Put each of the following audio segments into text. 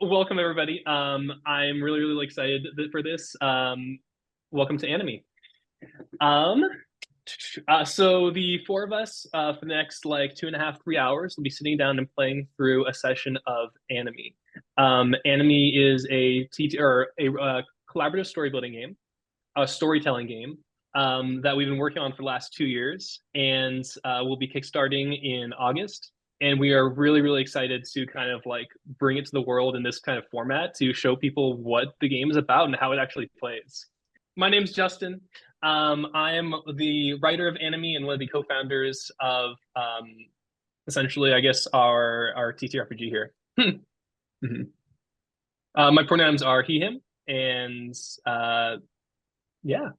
Welcome everybody. I'm really excited for this. Welcome to ANOMIE. Um, so the four of us for the next like 2.5, 3 hours will be sitting down and playing through a session of ANOMIE. ANOMIE is a TT or a collaborative story building game, a storytelling game that we've been working on for the last 2 years, and we'll be kickstarting in August. And we are really excited to kind of like bring it to the world in this kind of format to show people what the game is about and how it actually plays. My name's Justin. I am the writer of ANOMIE and one of the co-founders of essentially, I guess, our TTRPG here. My pronouns are he, him, and yeah.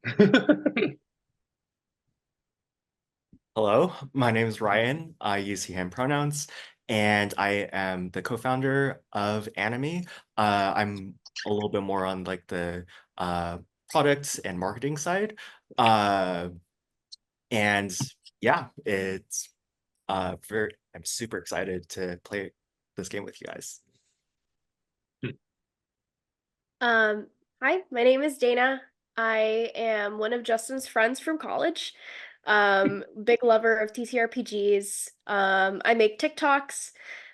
Hello, my name is Ryan. I use he, him pronouns, and I am the co-founder of ANOMIE. I'm a little bit more on like the product and marketing side. Uh, and yeah, I'm super excited to play this game with you guys. Hi, my name is Dana. I am one of Justin's friends from college. Big lover of TTRPGs. I make TikToks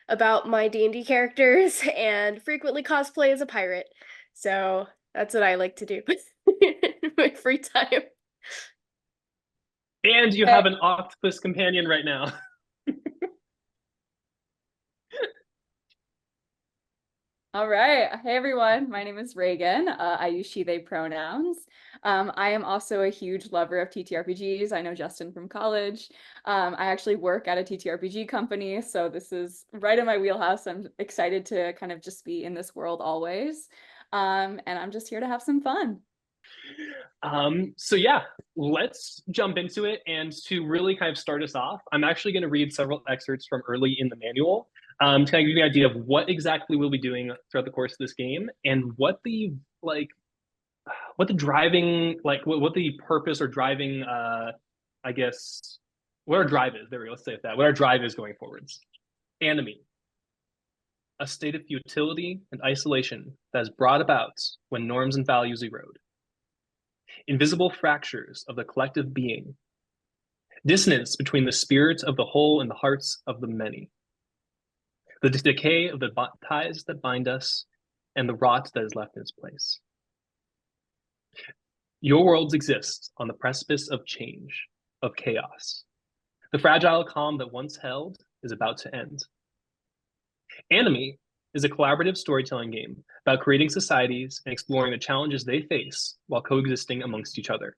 about my D&D characters and frequently cosplay as a pirate. So that's what I like to do in my free time. And you have an octopus companion right now. All right. Hey, everyone. My name is Regan. I use she, they pronouns. I am also a huge lover of TTRPGs. I know Justin from college. I actually work at a TTRPG company, so this is right in my wheelhouse. I'm excited to kind of just be in this world always. And I'm just here to have some fun. So yeah, let's jump into it. And to really kind of start us off, I'm actually going to read several excerpts from early in the manual to kind of give you an idea of what exactly we'll be doing throughout the course of this game and what the driving what the purpose or driving I guess what our drive is. There we go. Let's say that. What our drive is going forwards. ANOMIE, a state of futility and isolation that is brought about when norms and values erode. Invisible fractures of the collective being, dissonance between the spirit of the whole and the hearts of the many, the decay of the ties that bind us, and the rot that is left in its place. Your worlds exist on the precipice of change, of chaos. The fragile calm that once held is about to end. ANOMIE is a collaborative storytelling game about creating societies and exploring the challenges they face while coexisting amongst each other.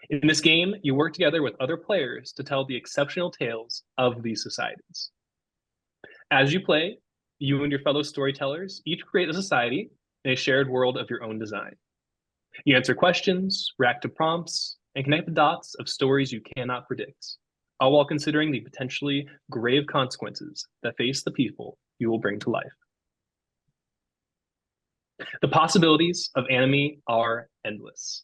In this game, you work together with other players to tell the exceptional tales of these societies. As you play, you and your fellow storytellers each create a society in a shared world of your own design. You answer questions, react to prompts, and connect the dots of stories you cannot predict, all while considering the potentially grave consequences that face the people you will bring to life. The possibilities of ANOMIE are endless.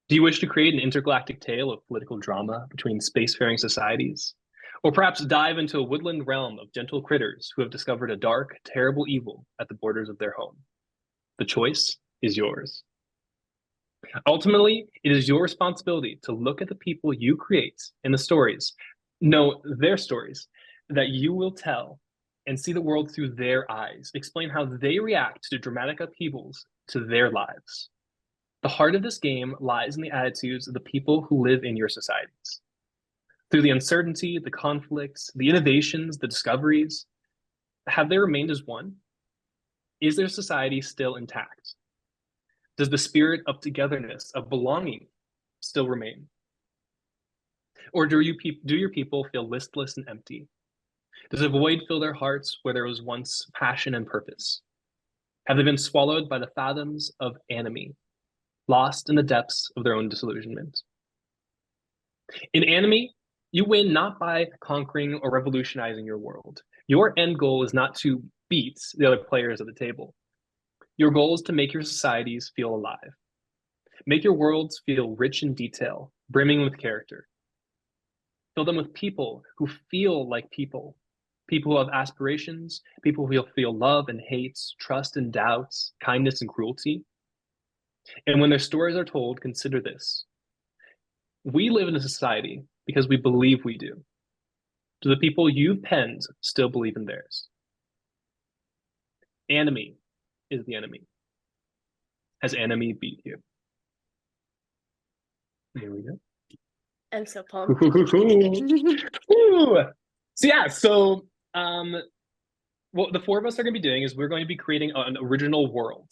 Do you wish to create an intergalactic tale of political drama between spacefaring societies? Or perhaps dive into a woodland realm of gentle critters who have discovered a dark, terrible evil at the borders of their home? The choice is yours. Ultimately, it is your responsibility to look at the people you create and the stories, know their stories, that you will tell and see the world through their eyes, explain how they react to dramatic upheavals to their lives. The heart of this game lies in the attitudes of the people who live in your societies. Through the uncertainty, the conflicts, the innovations, the discoveries, have they remained as one? Is their society still intact? Does the spirit of togetherness, of belonging, still remain? Or do your people feel listless and empty? Does a void fill their hearts where there was once passion and purpose? Have they been swallowed by the fathoms of ANOMIE, lost in the depths of their own disillusionment? In ANOMIE, you win not by conquering or revolutionizing your world. Your end goal is not to beat the other players at the table. Your goal is to make your societies feel alive. Make your worlds feel rich in detail, brimming with character. Fill them with people who feel like people, people who have aspirations, people who feel love and hates, trust and doubts, kindness and cruelty. And when their stories are told, consider this. We live in a society because we believe we do. Do the people you've penned still believe in theirs? ANOMIE is the enemy. Has ANOMIE beat you? There we go. I'm so pumped. Ooh. So what the four of us are going to be doing is we're going to be creating an original world.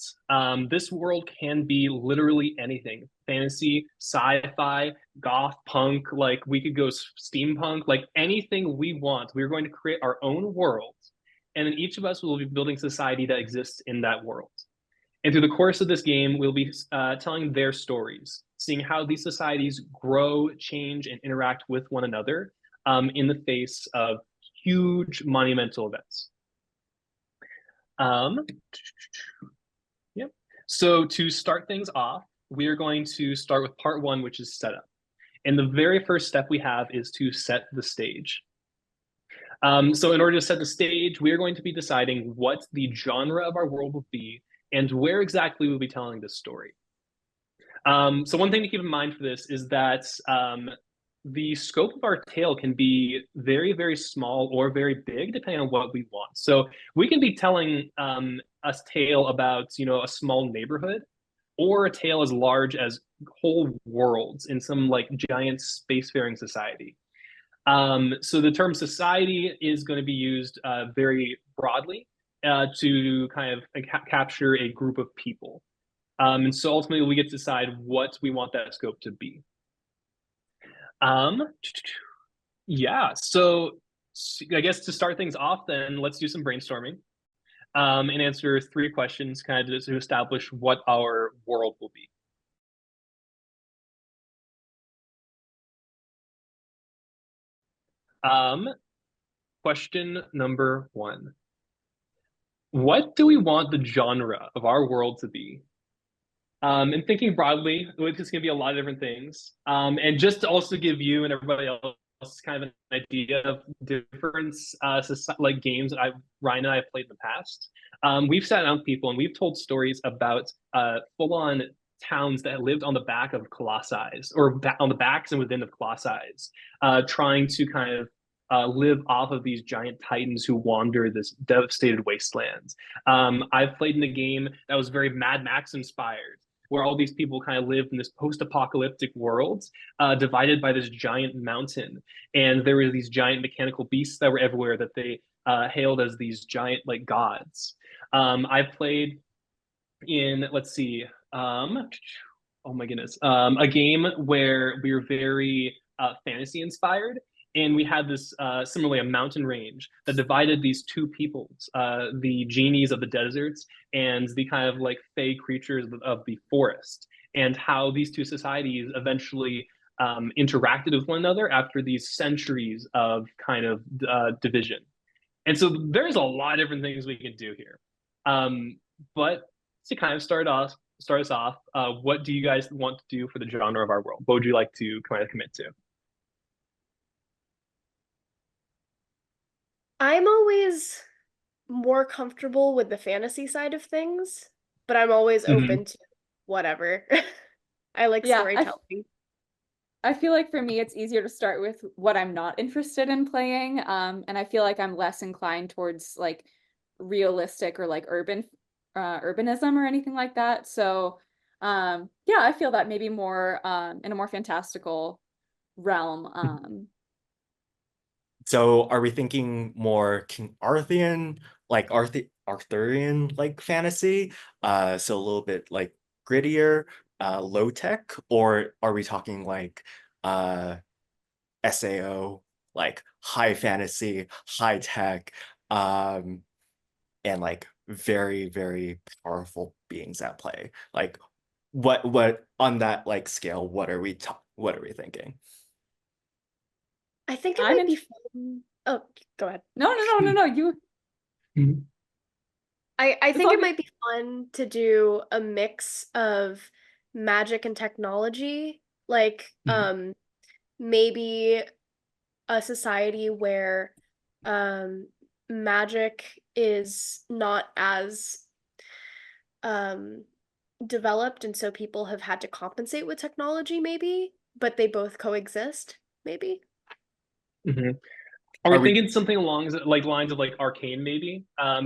This world can be literally anything: fantasy, sci-fi, goth, punk. Like we could go steampunk, like anything we want. We're going to create our own world, and then each of us will be building society that exists in that world. And through the course of this game, we'll be telling their stories, seeing how these societies grow, change, and interact with one another in the face of huge monumental events. Yep. So to start things off, we are going to start with part one, which is setup. And the very first step we have is to set the stage. So in order to set the stage, we are going to be deciding what the genre of our world will be and where exactly we'll be telling this story. So one thing to keep in mind for this is that the scope of our tale can be very, very small or very big, depending on what we want. So we can be telling a tale about, a small neighborhood, or a tale as large as whole worlds in some like giant spacefaring society. So the term society is going to be used very broadly to kind of capture a group of people. And so ultimately we get to decide what we want that scope to be. Yeah, so I guess to start things off then, let's do some brainstorming and answer 3 questions kind of to establish what our world will be. Question number 1. What do we want the genre of our world to be? And thinking broadly, it's going to be a lot of different things. And just to also give you and everybody else kind of an idea of different like games that Ryan and I have played in the past. We've sat down with people and we've told stories about full-on towns that lived on the back of colossi, or on the backs and within of colossi, trying to kind of live off of these giant titans who wander this devastated wasteland. I've played in a game that was very Mad Max inspired, where all these people kind of lived in this post-apocalyptic world divided by this giant mountain. And there were these giant mechanical beasts that were everywhere that they hailed as these giant like gods. I've played in, let's see, oh my goodness, a game where we were very fantasy inspired. And we had this, similarly, a mountain range that divided these two peoples, the genies of the deserts and the kind of like fey creatures of the forest, and how these two societies eventually interacted with one another after these centuries of kind of division. And so there's a lot of different things we can do here. But to kind of start us off, what do you guys want to do for the genre of our world? What would you like to kind of commit to? I'm always more comfortable with the fantasy side of things, but I'm always open to whatever. I like storytelling. I feel like for me, it's easier to start with what I'm not interested in playing. And I feel like I'm less inclined towards like realistic or like urbanism or anything like that. So yeah, I feel that maybe more in a more fantastical realm. So are we thinking more King Arthurian, like Arthurian like fantasy? So a little bit like grittier, low tech, or are we talking like SAO, like high fantasy, high tech, and like very, very powerful beings at play? Like what on that like scale, what are we thinking? I think it might be fun. Oh, go ahead. No. You. I think it might be fun to do a mix of magic and technology, like maybe a society where magic is not as developed, and so people have had to compensate with technology, maybe, but they both coexist, maybe. Mm-hmm. Are we Are we? thinking something along like lines of like Arcane, maybe? I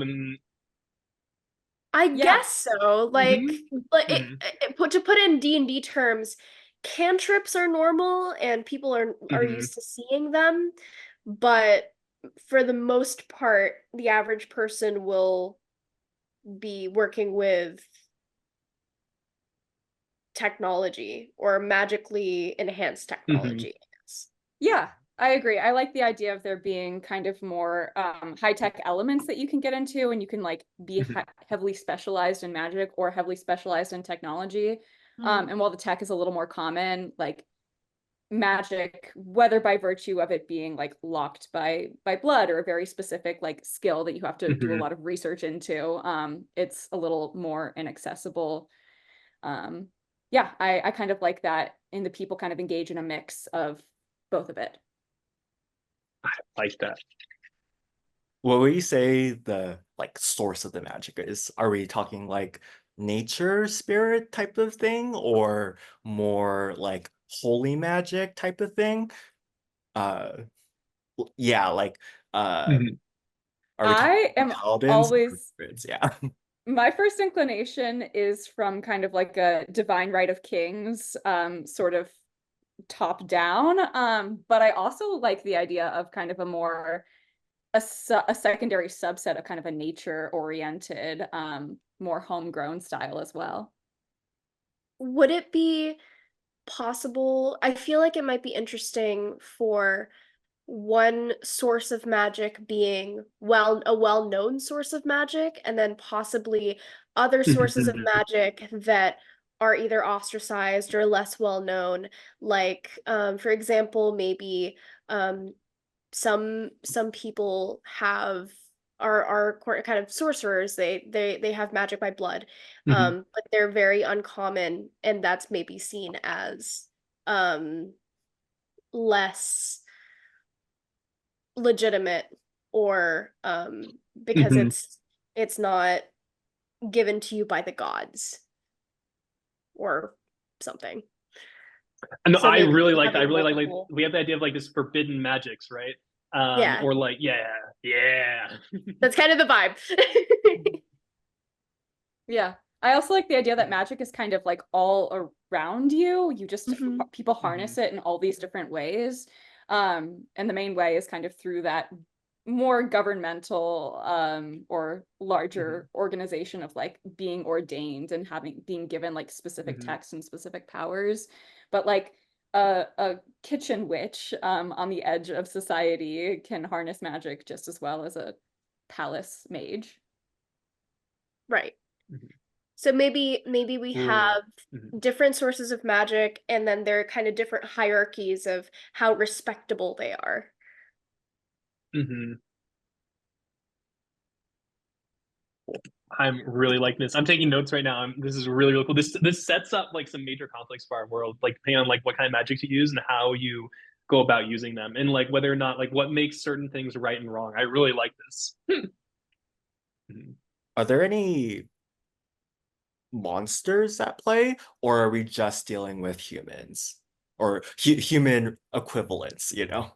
Yeah. guess so. Like, Mhm. but Mhm. to put in D&D terms, cantrips are normal and people are Mhm. used to seeing them, but for the most part, the average person will be working with technology or magically enhanced Mhm. technology. Yeah, I agree. I like the idea of there being kind of more high-tech elements that you can get into, and you can like be Mhm. heavily specialized in magic or heavily specialized in technology. And while the tech is a little more common, like magic, whether by virtue of it being like locked by blood or a very specific like skill that you have to do a Mhm. lot of research into, it's a little more inaccessible. Yeah, I kind of like that, and the people kind of engage in a mix of both of it. I like that. What would you say the like source of the magic is? Are we talking like nature spirit type of thing, or more like holy magic type of thing? Uh, yeah, like Mhm. are we talking I am paladins or always, druids? Yeah. my first inclination is from kind of like a divine right of kings, sort of top down. But I also like the idea of kind of a more a secondary subset of kind of a nature oriented, more homegrown style as well. Would it be possible? I feel like it might be interesting for one source of magic being a well-known source of magic, and then possibly other sources of Mhm. magic that are either ostracized or less well known. Like, for example, maybe um, some people are kind of sorcerers. They have magic by blood, Mhm. but they're very uncommon, and that's maybe seen as um less legitimate, or because Mhm. it's not given to you by the gods or something. No, So I maybe really like that. I having really like multiple. we have the idea of like this forbidden magics, right? Yeah, Or like yeah. that's kind of the vibe. Yeah. I also like the idea that magic is kind of like all around you. You just Mhm. people Mhm. harness it in all these different ways. And the main way is kind of through that more governmental or Mhm. larger organization of like being ordained and having being given like specific Mhm. texts and specific powers. But like a kitchen witch on the edge of society can harness magic just as well as a palace mage. Right. Mhm. So maybe we Ooh. have Mhm. different sources of magic, and then there are kind of different hierarchies of how respectable they are. Mhm. I'm really liking this. I'm taking notes right now. This is really, really cool. This sets up like some major conflicts for our world, like depending on like what kind of magic to use and how you go about using them, and like whether or not like what makes certain things right and wrong. I really like this. Mhm. Are there any monsters at play, or are we just dealing with humans or human equivalents, you know?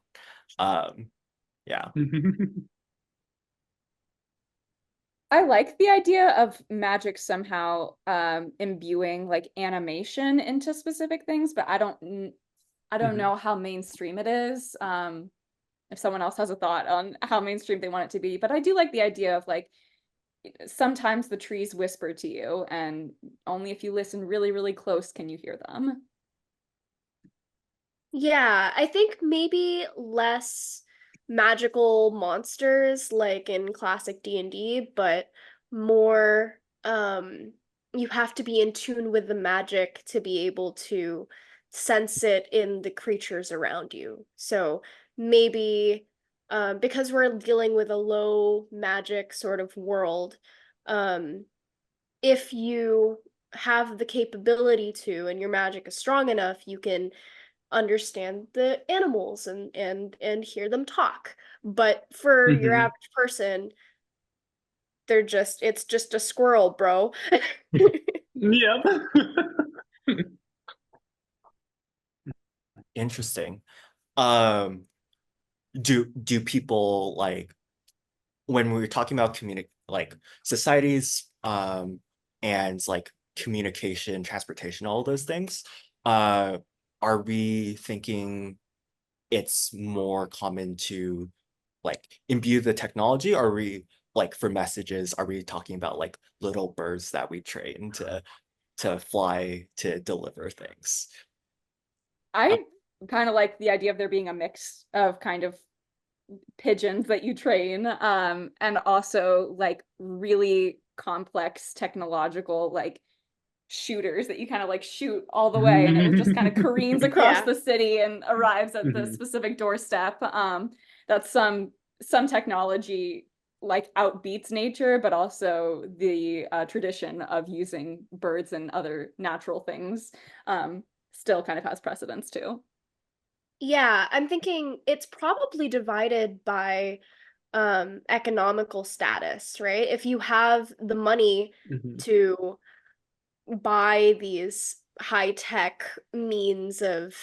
Um, yeah. I like the idea of magic somehow imbuing like animation into specific things, but I don't Mhm. know how mainstream it is. If someone else has a thought on how mainstream they want it to be, but I do like the idea of like sometimes the trees whisper to you, and only if you listen really, really close can you hear them. Yeah, I think maybe less magical monsters like in classic D&D, but more you have to be in tune with the magic to be able to sense it in the creatures around you. So maybe because we're dealing with a low magic sort of world, um if you have the capability to, and your magic is strong enough, you can understand the animals and hear them talk. But for your average person, it's just a squirrel, bro. Yeah. Interesting. Do people like when we're talking about like societies and like communication, transportation, all those things, are we thinking it's more common to like imbue the technology? Are we like for messages, are we talking about like little birds that we train to fly to deliver things? I kind of like the idea of there being a mix of kind of pigeons that you train, and also like really complex technological like shooters that you kind of like shoot all the way, and it just kind of careens across the city and arrives at the specific doorstep. That's some technology like outbeats nature, but also the tradition of using birds and other natural things still kind of has precedence too. Yeah, I'm thinking it's probably divided by economical status, right? If you have the money to buy these high-tech means of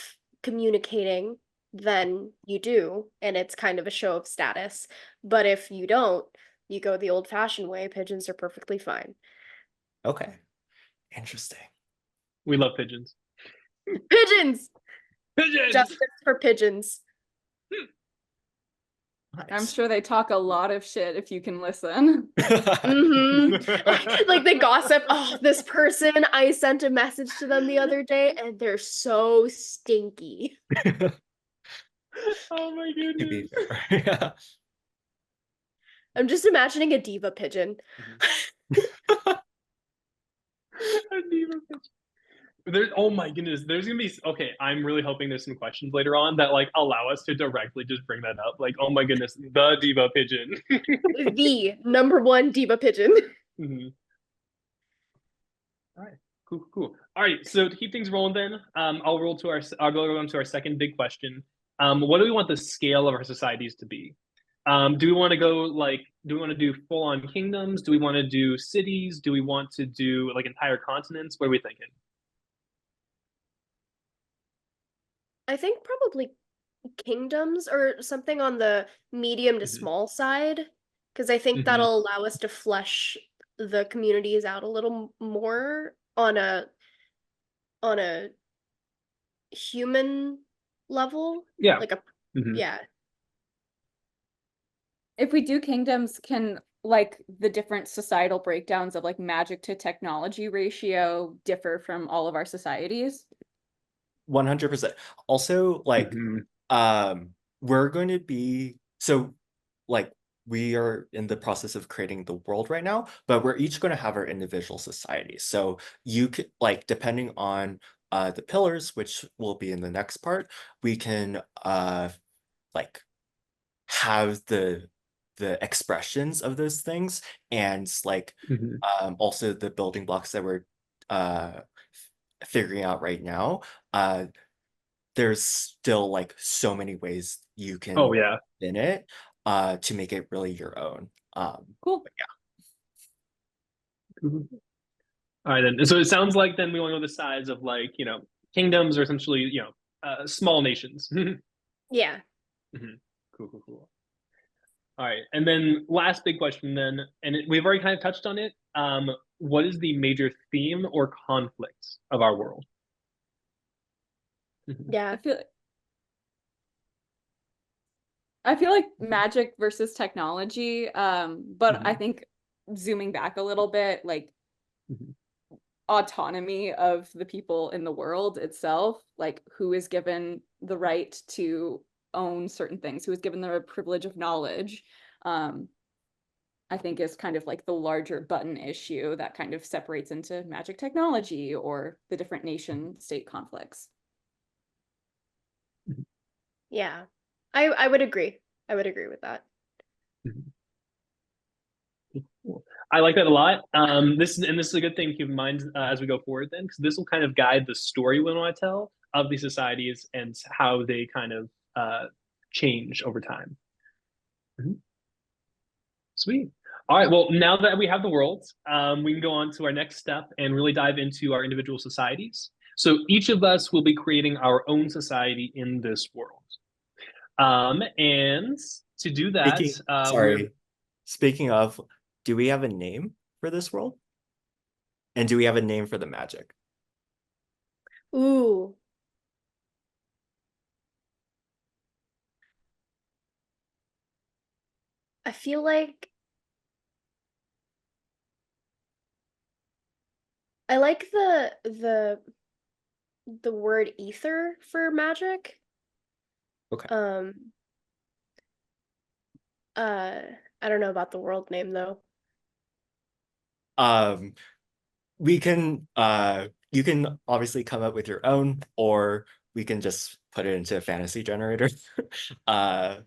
communicating, then you do, and it's kind of a show of status. But if you don't, you go the old-fashioned way, pigeons are perfectly fine. Okay, interesting. We love pigeons. Pigeons! Pigeons! Justice for pigeons. Nice. I'm sure they talk a lot of shit if you can listen. Like they gossip. Oh, this person, I sent a message to them the other day and they're so stinky. Oh my To be goodness. fair. Yeah. I'm just imagining a diva pigeon. A diva pigeon. Oh my goodness, there's gonna be okay. I'm really hoping there's some questions later on that like allow us to directly just bring that up. Like, oh my goodness, the diva pigeon. The #1 diva pigeon. All right, cool. All right, so to keep things rolling, then I'll go on to our second big question. What do we want the scale of our societies to be? Do we want to go like? Do we want to do full-on kingdoms? Do we want to do cities? Do we want to do like entire continents? What are we thinking? I think probably kingdoms or something on the medium to small side, because I think that'll allow us to flesh the communities out a little more on a human level. Yeah. Like yeah. If we do kingdoms, can like the different societal breakdowns of like magic to technology ratio differ from all of our societies? 100%. Also, like, we're going to be like we are in the process of creating the world right now, but we're each going to have our individual societies. So you could like depending on the pillars, which will be in the next part, we can like have the expressions of those things and like also the building blocks that we're figuring out right now. There's still like so many ways you can spin it to make it really your own. Cool. Yeah. All right then. And so it sounds like then we want to know the size of like, kingdoms or essentially, small nations. Yeah. Cool. All right. And then last big question then, and we've already kind of touched on it. What is the major theme or conflict of our world? Yeah. I feel like magic versus technology, but I think zooming back a little bit, like autonomy of the people in the world itself, like who is given the right to own certain things, who is given the privilege of knowledge, I think is kind of like the larger button issue that kind of separates into magic technology or the different nation state conflicts. Yeah. I would agree. I would agree with that. I like that a lot. This is a good thing to keep in mind as we go forward then, because this will kind of guide the story we want to tell. of these societies and how they kind of change over time. Mm-hmm. Sweet. All right, well, now that we have the world, we can go on to our next step and really dive into our individual societies. So each of us will be creating our own society in this world. And to do that, Speaking of, do we have a name for this world? And do we have a name for the magic? Ooh. I feel like I like the word ether for magic. Okay. I don't know about the world name though. We can you can obviously come up with your own, or we can just put it into a fantasy generator. I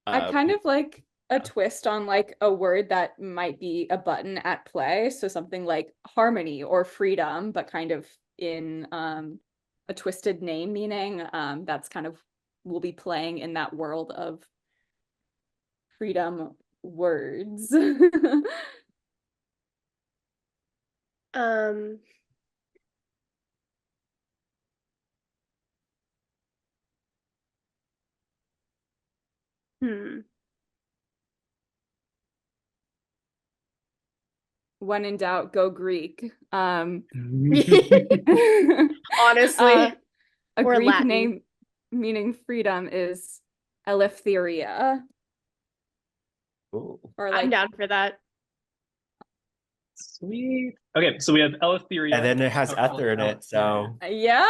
kind of like a twist on like a word that might be a button at play. So something like harmony or freedom, but kind of in a twisted name meaning. That's kind of, we'll be playing in that world of freedom words. When in doubt, go Greek. Honestly. A Or Greek Latin. name meaning freedom is Eleftheria. Ooh. Or I'm like, down for that. Sweet. Okay, so we have Eleftheria. And then it has ether in it, so yeah.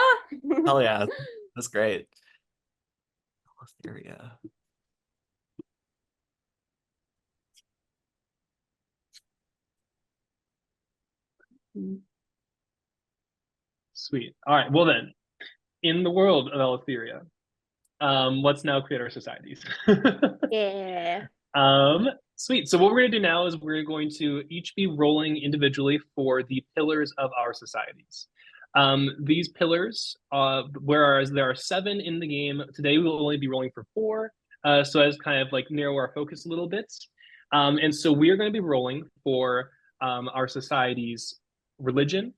hell yeah, that's great. Eleftheria. Sweet. All right. Well then, in the world of Eleftheria, let's now create our societies. Yeah. Sweet. So what we're going to do now is we're going to each be rolling individually for the pillars of our societies. These pillars, whereas there are 7 in the game, today we will only be rolling for 4, so as kind of like narrow our focus a little bit. And so we are going to be rolling for our society's religion,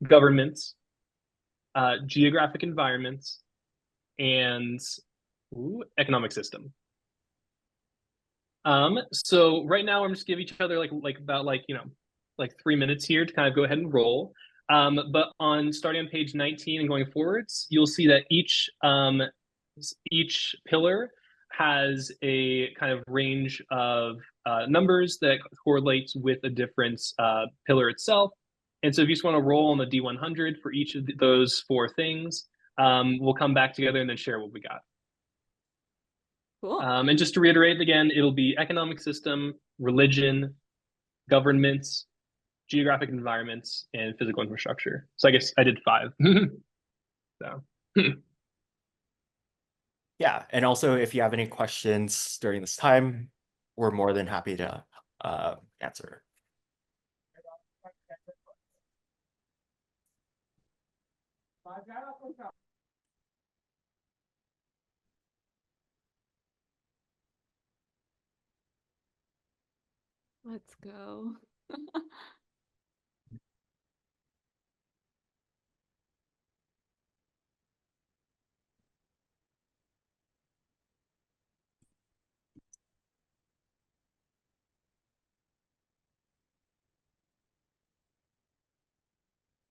government, geographic environments, and economic system. So right now I'm just give each other like about like 3 minutes here to kind of go ahead and roll. But on starting on page 19 and going forwards, you'll see that each pillar has a kind of range of numbers that correlates with a different pillar itself. And so if you just want to roll on the D100 for each of those 4 things, we'll come back together and then share what we got. Cool. And just to reiterate again, it'll be economic system, religion, governments, geographic environments, and physical infrastructure. So I guess I did 5. So. Yeah, and also if you have any questions during this time, we're more than happy to answer. Let's go.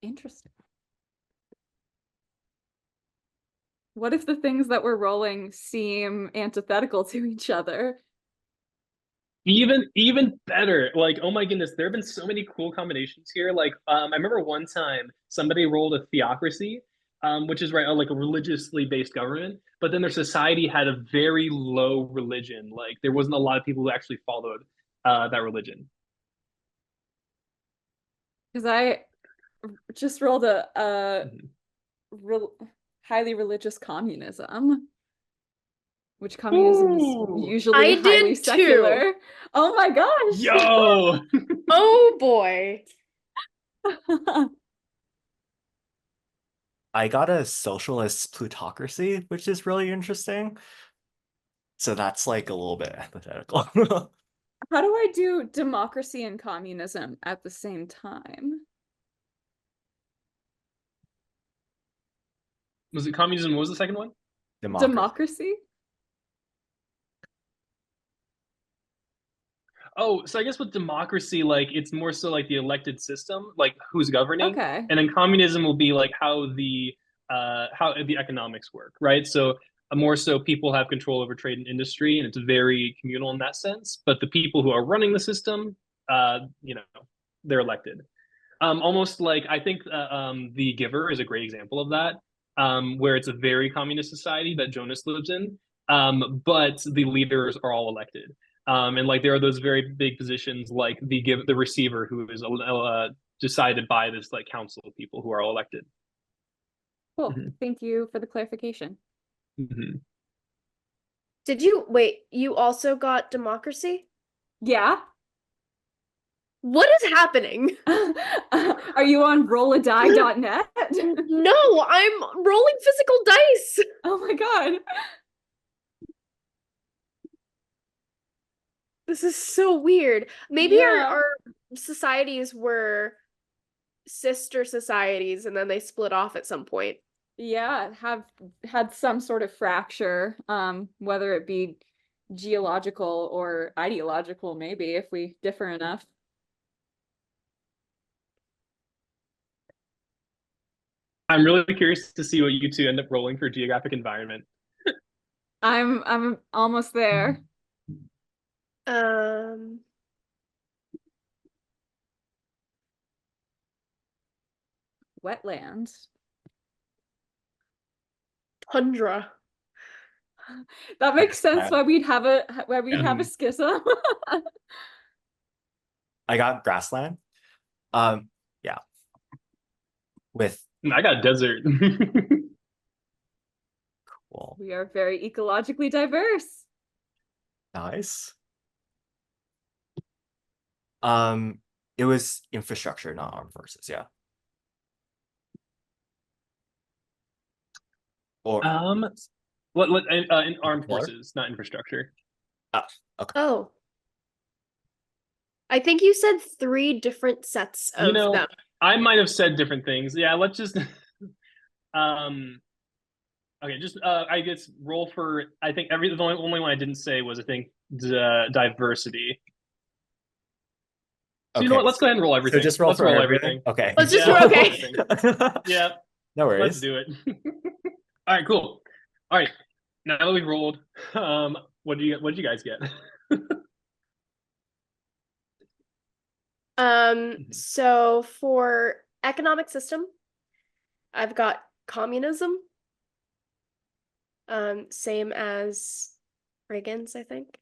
Interesting. What if the things that we're rolling seem antithetical to each other? Even better. Like, oh my goodness, there have been so many cool combinations here. Like, I remember one time somebody rolled a theocracy, which is right, like a religiously based government, but then their society had a very low religion. Like, there wasn't a lot of people who actually followed that religion. Because I just rolled a highly religious communism, which communism is usually highly secular. Oh my gosh! Yo! Oh boy! I got a socialist plutocracy, which is really interesting. So that's like a little bit hypothetical. How do I do democracy and communism at the same time? Was it communism? What was the second one? Democracy? Oh, so I guess with democracy, like it's more so like the elected system, like who's governing, Okay. and then communism will be like how the economics work, right? So more so people have control over trade and industry, and it's very communal in that sense. But the people who are running the system, you know, they're elected. Almost like I think the Giver is a great example of that, where it's a very communist society that Jonas lives in, but the leaders are all elected. And like there are those very big positions like the receiver who is decided by this like council of people who are all elected. Cool. Mm-hmm. Thank you for the clarification. Mm-hmm. Did you wait? You also got democracy? Yeah. What is happening? Are you on rolladie.net? No, I'm rolling physical dice. Oh my God. This is so weird. Maybe Yeah. our societies were sister societies and then they split off at some point. Yeah, have had some sort of fracture, whether it be geological or ideological, maybe, if we differ enough. I'm really curious to see what you two end up rolling for geographic environment. I'm almost there. Wetlands. Tundra. That makes sense why we'd have a schism. I got grassland. Yeah. With I got desert. Cool. We are very ecologically diverse. Nice. It was infrastructure, not armed forces, yeah. Or what in armed More? forces, not infrastructure. Okay. Oh. I think you said 3 different sets of them. I might have said different things. Yeah, let's just okay, just I guess roll for I think the only one I didn't say was I think diversity. So you know what? Let's go ahead and roll everything. So just roll let's for roll everything. Okay. Let's just Yeah, roll, roll okay. everything. Yeah, No worries. let's do it. All right, cool. All right, now that we've rolled, what did you guys get? So for economic system, I've got communism. Same as Reagan's, I think.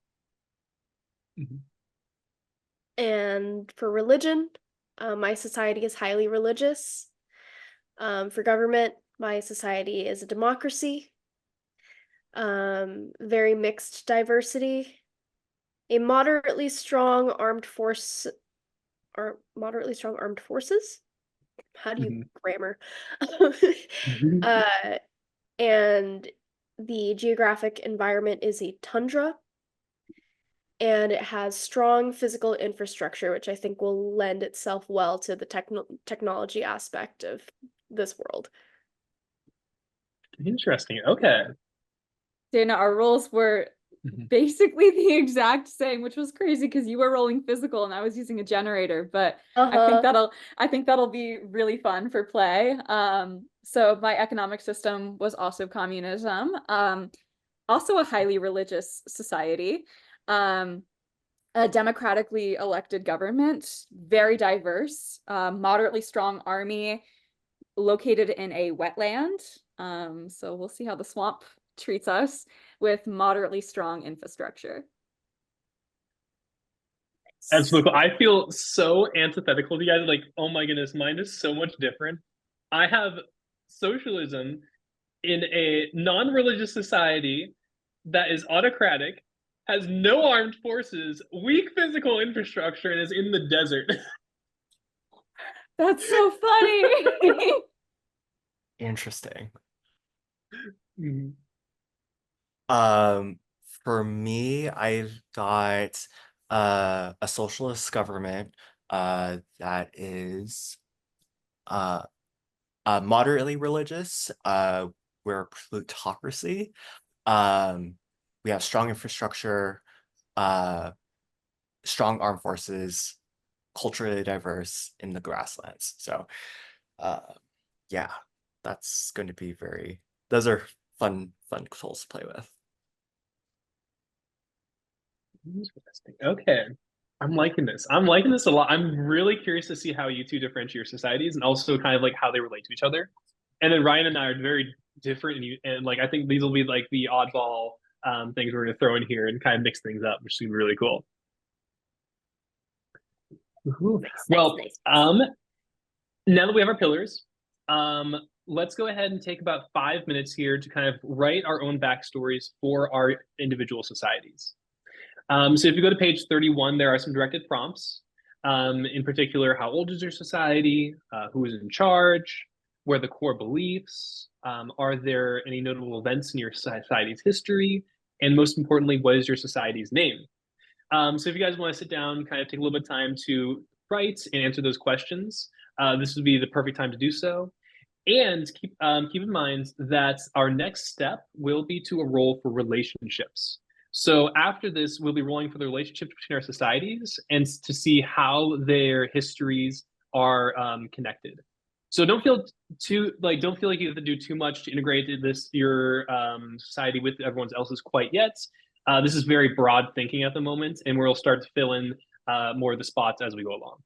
Mhm. And for religion, my society is highly religious. For government, my society is a democracy. Very mixed diversity. A moderately strong armed force, or moderately strong armed forces. How do you grammar? And the geographic environment is a tundra, and it has strong physical infrastructure, which I think will lend itself well to the technology aspect of this world. Interesting. Okay. Dana, our rolls were basically the exact same, which was crazy because you were rolling physical and I was using a generator, but I think that'll be really fun for play. So my economic system was also communism, also a highly religious society, a democratically elected government, very diverse, moderately strong army located in a wetland. So we'll see how the swamp treats us, with moderately strong infrastructure. Absolutely. I feel so antithetical to you guys. Like, oh my goodness, mine is so much different. I have socialism in a non-religious society that is autocratic, has no armed forces, weak physical infrastructure, and is in the desert. That's so funny. Interesting. Mhm. For me, I've got a socialist government that is uh moderately religious. We're a plutocracy. Um, we have strong infrastructure, uh, strong armed forces, culturally diverse in the grasslands. So, uh, yeah, that's going to be those are fun tools to play with. Interesting. Okay. I'm liking this. I'm liking this a lot. I'm really curious to see how you two differentiate your societies and also kind of like how they relate to each other. And then Ryan and I are very different, and like I think these will be like the oddball things we're gonna throw in here and kind of mix things up, which is gonna be really cool. Well, Nice. now that we have our pillars, let's go ahead and take about 5 minutes here to kind of write our own backstories for our individual societies. So if you go to page 31, there are some directed prompts. In particular, how old is your society? Who is in charge? What are the core beliefs? Are there any notable events in your society's history? And most importantly, what is your society's name? So if you guys want to sit down, kind of take a little bit of time to write and answer those questions, this would be the perfect time to do so. And keep in mind that our next step will be to a roll for relationships. So after this, we'll be rolling for the relationships between our societies and to see how their histories are connected. So don't feel don't feel like you have to do too much to integrate your society with everyone else's quite yet. This is very broad thinking at the moment, and we'll start to fill in more of the spots as we go along.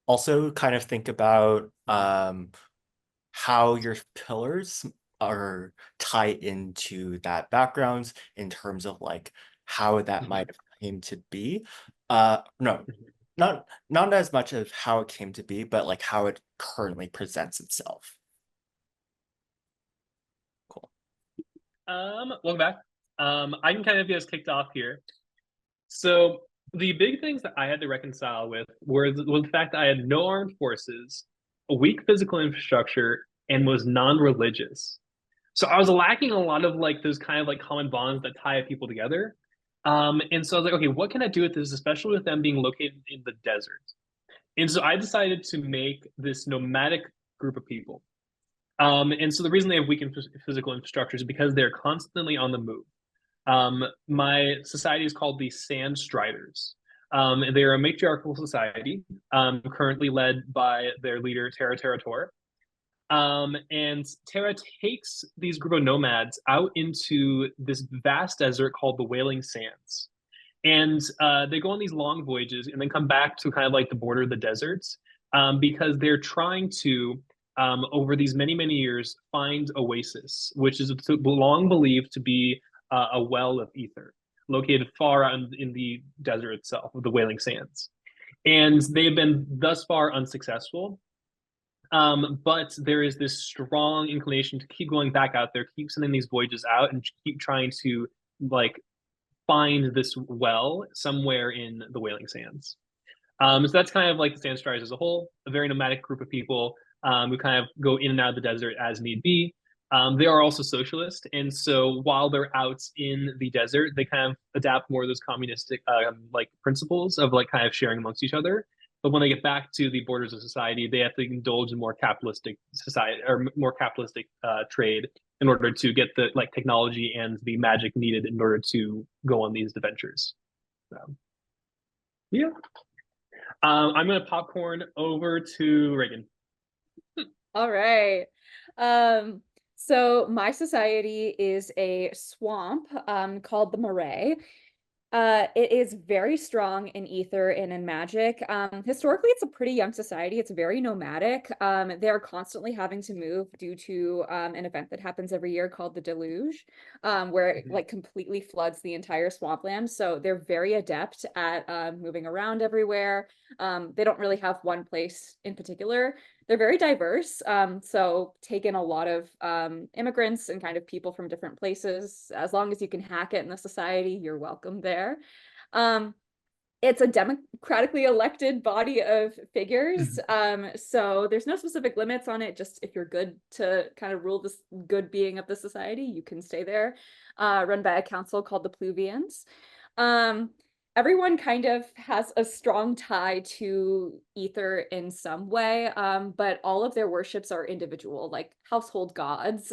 Also, kind of think about how your pillars are tied into that background in terms of like how that might have came to be. No, not as much of how it came to be, but like how it currently presents itself. Cool. Welcome back. I can kind of get us kicked off here. So the big things that I had to reconcile with was the fact that I had no armed forces, a weak physical infrastructure, and was non-religious. So I was lacking a lot of like those kind of like common bonds that tie people together. And so I was like, okay, what can I do with this, especially with them being located in the desert? And so I decided to make this nomadic group of people. And so the reason they have weak physical infrastructure is because they're constantly on the move. My society is called the Sand Striders. They are a matriarchal society, currently led by their leader, Terra Terrator. And Terra takes these group of nomads out into this vast desert called the Wailing Sands. And they go on these long voyages and then come back to kind of like the border of the deserts because they're trying to, over these many, many years, find Oasis, which is long believed to be a well of ether located far out in the desert itself, of the Wailing Sands. And they've been thus far unsuccessful. But there is this strong inclination to keep going back out there, keep sending these voyages out, and keep trying to like find this well somewhere in the Wailing Sands. So that's kind of like the Sand Striders as a whole, a very nomadic group of people who kind of go in and out of the desert as need be. They are also socialist, and so while they're out in the desert, they kind of adapt more of those communistic like principles of like kind of sharing amongst each other. But when they get back to the borders of society, they have to indulge in more capitalistic society or more capitalistic trade in order to get the like technology and the magic needed in order to go on these adventures. So, yeah. I'm gonna popcorn over to Reagan. All right. So my society is a swamp called the Marae. It is very strong in ether and in magic. Historically, it's a pretty young society. It's very nomadic. They're constantly having to move due to an event that happens every year called the deluge, where it like completely floods the entire swampland. So they're very adept at moving around everywhere. They don't really have one place in particular. They're very diverse. So take in a lot of immigrants and kind of people from different places. As long as you can hack it in the society, you're welcome there. it's a democratically elected body of figures. So there's no specific limits on it. Just if you're good to kind of rule this good being of the society, you can stay there. Run by a council called the Pluvians. Everyone kind of has a strong tie to ether in some way, but all of their worships are individual, like household gods.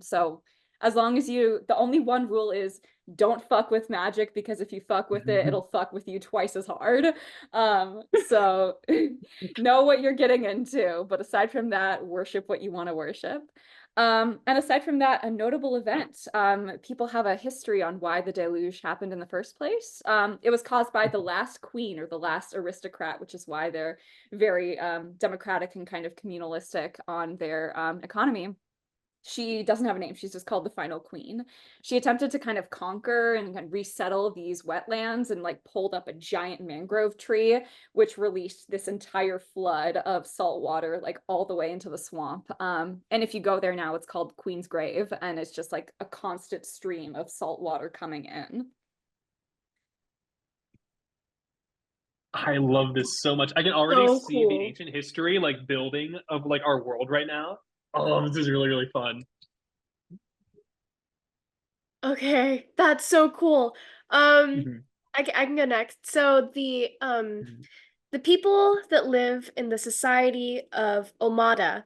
So as long as the only one rule is don't fuck with magic, because if you fuck with it, it'll fuck with you twice as hard. So know what you're getting into, but aside from that, worship what you want to worship. And aside from that, a notable event. People have a history on why the deluge happened in the first place. It was caused by the last queen or the last aristocrat, which is why they're very democratic and kind of communalistic on their economy. She doesn't have a name. She's just called the final queen. She attempted to kind of conquer and kind of resettle these wetlands and like pulled up a giant mangrove tree, which released this entire flood of salt water, like all the way into the swamp. And if you go there now, it's called Queen's Grave, and it's just like a constant stream of salt water coming in. I love this so much. I can already So see the cool. ancient history like building of like our world right now. Oh, this is really, really fun. Okay, that's so cool. Mhm. I can go next. So the people that live in the society of Omada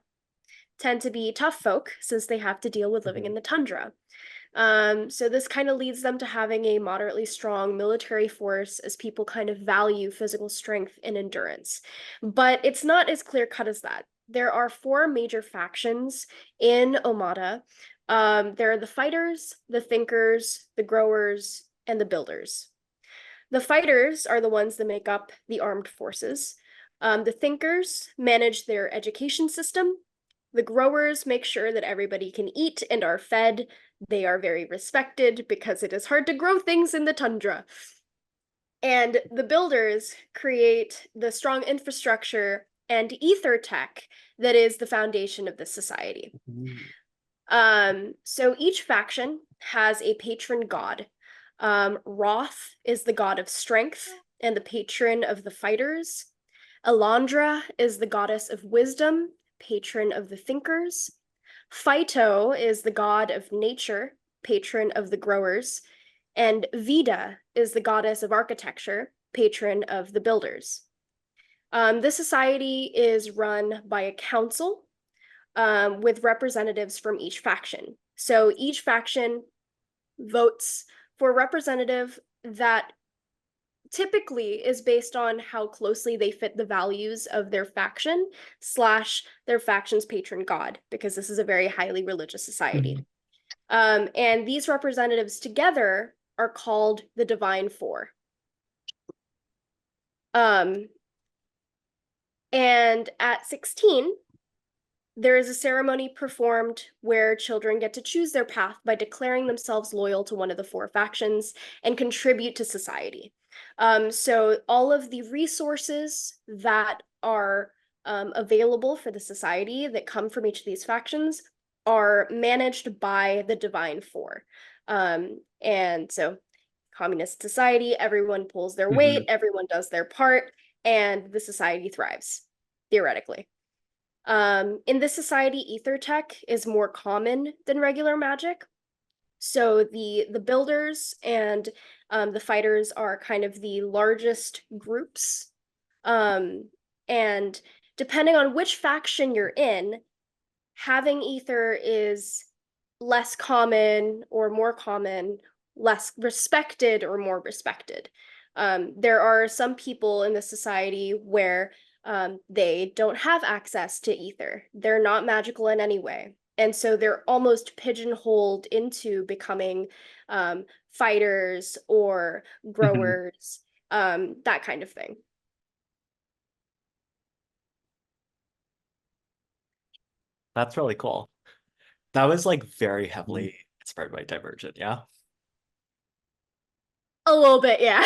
tend to be tough folk since they have to deal with living in the tundra. So this kind of leads them to having a moderately strong military force as people kind of value physical strength and endurance. But it's not as clear cut as that. There are 4 major factions in Omada. There are the fighters, the thinkers, the growers, and the builders. The fighters are the ones that make up the armed forces. The thinkers manage their education system. The growers make sure that everybody can eat and are fed. They are very respected because it is hard to grow things in the tundra. And the builders create the strong infrastructure and ether tech that is the foundation of this society. So each faction has a patron god. Roth is the god of strength and the patron of the fighters. Elandra is the goddess of wisdom, patron of the thinkers. Phyto is the god of nature, patron of the growers. And Vida is the goddess of architecture, patron of the builders. This society is run by a council with representatives from each faction. So each faction votes for a representative that typically is based on how closely they fit the values of their faction / their faction's patron god, because this is a very highly religious society. And these representatives together are called the Divine Four. And at 16, there is a ceremony performed where children get to choose their path by declaring themselves loyal to one of the 4 factions and contribute to society. So all of the resources that are available for the society that come from each of these factions are managed by the Divine Four. And so communist society, everyone pulls their weight, everyone does their part, and the society thrives, theoretically. In this society, ether tech is more common than regular magic. So the builders and the fighters are kind of the largest groups. And depending on which faction you're in, having ether is less common or more common, less respected or more respected. There are some people in the society where they don't have access to ether. They're not magical in any way. And so they're almost pigeonholed into becoming fighters or growers, that kind of thing. That's really cool. That was like very heavily inspired by Divergent, yeah? A little bit, yeah.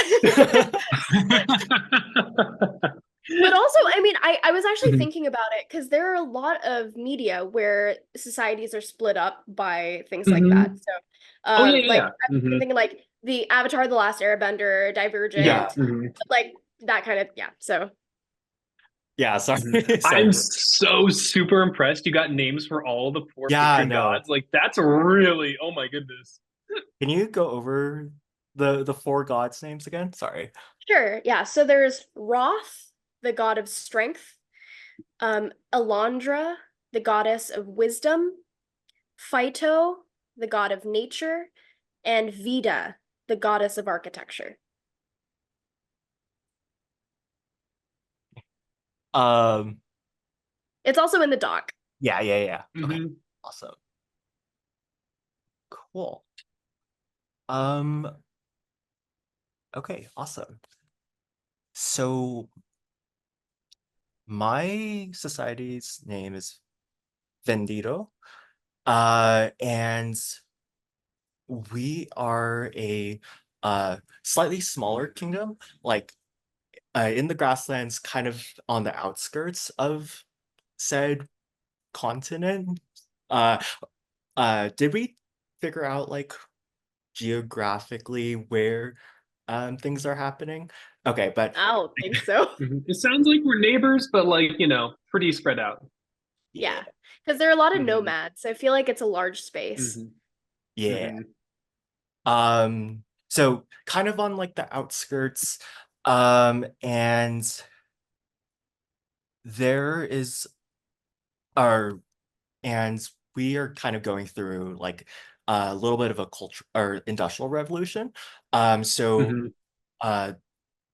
But also, I mean, I was actually thinking about it because there are a lot of media where societies are split up by things like that. So, Oh, yeah, like yeah. I'm thinking like the Avatar: The Last Airbender, Divergent, Yeah. like that kind of, yeah. So Yeah, sorry. I'm Sorry. so super impressed. You got names for all the four Yeah, patron no. gods. Like that's really, oh my goodness. Can you go over the four gods' names again? Sorry. sure, yeah. So there's Roth, the god of strength, Alondra, the goddess of wisdom, Phyto, the god of nature, and Vida, the goddess of architecture. Um, It's also in the doc. yeah. Okay, Mhm. awesome. Cool. Um, okay, awesome. So my society's name is Vendido. And we are a slightly smaller kingdom, like in the grasslands, kind of on the outskirts of said continent. Uh, did we figure out like geographically where things are happening? Okay, but I don't think so. It sounds like we're neighbors, but like, pretty spread out. yeah, Yeah, because there are a lot of Mhm. nomads, so I feel like it's a large space. Mhm. yeah. Mhm. So kind of on like the outskirts, and there is our and we are kind of going through like a little bit of a culture or industrial revolution. So Mhm. uh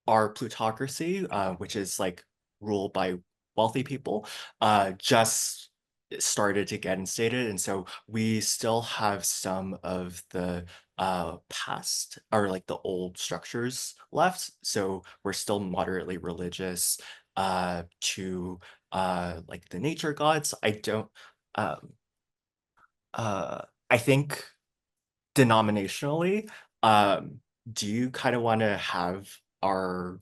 our plutocracy, which is like ruled by wealthy people, just started to get instated. And so we still have some of the past or like the old structures left. So we're still moderately religious to like the nature gods. Um, I think denominationally, do you kind of want to have our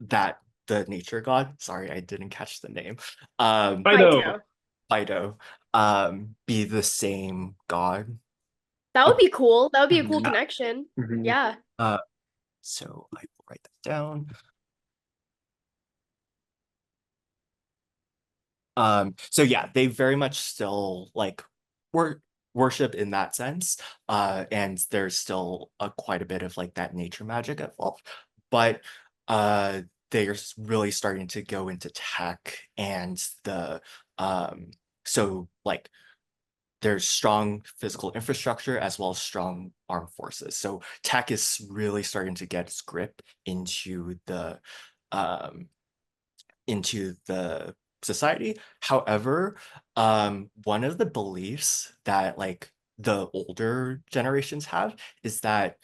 that the nature god, sorry, I didn't catch the name, Fido. Phyto. Fido, be the same god? That would Okay. be cool. That would be a cool Mhm. connection. Mhm. Yeah. So I will write that down. So yeah, they very much still like worship in that sense. And there's still quite a bit of like that nature magic involved. But uh they're really starting to go into tech and the so like there's strong physical infrastructure as well as strong armed forces. So tech is really starting to get its grip um into the society. However, one of the beliefs that like the older generations have is that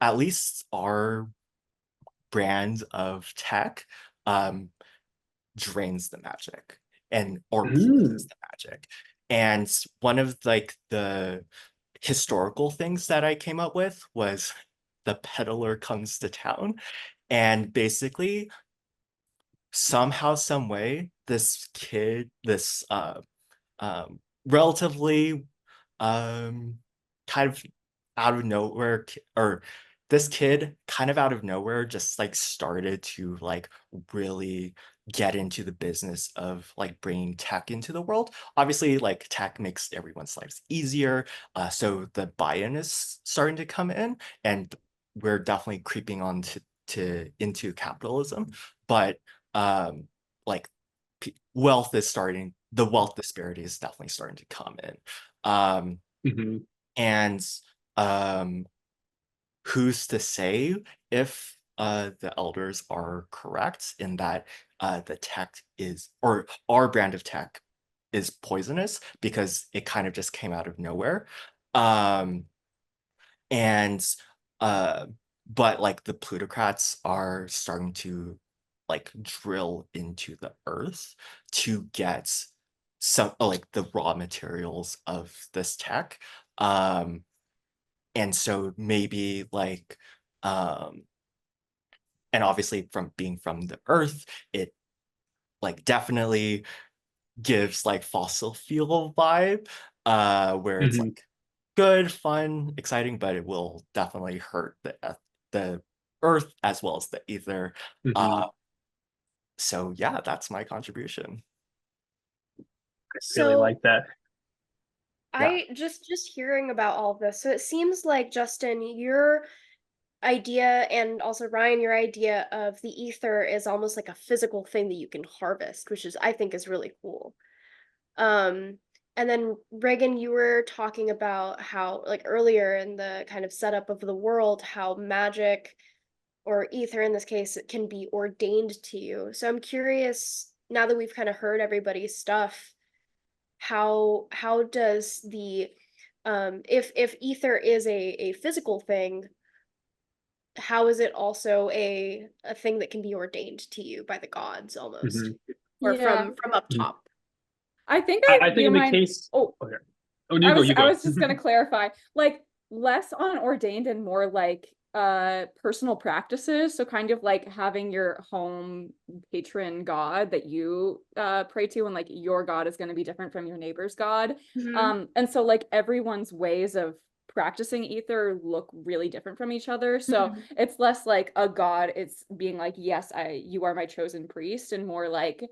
at least our brand of tech um, drains the magic and or Mm. poisons the magic. And one of like the historical things that I came up with was the peddler comes to town. And basically somehow, some way, this kid, this relatively um kind of out of nowhere or this kid kind of out of nowhere just like started to like really get into the business of like bringing tech into the world. Obviously like tech makes everyone's lives easier, so the buy-in is starting to come in and we're definitely creeping on to into capitalism. But um like wealth is starting, the wealth disparity is definitely starting to come in. Mhm. And um, who's to say if the elders are correct in that the tech is, or our brand of tech is poisonous because it kind of just came out of nowhere. Um, and uh but like the plutocrats are starting to like drill into the earth to get some like the raw materials of this tech. um and so maybe like um and obviously from being from the earth, it like definitely gives like fossil fuel vibe, where it's Mhm. like good, fun, exciting, but it will definitely hurt the earth as well as the ether. So yeah, that's my contribution. I really like that. I just hearing about all of this. So it seems like, Justin, your idea, and also Ryan, your idea of the ether is almost like a physical thing that you can harvest, which is, I think, is really cool. And then Regan, you were talking about how, like earlier in the kind of setup of the world, how magic, or ether in this case, it can be ordained to you. So I'm curious, now that we've kind of heard everybody's stuff, how does the if ether is a physical thing, how is it also a thing that can be ordained to you by the gods almost, or Yeah. from up top? I think I think in the mind. case. Oh, Okay. Oh, you go. You I go. was just gonna clarify, like less on ordained and more like personal practices. So kind of like having your home patron god that you pray to, and like your god is going to be different from your neighbor's god. And so like everyone's ways of practicing ether look really different from each other. So it's less like a god, it's being like, yes, you are my chosen priest, and more like,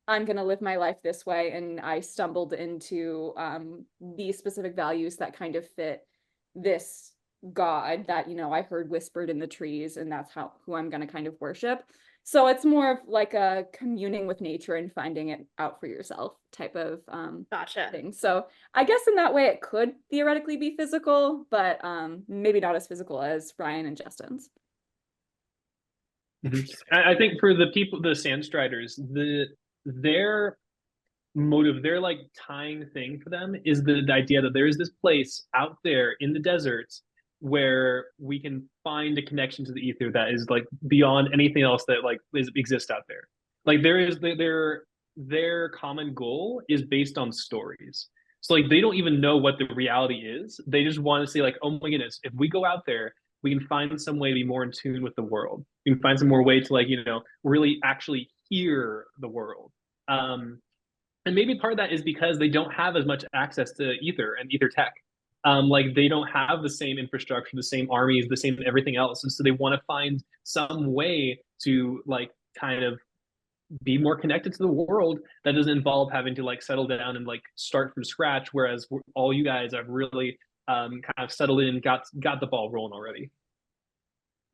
I'm going to live my life this way, and I stumbled into these specific values that kind of fit this god that, you know, I heard whispered in the trees, and that's who I'm going to kind of worship. So it's more of like a communing with nature and finding it out for yourself type of Gotcha. thing. So I guess in that way it could theoretically be physical, but maybe not as physical as Ryan and Justin's. I think for the people, the Sandstriders, their motive, their like tying thing for them is the idea that there is this place out there in the deserts where we can find a connection to the ether that is like beyond anything else that like exists out there. Like there is their common goal is based on stories. So like they don't even know what the reality is. They just want to say like, oh my goodness, if we go out there, we can find some way to be more in tune with the world. We can find some more way to like, you know, really actually hear the world. And maybe part of that is because they don't have as much access to ether and ether tech. Like they don't have the same infrastructure, the same armies, the same everything else, and so they want to find some way to like kind of be more connected to the world that doesn't involve having to like settle down and like start from scratch. Whereas all you guys have really kind of settled in, got the ball rolling already.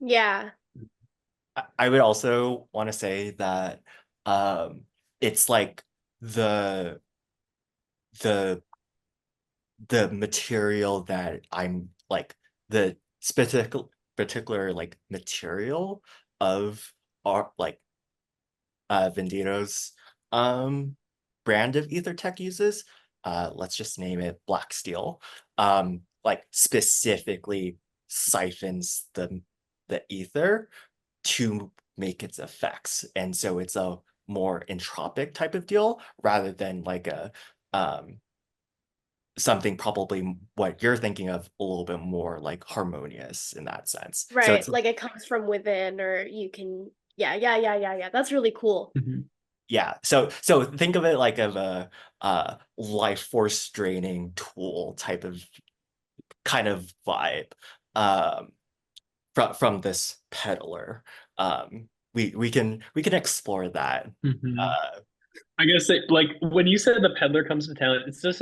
Yeah. I would also want to say that it's like the the material that I'm like the particular like material of our like Vendito's brand of ether tech uses, let's just name it black steel, like specifically siphons the ether to make its effects, and so it's a more entropic type of deal rather than like a something probably what you're thinking of, a little bit more like harmonious in that sense. So Right. it's Like it comes from within, or you can, yeah. That's really cool. yeah. So think of it like of a life force draining tool type of kind of vibe from this peddler. We can explore that. I gotta say, like when you said the peddler comes to town, it's such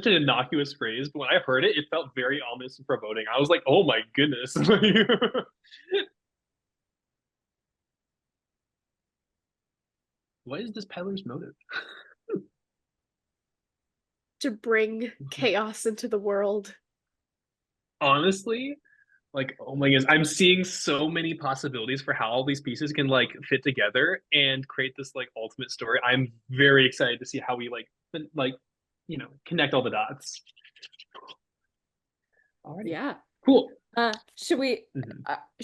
an innocuous phrase, but when I heard it, it felt very ominous and foreboding. I was like, oh my goodness. What is this peddler's motive? To bring chaos into the world. Honestly, like, oh my goodness, I'm seeing so many possibilities for how all these pieces can like fit together and create this like ultimate story. I'm very excited to see how we like, you know, connect all the dots. Alrighty. Yeah. Cool. Should we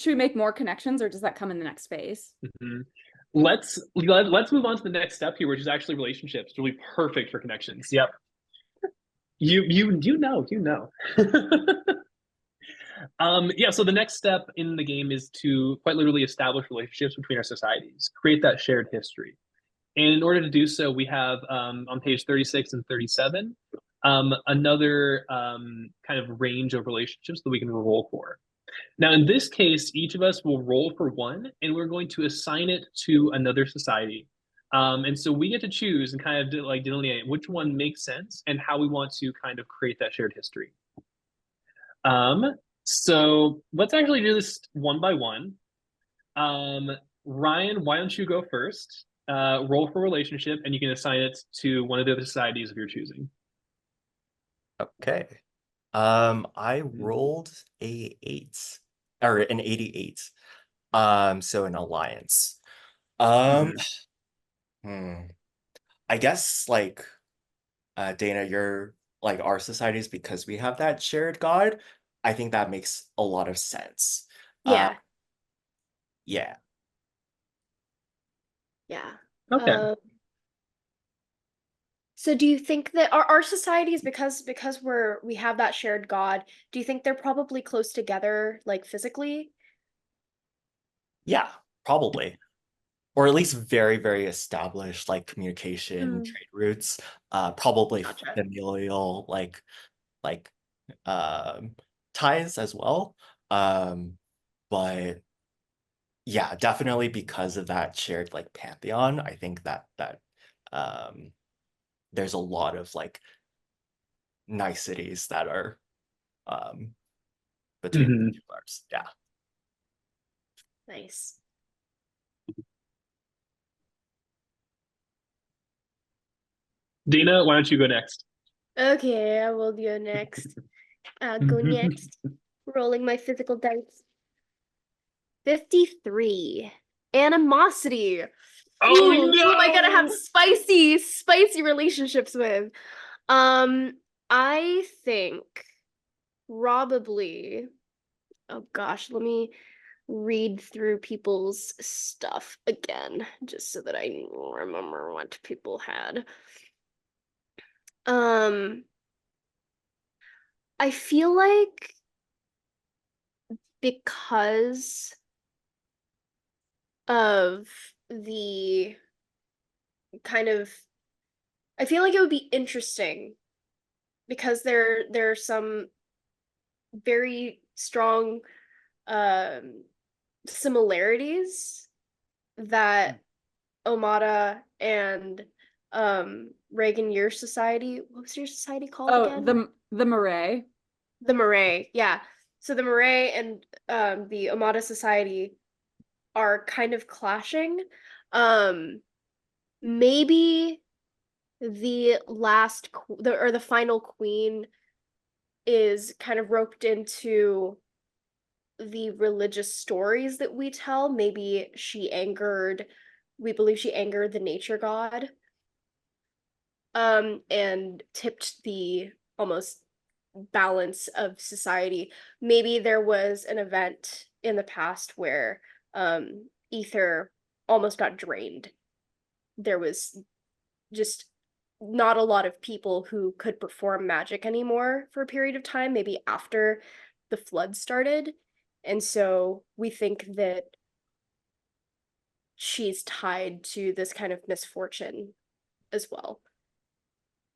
make more connections, or does that come in the next phase? Let's move on to the next step here, which is actually relationships. It'll be perfect for connections. Yep. You know. Yeah, so the next step in the game is to quite literally establish relationships between our societies, create that shared history. And in order to do so, we have on page 36 and 37, another kind of range of relationships that we can roll for. Now, in this case, each of us will roll for one, and we're going to assign it to another society. And so we get to choose and kind of like delineate which one makes sense and how we want to kind of create that shared history. So let's actually do this one by one. Ryan, why don't you go first? Roll for relationship, and you can assign it to one of the other societies of your choosing. Okay. I rolled a 8 or an 88. So an alliance. I guess like Dana, you're like our societies because we have that shared God. I think that makes a lot of sense. Yeah. Yeah. Yeah. Okay. So do you think that our societies, because we have that shared God, do you think they're probably close together, like physically? Yeah, probably. Or at least very, very established like communication, Mm, trade routes, probably gotcha. familial like ties as well. But yeah, definitely because of that shared like pantheon, I think that um there's a lot of like niceties that are um between the two parts. Yeah. Nice. Dana, why don't you go next? Okay, I will go next. Go next. Rolling my physical dice. 53. Animosity. Oh Who am I gonna have no! spicy relationships with? I think probably, oh gosh, let me read through people's stuff again, just so that I remember what people had. I feel like because of the kind of, I feel like it would be interesting because there are some very strong um similarities that Omada and Regan, your society, what was your society called Oh, again? the Marae. The Marae, yeah. So the Marae and the Omada society are kind of clashing. Maybe the the final queen is kind of roped into the religious stories that we tell. Maybe we believe she angered the nature god, and tipped the almost balance of society. Maybe there was an event in the past where ether almost got drained. There was just not a lot of people who could perform magic anymore for a period of time, maybe after the flood started. And so we think that she's tied to this kind of misfortune as well.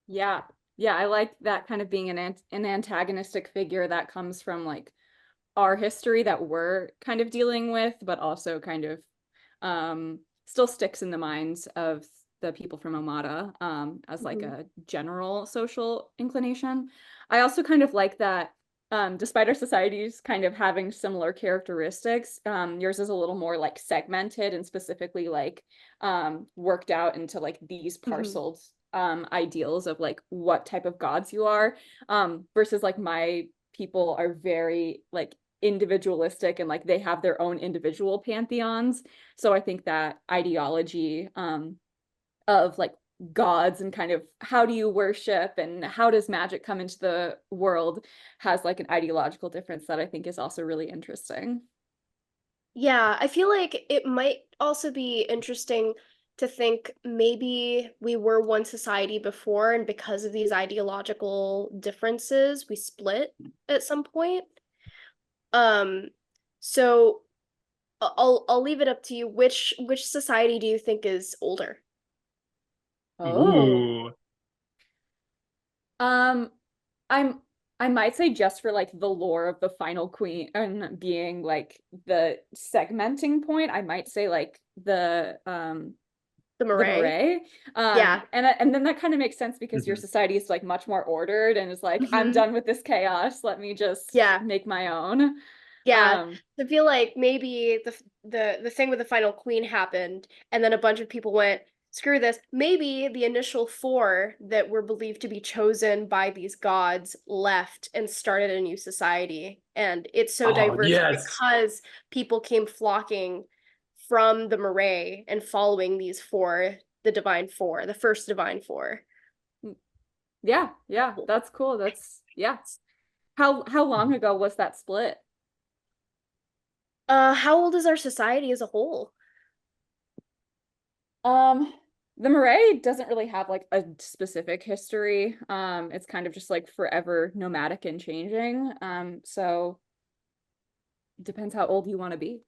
Yeah. Yeah, I like that kind of being an antagonistic figure that comes from like our history that we're kind of dealing with, but also kind of still sticks in the minds of the people from Omada as like a general social inclination. I also kind of like that despite our societies kind of having similar characteristics, yours is a little more like segmented and specifically like worked out into like these parceled ideals of like what type of gods you are, versus like my people are very like individualistic and like they have their own individual pantheons. So I think that ideology of like gods and kind of how do you worship and how does magic come into the world has like an ideological difference that I think is also really interesting. Yeah, I feel like it might also be interesting to think maybe we were one society before, and because of these ideological differences, we split at some point. Um, so I'll leave it up to you. Which society do you think is older? Oh, Ooh. Um, I might say just for like the lore of the final queen and being like the segmenting point, I might say like The the Marae. Marae. Yeah. And then that kind of makes sense because your Mhm. society is like much more ordered and is like, I'm Mhm. done with this chaos. Let me just Yeah. make my own. Yeah. Um, I feel like maybe the thing with the final queen happened, and then a bunch of people went, screw this. Maybe the initial four that were believed to be chosen by these gods left and started a new society. And it's so Oh, diverse yes. because people came flocking from the Marae and following these four, the Divine Four, the first Divine Four. yeah, that's cool. That's yeah. How long ago was that split? How old is our society as a whole? Um, the Marae doesn't really have like a specific history. It's kind of just like forever nomadic and changing. So depends how old you want to be.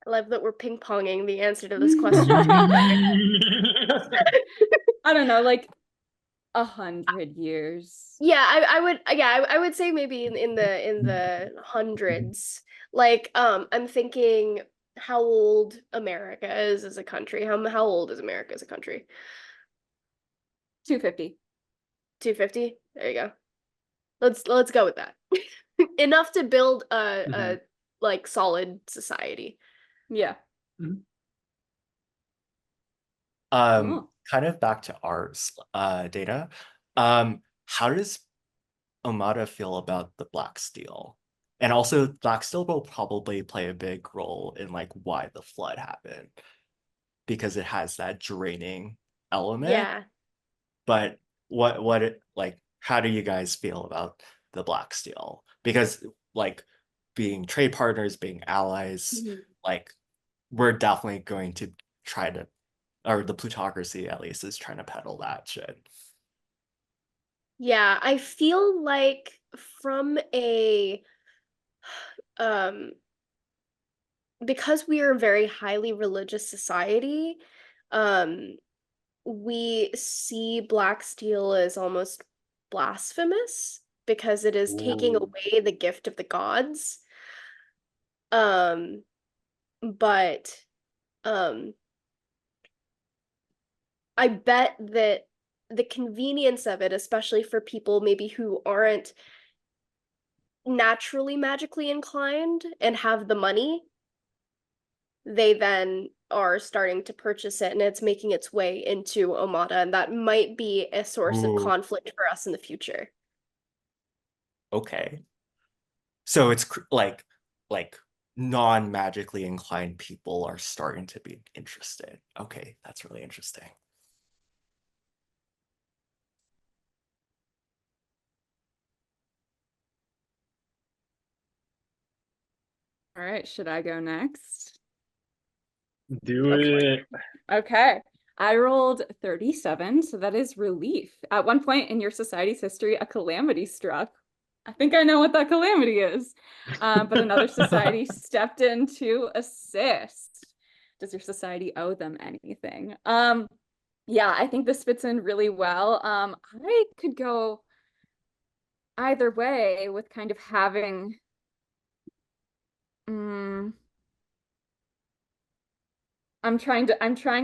I love that we're ping-ponging the answer to this question to each I don't know, like 100 years. Yeah, I would say maybe in the hundreds. Like, I'm thinking how old America is as a country. How old is America as a country? 250. 250? There you go. Let's go with that. Enough to build a Mhm. like solid society. Yeah. Mhm. Cool. Kind of back to ours, data. How does Omada feel about the Black Steel? And also, Black Steel will probably play a big role in like why the flood happened because it has that draining element. Yeah. But like how do you guys feel about the Black Steel? Because like being trade partners, being allies, Mhm. like we're definitely going to try to, or the plutocracy at least is trying to peddle that shit. Yeah, I feel like from a um because we are a very highly religious society, um, we see black steel as almost blasphemous because it is taking Ooh. away the gift of the gods. Um, but um, I bet that the convenience of it, especially for people maybe who aren't naturally magically inclined and have the money, they then are starting to purchase it and it's making its way into Omada, and that might be a source of Ooh, conflict for us in the future. okay. So it's like non-magically inclined people are starting to be interested. Okay, that's really interesting. All right, should I go next? Do Go for it. it. Okay. I rolled 37, so that is relief. At one point in your society's history, a calamity struck. I think I know what that calamity is. But another society stepped in to assist. Does your society owe them anything? Yeah, I think this fits in really well. I could go either way with kind of having mm, I'm trying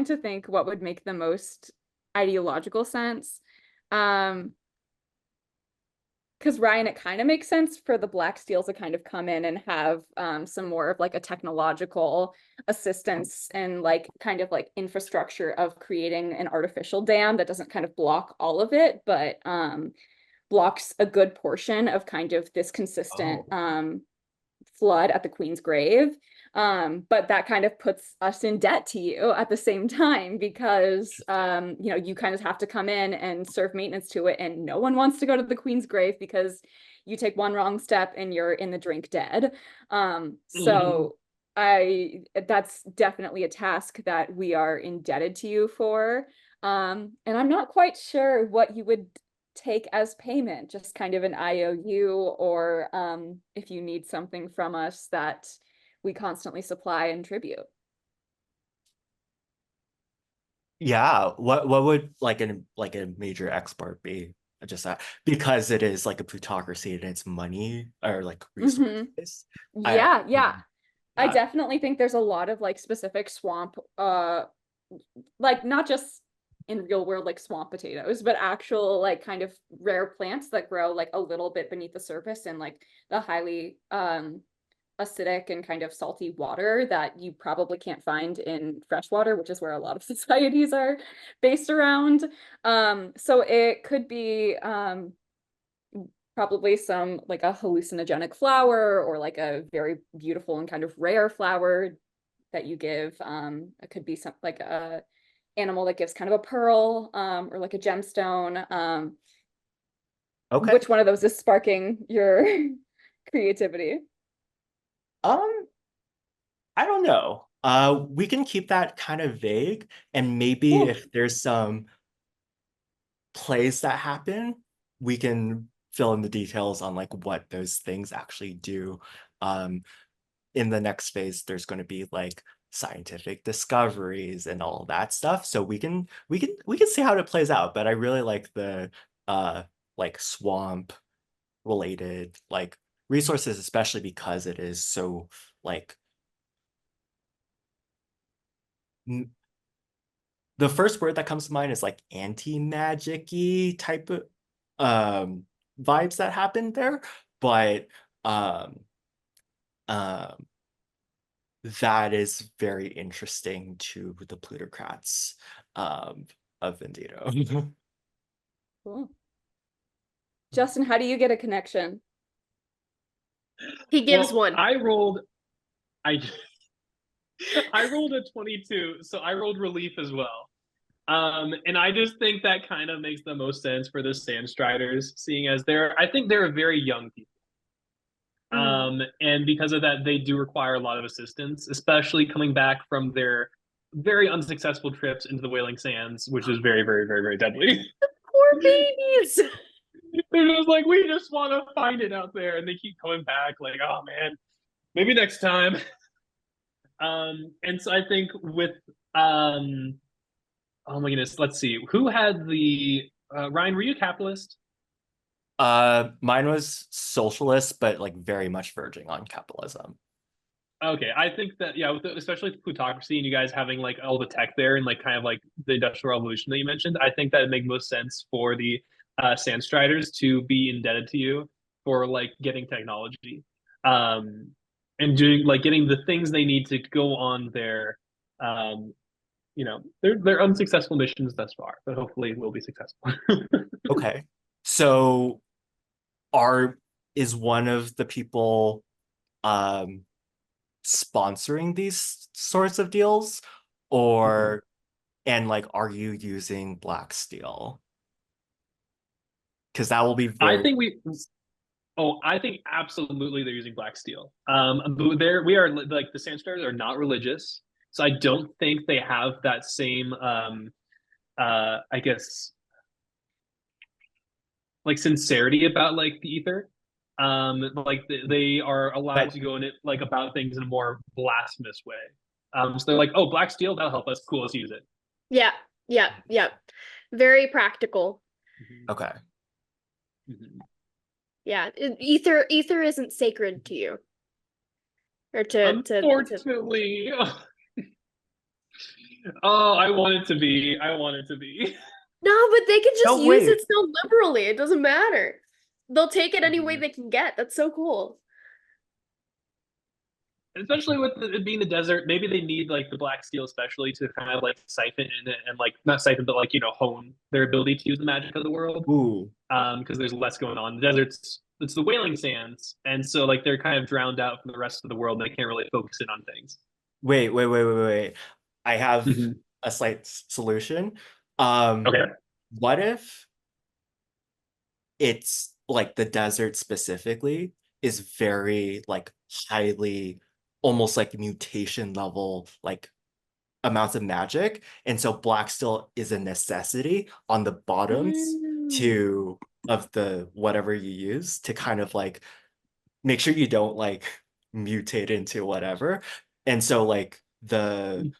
to think what would make the most ideological sense. Um, because Ryan, it kind of makes sense for the Black Steel to kind of come in and have some more of like a technological assistance and like kind of like infrastructure of creating an artificial dam that doesn't kind of block all of it, but blocks a good portion of kind of this consistent Oh. flood at the Queen's grave. But that kind of puts us in debt to you at the same time because you know, you kind of have to come in and serve maintenance to it, and no one wants to go to the Queen's grave because you take one wrong step and you're in the drink dead. So I that's definitely a task that we are indebted to you for. And I'm not quite sure what you would take as payment, just kind of an IOU, or if you need something from us that we constantly supply and tribute. Yeah, what would like a major export be? Just that because it is like a plutocracy and it's money or like Hmm. resources. I Yeah, yeah. I that definitely think there's a lot of like specific swamp, like not just in real world like swamp potatoes, but actual like kind of rare plants that grow like a little bit beneath the surface in like the highly acidic and kind of salty water that you probably can't find in freshwater, which is where a lot of societies are based around. So it could be probably some like a hallucinogenic flower or like a very beautiful and kind of rare flower that you give. It could be some like a animal that gives kind of a pearl or like a gemstone. okay. Which one of those is sparking your creativity? Um, I don't know. We can keep that kind of vague, and maybe Cool. if there's some plays that happen, we can fill in the details on like what those things actually do. Um, in the next phase, there's going to be like scientific discoveries and all that stuff. So we can see how it plays out. But I really like the like swamp related like resources, especially because it is so like the first word that comes to mind is like anti-magic-y type of vibes that happen there. But um um that is very interesting to the plutocrats um of Vendito. Cool. Justin, how do you get a connection? He gives Well, one. I I rolled a 22, so I rolled relief as well. And I just think that kind of makes the most sense for the Sandstriders, seeing as I think they're very young people. Mm. And because of that, they do require a lot of assistance, especially coming back from their very unsuccessful trips into the Wailing Sands, which is very, very, very, very deadly. Poor babies. They're just like, we just want to find it out there, and they keep coming back, like, oh man, maybe next time. And so I think with oh my goodness, let's see, who had the Ryan? Were you a capitalist? Mine was socialist, but like very much verging on capitalism. Okay, I think that yeah, especially with plutocracy and you guys having like all the tech there and like kind of like the industrial revolution that you mentioned, I think that would make most sense for the Sandstriders to be indebted to you for like getting technology, um, and doing like getting the things they need to go on their, um, their unsuccessful missions thus far, but hopefully will be successful. Okay. So are is one of the people um sponsoring these sorts of deals or and like are you using black steel? Because that will be I very think we Oh, I think absolutely they're using black steel. But we are like the Sandstars are not religious, so I don't think they have that same, I guess, like sincerity about like the ether. Like they are allowed but to go in it like about things in a more blasphemous way. So they're like, oh, black steel, that'll help us. Cool, let's use it. Yeah, yeah, yeah. Very practical. Mhm. okay. Mhm. Yeah, ether isn't sacred to you. Or to Unfortunately, oh, I want it to be. I want it to be. No, but they can just No, use wait. it so liberally. It doesn't matter. They'll take it any way Mhm. they can get. That's so cool. Especially with it being the desert, maybe they need like the black steel, especially to kind of like siphon in it and like not siphon, but like hone their ability to use the magic of the world. Ooh. Because there's less going on. The desert's it's the whaling sands, and so like they're kind of drowned out from the rest of the world. And they can't really focus in on things. Wait. I have Mhm. a slight solution. Um, Okay. what if it's like the desert specifically is very like highly almost like mutation level like amounts of magic, and so black steel is a necessity on the bottoms Mm. to of the whatever you use to kind of like make sure you don't like mutate into whatever. And so like the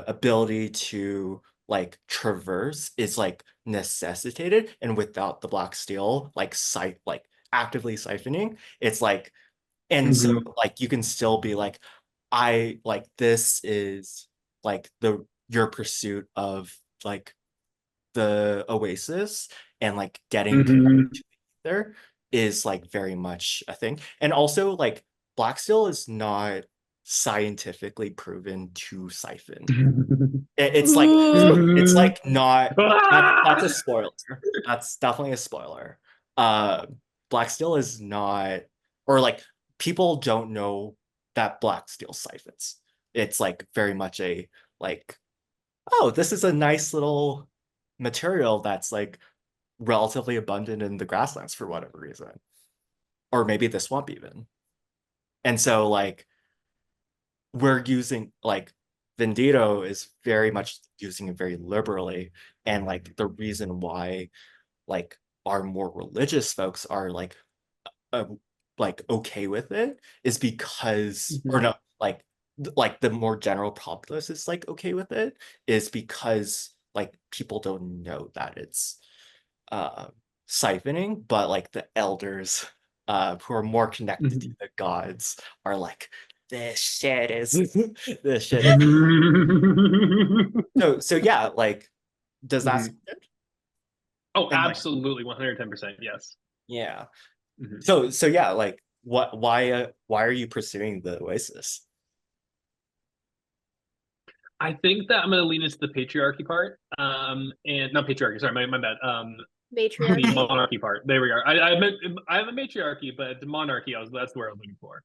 ability to like traverse is like necessitated, and without the black steel like actively siphoning, it's like, and so like you can still be like, I like this is like your pursuit of like the oasis, and like getting connected to there is like very much a thing. And also like black steel is not scientifically proven to siphon. It's like it's Ooh. like not that's a spoiler. That's definitely a spoiler. Uh Black steel is not, or like people don't know that black steel siphons. It's like very much a like, oh, this is a nice little material that's like relatively abundant in the grasslands for whatever reason. Or maybe the swamp even. And so like we're using like Vendito is very much using it very liberally. And like the reason why like our more religious folks are uh, like okay with it is because, or no, like the more general populace is like okay with it is because like people don't know that it's uh siphoning, but like the elders who are more connected to the gods are like, this shit is this shit is so yeah, like does that sound good? Oh, And like, absolutely, 110%, yes. yeah. So yeah, like why are you pursuing the Oasis? I think that I'm going to lean into the patriarchy part, and not patriarchy. Sorry, my bad. The Matriarchy. monarchy part. There we are. I have a matriarchy, but the monarchy. That's where I was looking for.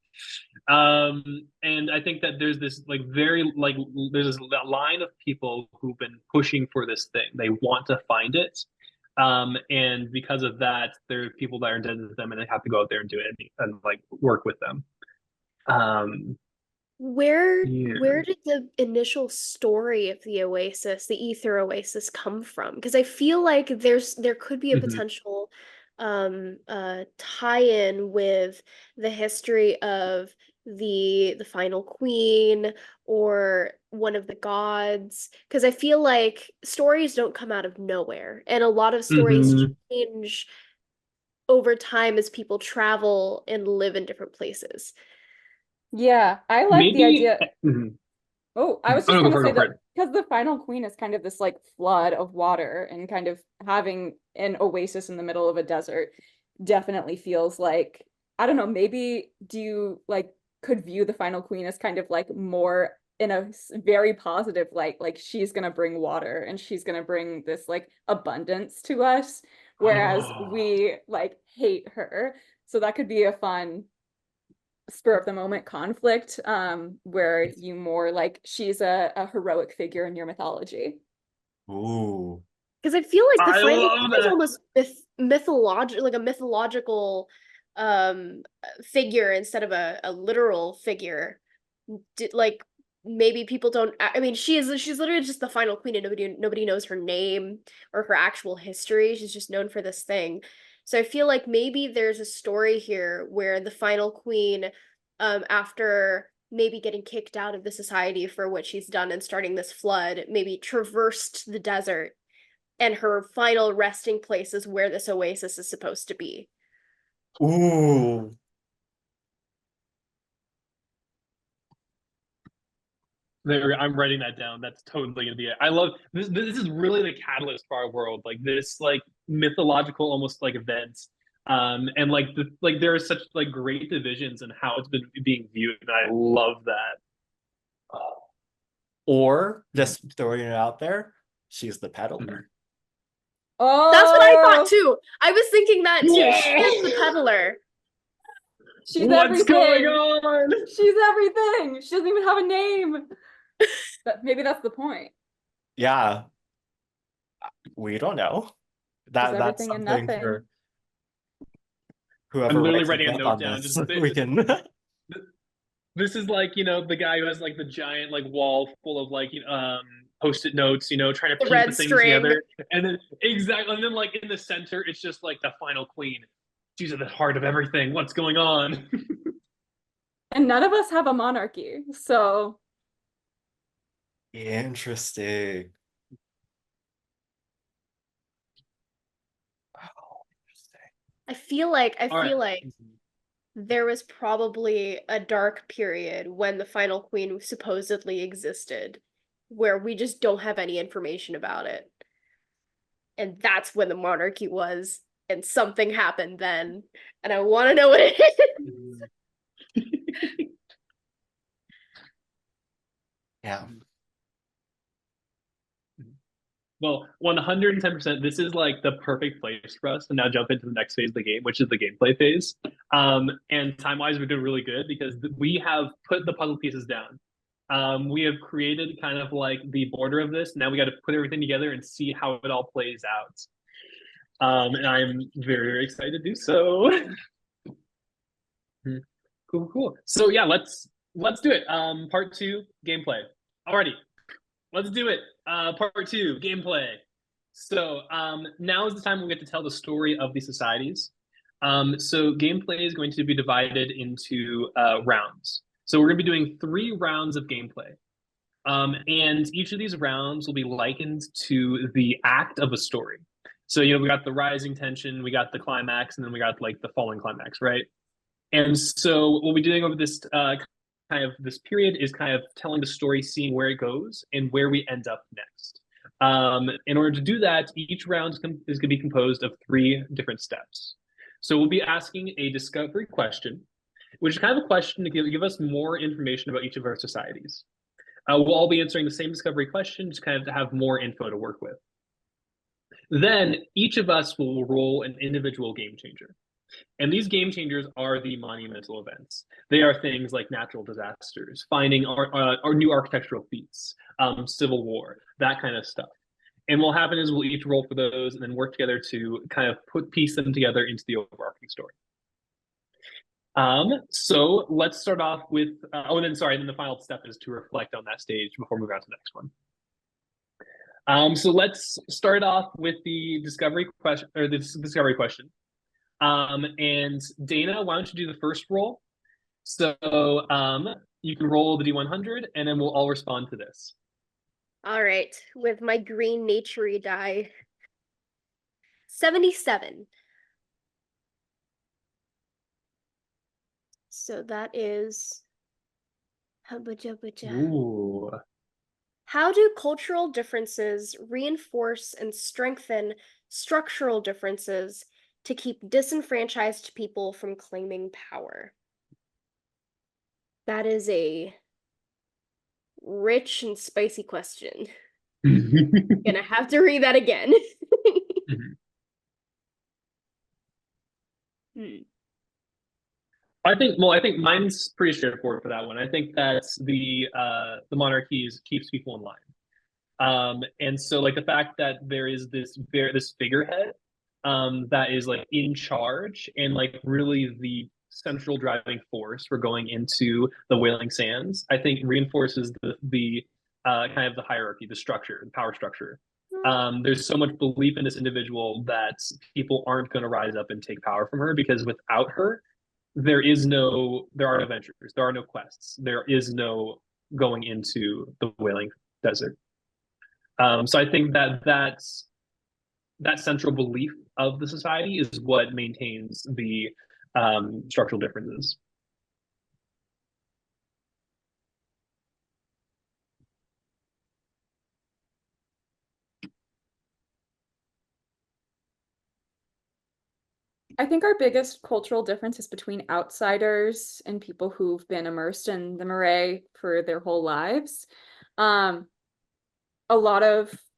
And I think that there's this like very like there's this line of people who've been pushing for this thing. They want to find it, and because of that, there are people that are indebted to them, and they have to go out there and do it and like work with them. Where Yeah. where did the initial story of the Oasis, the Ether Oasis, come from? Because I feel like there could be a potential tie-in with the history of the final queen or one of the gods. Because I feel like stories don't come out of nowhere, and a lot of stories change over time as people travel and live in different places. Yeah, I like the Maybe. idea. Oh, I was just Oh, going go to for it, say go for that it. because the final queen is kind of this like flood of water, and kind of having an oasis in the middle of a desert definitely feels like, I don't know, maybe do you like could view the final queen as kind of like more in a very positive light, like she's going to bring water and she's going to bring this like abundance to us, whereas we like hate her. So that could be a fun spur of the moment conflict, where you more like she's a heroic figure in your mythology. Ooh. Because I feel like the I final love queen is that. almost mythological, like a mythological figure instead of a literal figure. Like maybe people don't. I mean, she's literally just the final queen, and nobody knows her name or her actual history. She's just known for this thing. So I feel like maybe there's a story here where the final queen, after maybe getting kicked out of the society for what she's done and starting this flood, maybe traversed the desert, and her final resting place is where this oasis is supposed to be. Ooh. I'm writing that down. That's totally gonna be it. I love this. This is really the catalyst for our world. Like this, like mythological, almost like events. And like there are such like great divisions in how it's been being viewed, and I love that. Or just throwing it out there, she's the peddler. That's what I thought Oh, too. I was thinking that too. Yeah! She is the peddler. she's What's going everything. on? She's everything. She doesn't even have a name. But maybe that's the point. Yeah, we don't know. She's That's everything and something nothing. for I'm whoever literally writes a writing a book note on down. this. Just We can. this is like the guy who has like the giant like wall full of like post-it notes, trying to The piece the red things string. together, and then exactly, and then like in the center, it's just like the final queen. She's at the heart of everything. What's going on? And none of us have a monarchy. So Interesting. I feel like All right. there was probably a dark period when the final queen supposedly existed, where we just don't have any information about it. And that's when the monarchy was, and something happened then, and I want to know what it is. Yeah. Well, 110%, this is like the perfect place for us to now jump into the next phase of the game, which is the gameplay phase. And time-wise, we're doing really good because we have put the puzzle pieces down. We have created kind of like the border of this. Now we got to put everything together and see how it all plays out. And I'm very, very excited to do so. Cool. So yeah, let's do it. Part 2, gameplay. Alrighty, let's do it. Part 2, gameplay. So now is the time we get to tell the story of the societies. So gameplay is going to be divided into rounds. So we're going to be doing 3 rounds of gameplay. And each of these rounds will be likened to the act of a story. So, we got the rising tension, we got the climax, and then we got like the falling climax, right? And so what we'll be doing over this kind of this period is kind of telling the story, seeing where it goes and where we end up next. In order to do that, each round is going to be composed of 3 different steps. So we'll be asking a discovery question, which is kind of a question to give us more information about each of our societies. We'll all be answering the same discovery question, just kind of to have more info to work with. Then each of us will roll an individual game changer. And these game changers are the monumental events. They are things like natural disasters, finding our new architectural feats, civil war, that kind of stuff. And what'll happen is we'll each roll for those and then work together to kind of piece them together into the overarching story. So let's start off with, then the final step is to reflect on that stage before moving on to the next one. So let's start off with the discovery question, and Dana, why don't you do the first roll? So you can roll the D100 and then we'll all respond to this. All right, with my green naturey die. 77. So that is Ooh. How do cultural differences reinforce and strengthen structural differences to keep disenfranchised people from claiming power? That is a rich and spicy question. Gonna have to read that again. I think mine's pretty straightforward for that one. I think that the monarchies keeps people in line. And so like the fact that there is this figurehead that is like in charge and like really the central driving force for going into the Wailing Sands, I think reinforces the kind of the hierarchy, the structure, the power structure. There's so much belief in this individual that people aren't going to rise up and take power from her, because without her, there are no adventures, there are no quests, there is no going into the Wailing Desert. So I think that central belief of the society is what maintains the structural differences. I think our biggest cultural difference is between outsiders and people who've been immersed in the Marais for their whole lives.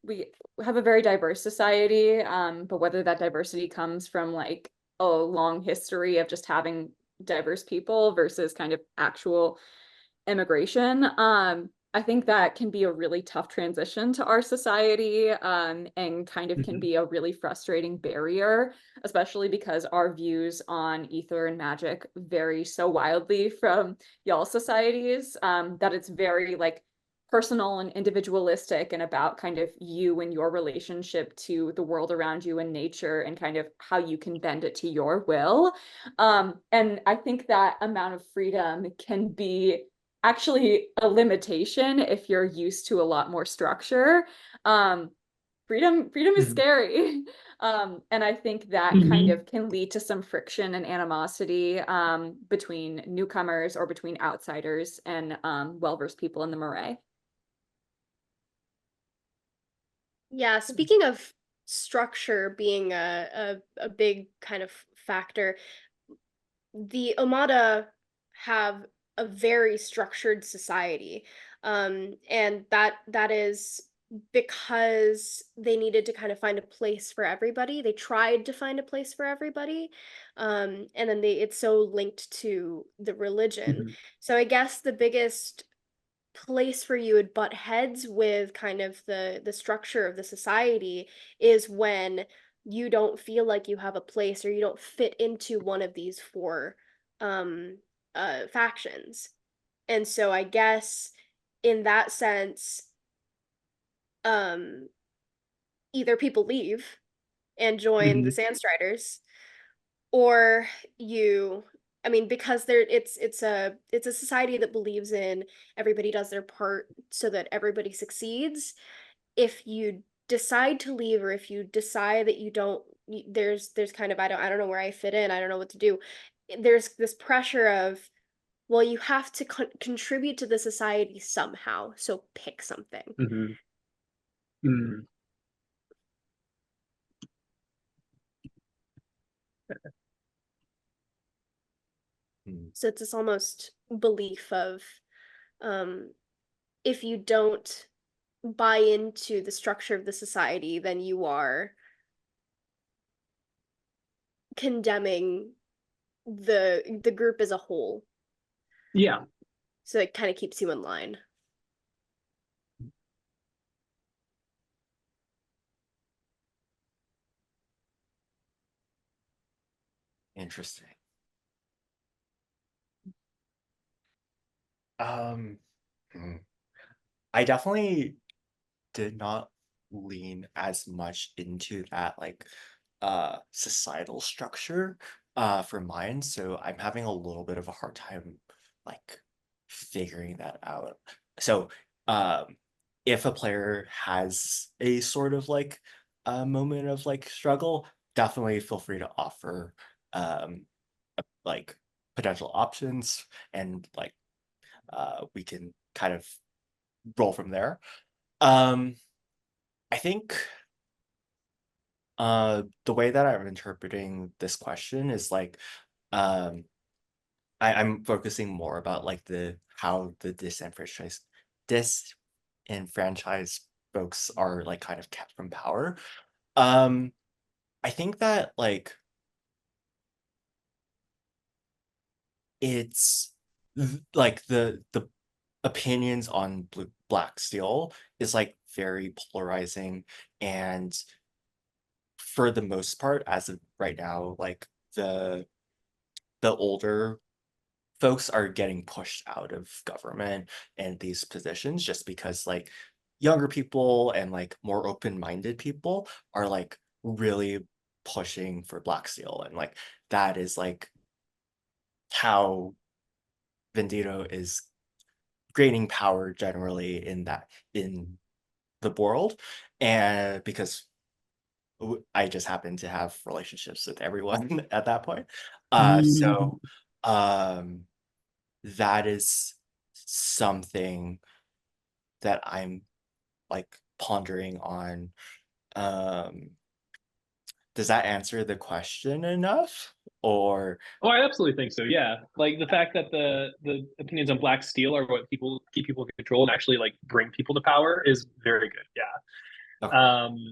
We have a very diverse society, but whether that diversity comes from like a long history of just having diverse people versus kind of actual immigration, I think that can be a really tough transition to our society, and kind of can be a really frustrating barrier, especially because our views on ether and magic vary so wildly from y'all's societies, that it's very like personal and individualistic and about kind of you and your relationship to the world around you and nature and kind of how you can bend it to your will. And I think that amount of freedom can be actually a limitation if you're used to a lot more structure. freedom is Mhm. scary. And I think that kind of can lead to some friction and animosity between newcomers or between outsiders and well-versed people in the Marae. Yeah, speaking of structure being a big kind of factor, the Omada have a very structured society. And that is because they needed to kind of find a place for everybody. They tried to find a place for everybody. And then it's so linked to the religion. Mhm. So I guess the biggest place where you would butt heads with kind of the structure of the society is when you don't feel like you have a place or you don't fit into one of these four um factions. And so I guess in that sense, um either people leave and join the Mhm. Sandstriders, or you, I mean, because it's a society that believes in everybody does their part so that everybody succeeds. If you decide to leave, or if you decide that you don't, there's kind of, I don't know where I fit in, I don't know what to do. There's this pressure of, well, you have to contribute to the society somehow, so pick something. Mhm. Mhm. Hmm. So it's this almost belief of, um if you don't buy into the structure of the society, then you are condemning the group as a whole. Yeah. So it kind of keeps you in line. Interesting. Um, hmm. I definitely did not lean as much into that like societal structure for mine, so I'm having a little bit of a hard time like figuring that out. So if a player has a sort of like a moment of like struggle, definitely feel free to offer um like potential options, and like we can kind of roll from there. um I think the way that I'm interpreting this question is like um I'm focusing more about like the how the disenfranchised folks are like kind of kept from power. Um I think that like it's like the opinions on Black Steel is like very polarizing, and for the most part, as of right now, like the older folks are getting pushed out of government and these positions just because like younger people and like more open-minded people are like really pushing for Black Steel, and like that is like how Vendito is gaining power generally in the world. And because I just happen to have relationships with everyone at that point. Mhm. So um, that is something that I'm like pondering on. Um, does that answer the question enough? Or Oh, I absolutely think so. Yeah, like the fact that the opinions on Black Steel are what people keep people in control and actually like bring people to power is very good. Yeah. okay,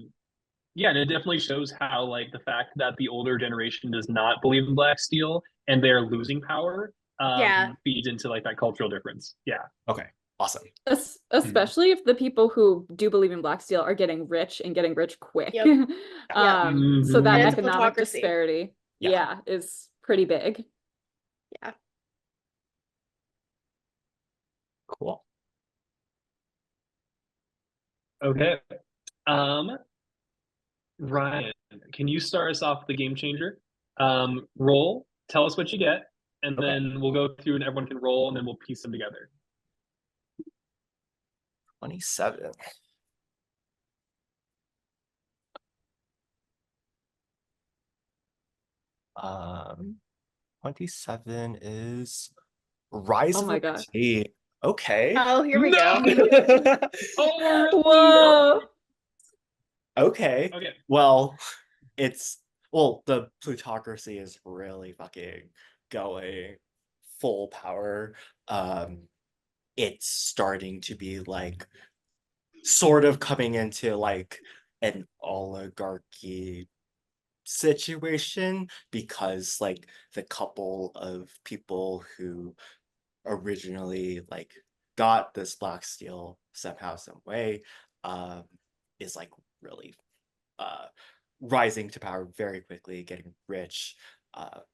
Yeah, and it definitely shows how like the fact that the older generation does not believe in Black Steel and they're losing power Yeah. feeds into like that cultural difference. Yeah. okay, awesome. Mhm. Especially if the people who do believe in Black Steel are getting rich and getting rich quick. Yep. Yep. So that And it's Mhm. a economic plutocracy. disparity, Yeah, yeah, is pretty big. Yeah. cool. Okay. Um, Ryan, can you start us off with the game changer? Roll, tell us what you get, and Okay, then we'll go through and everyone can roll and then we'll piece them together. 27. Um, 27 is Rise Oh of my a God. Tea. Okay. Oh, here we No! go. Oh, really? Whoa. Okay. Okay. Well, the plutocracy is really fucking going full power. It's starting to be like sort of coming into like an oligarchy situation because like the couple of people who originally like got this black steel somehow some way um is like really uh rising to power very quickly, getting rich,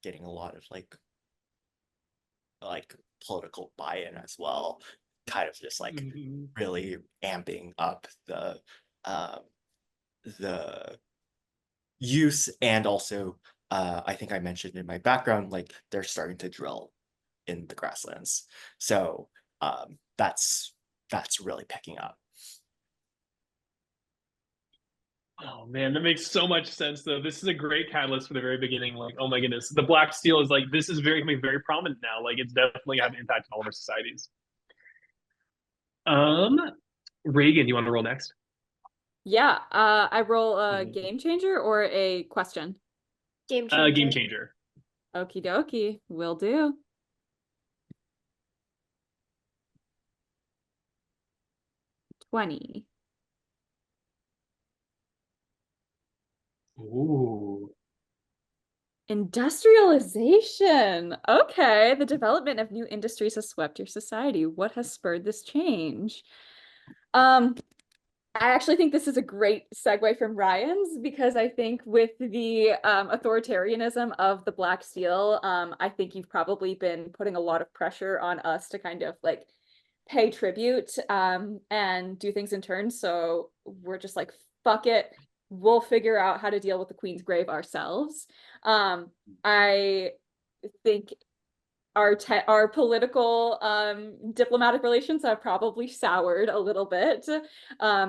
getting a lot of like political buy-in as well, kind of just like Mhm. really amping up um the use. And also I think I mentioned in my background, like they're starting to drill in the grasslands, so that's really picking up. Oh man, that makes so much sense though. This is a great catalyst for the very beginning. Like, oh my goodness, the black steel is like this is very becoming very prominent now. Like, it's definitely having an impact on all of our societies. Um, Reagan, you want to roll next? Yeah, I roll a Mhm. game changer or a question. Game changer. Game changer. Okie dokie, will do. 20. Ooh. Industrialization. Okay, the development of new industries has swept your society. What has spurred this change? Um, I actually think this is a great segue from Ryan's because I think with the authoritarianism of the Black Steel, I think you've probably been putting a lot of pressure on us to kind of like pay tribute and do things in turn. So we're just like, fuck it. We'll figure out how to deal with the Queen's Grave ourselves. I think our political diplomatic relations have probably soured a little bit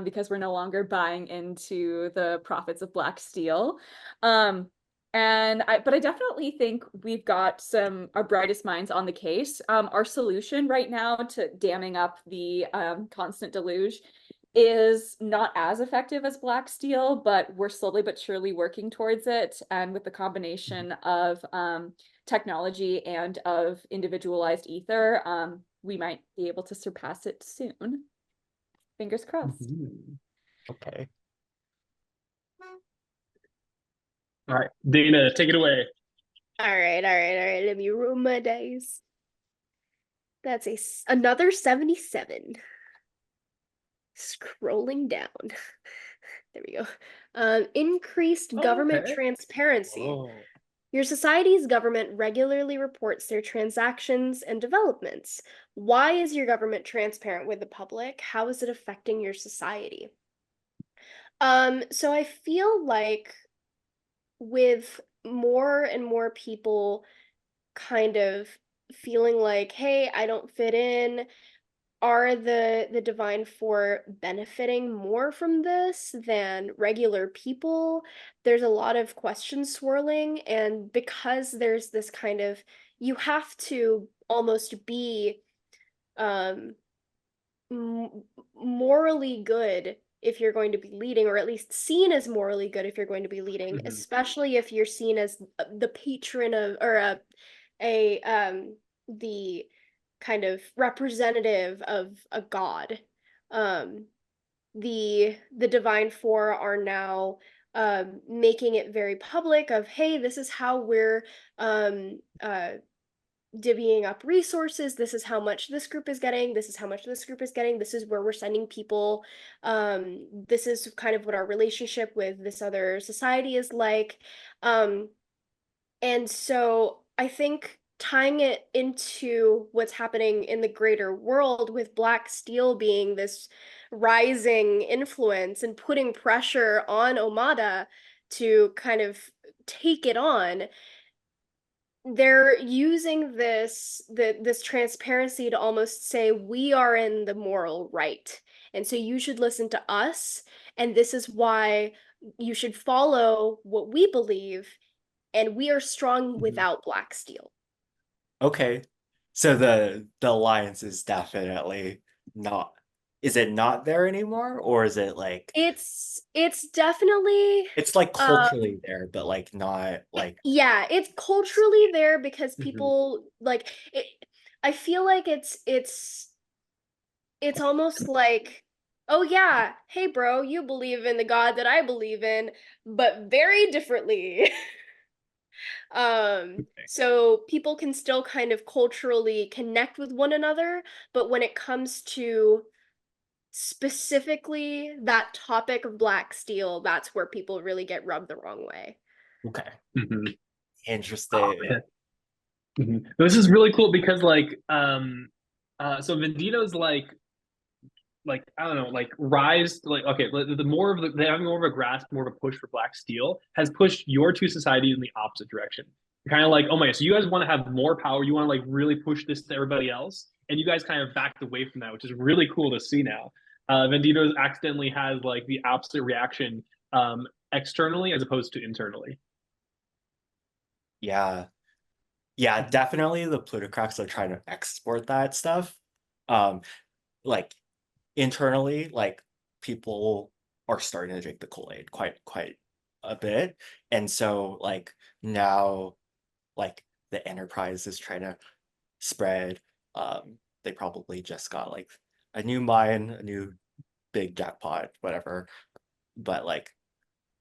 because we're no longer buying into the profits of Black Steel. But I definitely think we've got our brightest minds on the case. Our solution right now to damming up the constant deluge is not as effective as Black Steel, but we're slowly but surely working towards it. And with the combination of technology and of individualized ether, we might be able to surpass it soon. Fingers crossed. Mhm. Okay. All right, Dana, take it away. All right. Let me roll my dice. That's another 77. Scrolling down. There we go. Increased government Okay. transparency. Oh. Your society's government regularly reports their transactions and developments. Why is your government transparent with the public? How is it affecting your society? So I feel like with more and more people kind of feeling like, hey, I don't fit in, are the divine four benefiting more from this than regular people? There's a lot of questions swirling, and because there's this kind of, you have to almost be um morally good if you're going to be leading, or at least seen as morally good if you're going to be leading, Mhm. especially if you're seen as the patron of, or a the kind of representative of a god. The divine four are now making it very public of, hey, this is how we're divvying up resources. This is how much this group is getting. This is how much this group is getting. This is where we're sending people. This is kind of what our relationship with this other society is like. And so I think tying it into what's happening in the greater world with Black Steel being this rising influence and putting pressure on Omada to kind of take it on, they're using this transparency to almost say we are in the moral right, and so you should listen to us, and this is why you should follow what we believe, and we are strong without black steel. Okay. So the alliance is definitely not, is it not there anymore, or is it like It's definitely it's like culturally there, but like not like yeah, it's culturally there because Mhm. people like it. I feel like it's almost like, oh yeah, hey bro, you believe in the God that I believe in, but very differently. So people can still kind of culturally connect with one another, but when it comes to specifically that topic of black steel, that's where people really get rubbed the wrong way. okay. Mhm. Interesting. Oh, man. This is really cool because so Vendito's like I don't know, like rise like okay, the more of they having more of a grasp, more of a push for black steel has pushed your two societies in the opposite direction. Kind of like, oh my, so you guys want to have more power, you want to like really push this to everybody else, and you guys kind of backed away from that, which is really cool to see now. Vendito's accidentally has like the opposite reaction externally as opposed to internally. Yeah. Yeah, definitely the plutocrats are trying to export that stuff. Like internally, like people are starting to drink the Kool-Aid quite a bit. And so like now like the enterprise is trying to spread. They probably just got like a new mine, a new big jackpot, whatever, but like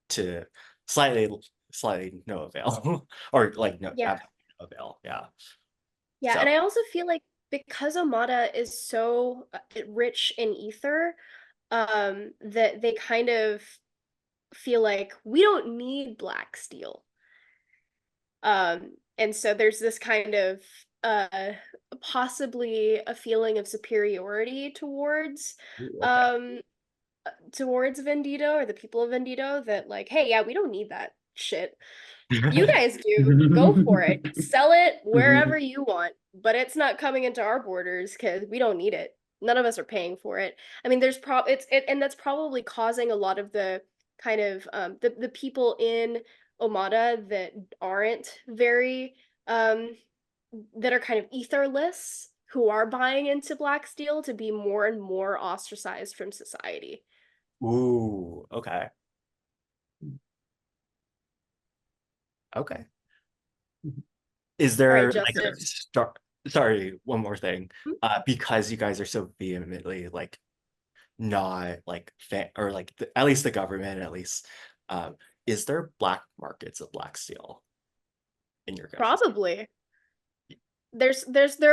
to slightly no avail or like no Yeah. absolutely no avail. Yeah. Yeah, So and I also feel like because Amada is so rich in ether, that they kind of feel like we don't need black steel. And so there's this kind of uh possibly a feeling of superiority okay. um towards Vendito or the people of Vendito that like, hey, yeah, we don't need that shit. You guys do. Go for it. Sell it wherever you want, but it's not coming into our borders because we don't need it. None of us are paying for it. I mean, there's and that's probably causing a lot of the kind of the people in Omada that aren't very that are kind of etherless who are buying into black steel to be more and more ostracized from society. Ooh, okay. Okay. Is All right, there like Justin. sorry, one more thing. Hmm? Because you guys are so vehemently like not like or like at least the government at least is there black markets of black steel in your guys'? Probably. There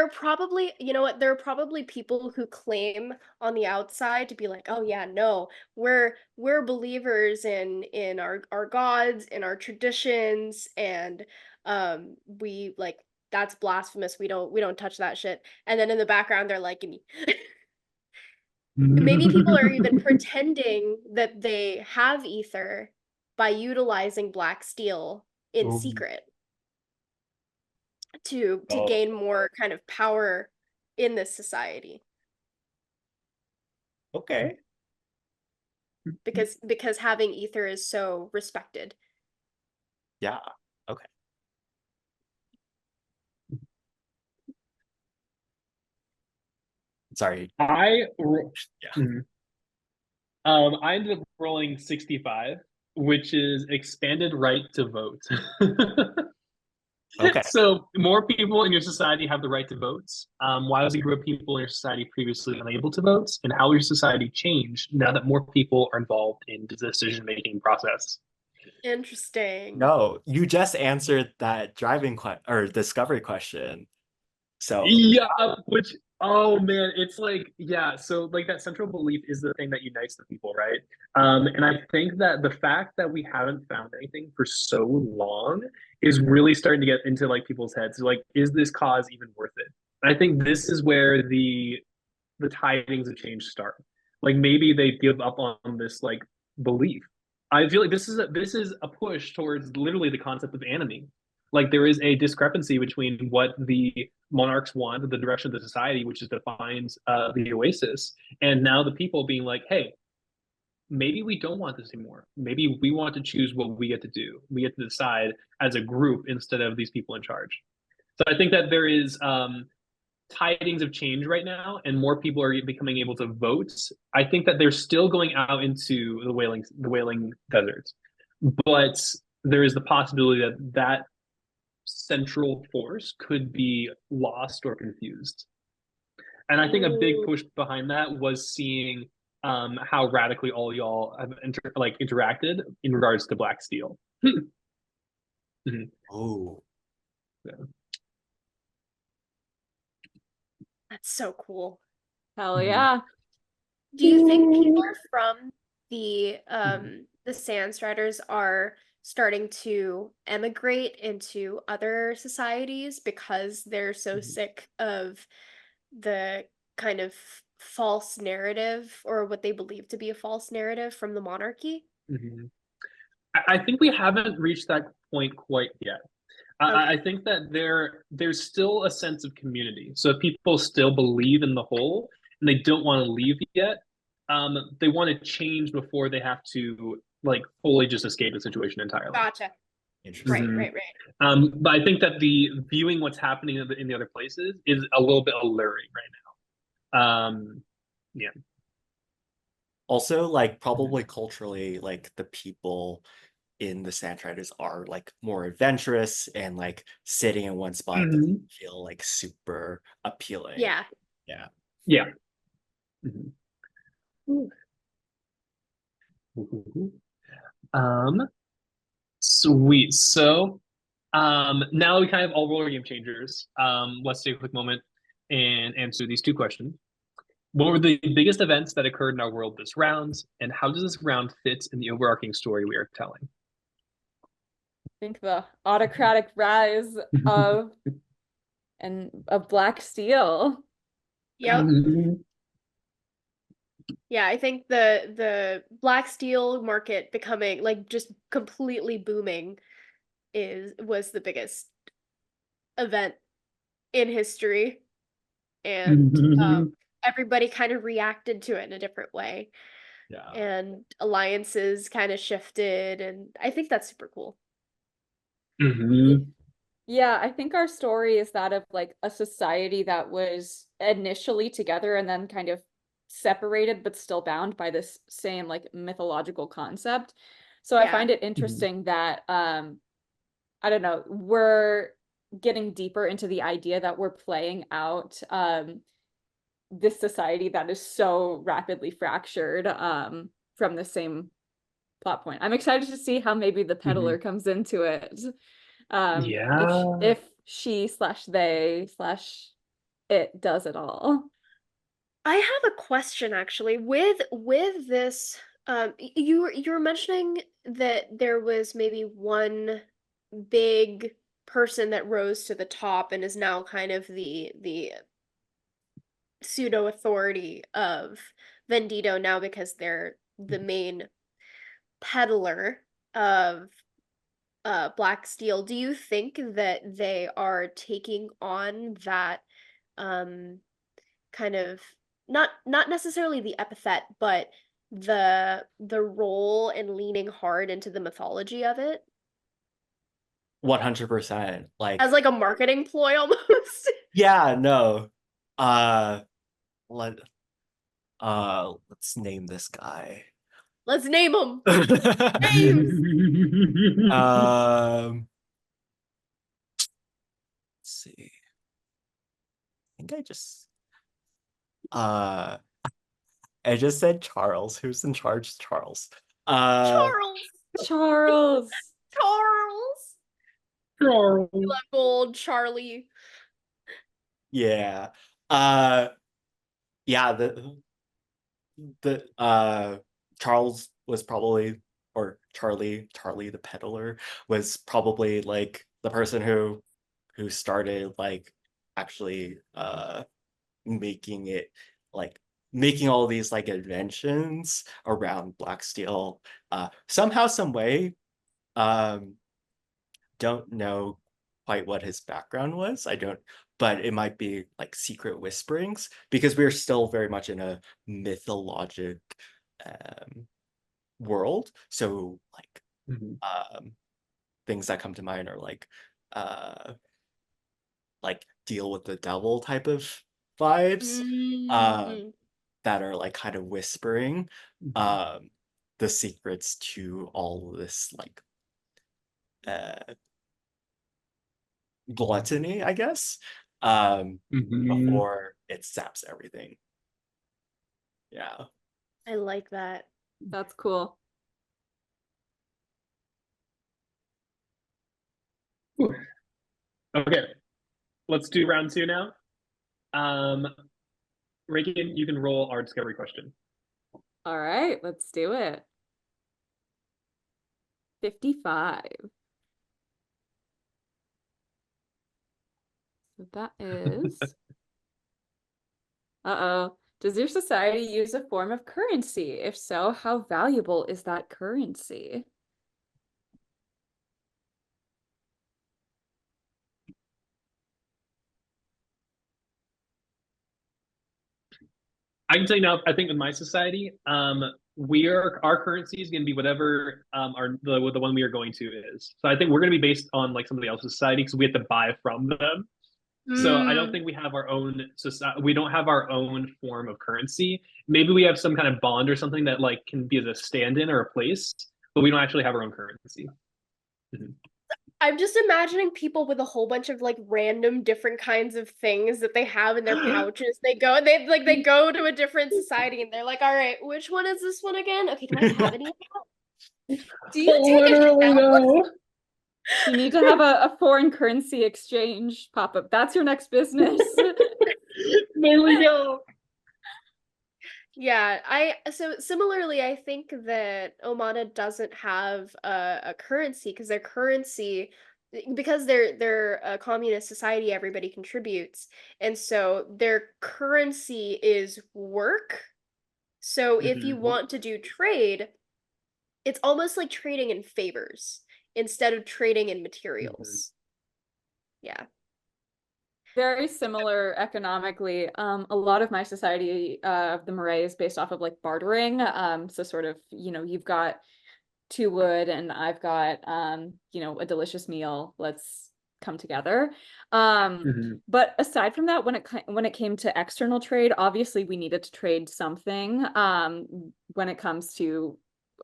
are probably, you know what, there are probably people who claim on the outside to be like, oh yeah, no, we're believers in our gods, in our traditions, and we like that's blasphemous. We don't touch that shit. And then in the background they're like maybe people are even pretending that they have ether by utilizing black steel in Ooh. secret to Oh, gain more kind of power in this society okay. because having ether is so respected. Yeah. Okay. Sorry. I Yeah. I ended up rolling 65, which is expanded right to vote. Okay. So more people in your society have the right to vote. Why was a group of people in your society previously unable to vote? And how will your society change now that more people are involved in the decision-making process? Interesting. No, you just answered that driving or discovery question. So Yeah, which oh man, it's like yeah, so like that central belief is the thing that unites the people, right? And I think that the fact that we haven't found anything for so long is really starting to get into like people's heads. Like, is this cause even worth it? And I think this is where the tidings of change start. Like maybe they give up on this like belief. I feel like this is a push towards literally the concept of ANOMIE. Like there is a discrepancy between what the monarchs want, the direction of the society, which is defines the Oasis, and now the people being like, hey, maybe we don't want this anymore. Maybe we want to choose what we get to do. We get to decide as a group instead of these people in charge. So I think that there is tidings of change right now, and more people are becoming able to vote. I think that they're still going out into the whaling deserts, but there is the possibility that that central force could be lost or confused. And I think a big push behind that was seeing how radically all y'all have interacted in regards to Black Steel. Mhm. Oh, Yeah. That's so cool. Hell Mhm. yeah. Do you think people from the Sandstriders are starting to emigrate into other societies because they're so Mhm. sick of the kind of false narrative, or what they believe to be a false narrative from the monarchy? Mhm. I think we haven't reached that point quite yet. I Okay. think that there's still a sense of community. So if people still believe in the whole and they don't want to leave yet, they want to change before they have to like fully just escape the situation entirely. Gotcha. interesting. Right, Mhm. right, right. But I think that the viewing what's happening in the other places is a little bit alluring right now. Yeah. Also, like probably culturally, like the people in the Sandstriders are like more adventurous, and like sitting in one spot doesn't Mhm. feel like super appealing. Yeah. Yeah. Yeah. Mhm. Sweet. So, now we kind of all roll our game changers. Let's take a quick moment and answer these two questions. What were the biggest events that occurred in our world this round, and how does this round fit in the overarching story we are telling? I think the autocratic rise of Black Steel. Yep. Yeah, I think the Black Steel market becoming like just completely booming was the biggest event in history, and everybody kind of reacted to it in a different way, Yeah. and alliances kind of shifted, and I think that's super cool. Yeah, I think our story is that of like a society that was initially together and then kind of separated but still bound by this same like mythological concept. So I Yeah. find it interesting that I don't know, we're getting deeper into the idea that we're playing out this society that is so rapidly fractured from the same plot point. I'm excited to see how maybe the peddler comes into it. Yeah. If she slash they slash it does it all. I have a question actually with this. You were mentioning that there was maybe one big person that rose to the top and is now kind of the pseudo authority of Vendito now because they're the main peddler of Black Steel. Do you think that they are taking on that um kind of, not necessarily the epithet, but the role and leaning hard into the mythology of it 100%. Like, as like a marketing ploy almost? yeah, no. Uh let let's name this guy. Let's name them. Names. Let's see. I think uh I just said Charles. Who's in charge? Charles. Charles. Charles. Charles. Charles. Love Gold. Charlie. Yeah. Yeah, the Charles was probably, or Charlie the peddler was probably like the person who started like actually making it like making all these like inventions around Black Steel somehow some way. um don't know quite what his background was. I don't, but it might be like secret whisperings because we're still very much in a mythologic um world. So like Mhm. things that come to mind are like deal with the devil type of vibes Mm. that are like kind of whispering Mhm. the secrets to all this like gluttony, I guess, Mhm. before it saps everything. Yeah. I like that. That's cool. Okay, let's do round two now. Um, Regan, you can roll our discovery question. All right, let's do it. 55. So that is, uh-oh. Does your society use a form of currency? If so, how valuable is that currency? I can tell you now, I think in my society, our currency is going to be whatever the one we are going to is. So I think we're going to be based on like somebody else's society because we have to buy from them. So I don't Mm. think we have our own society. We don't have our own form of currency. Maybe we have some kind of bond or something that like can be as a stand-in or a place, but we don't actually have our own currency. Mhm. I'm just imagining people with a whole bunch of like random different kinds of things that they have in their pouches. They go to a different society and they're like, all right, which one is this one again? Okay, do I have any of that? Do you take Literally account? though. You need to have a foreign currency exchange pop up. That's your next business. There we go. Yeah, so similarly, I think that Omada doesn't have a currency because their currency, because they're a communist society, everybody contributes, and so their currency is work. So if you Mhm. want to do trade, it's almost like trading in favors instead of trading in Mhm. materials. Yeah. Very similar economically. A lot of my society of the Marae is based off of like bartering. So sort of, you've got 2 wood and I've got a delicious meal. Let's come together. Mhm. But aside from that, when it came to external trade, obviously we needed to trade something. When it comes to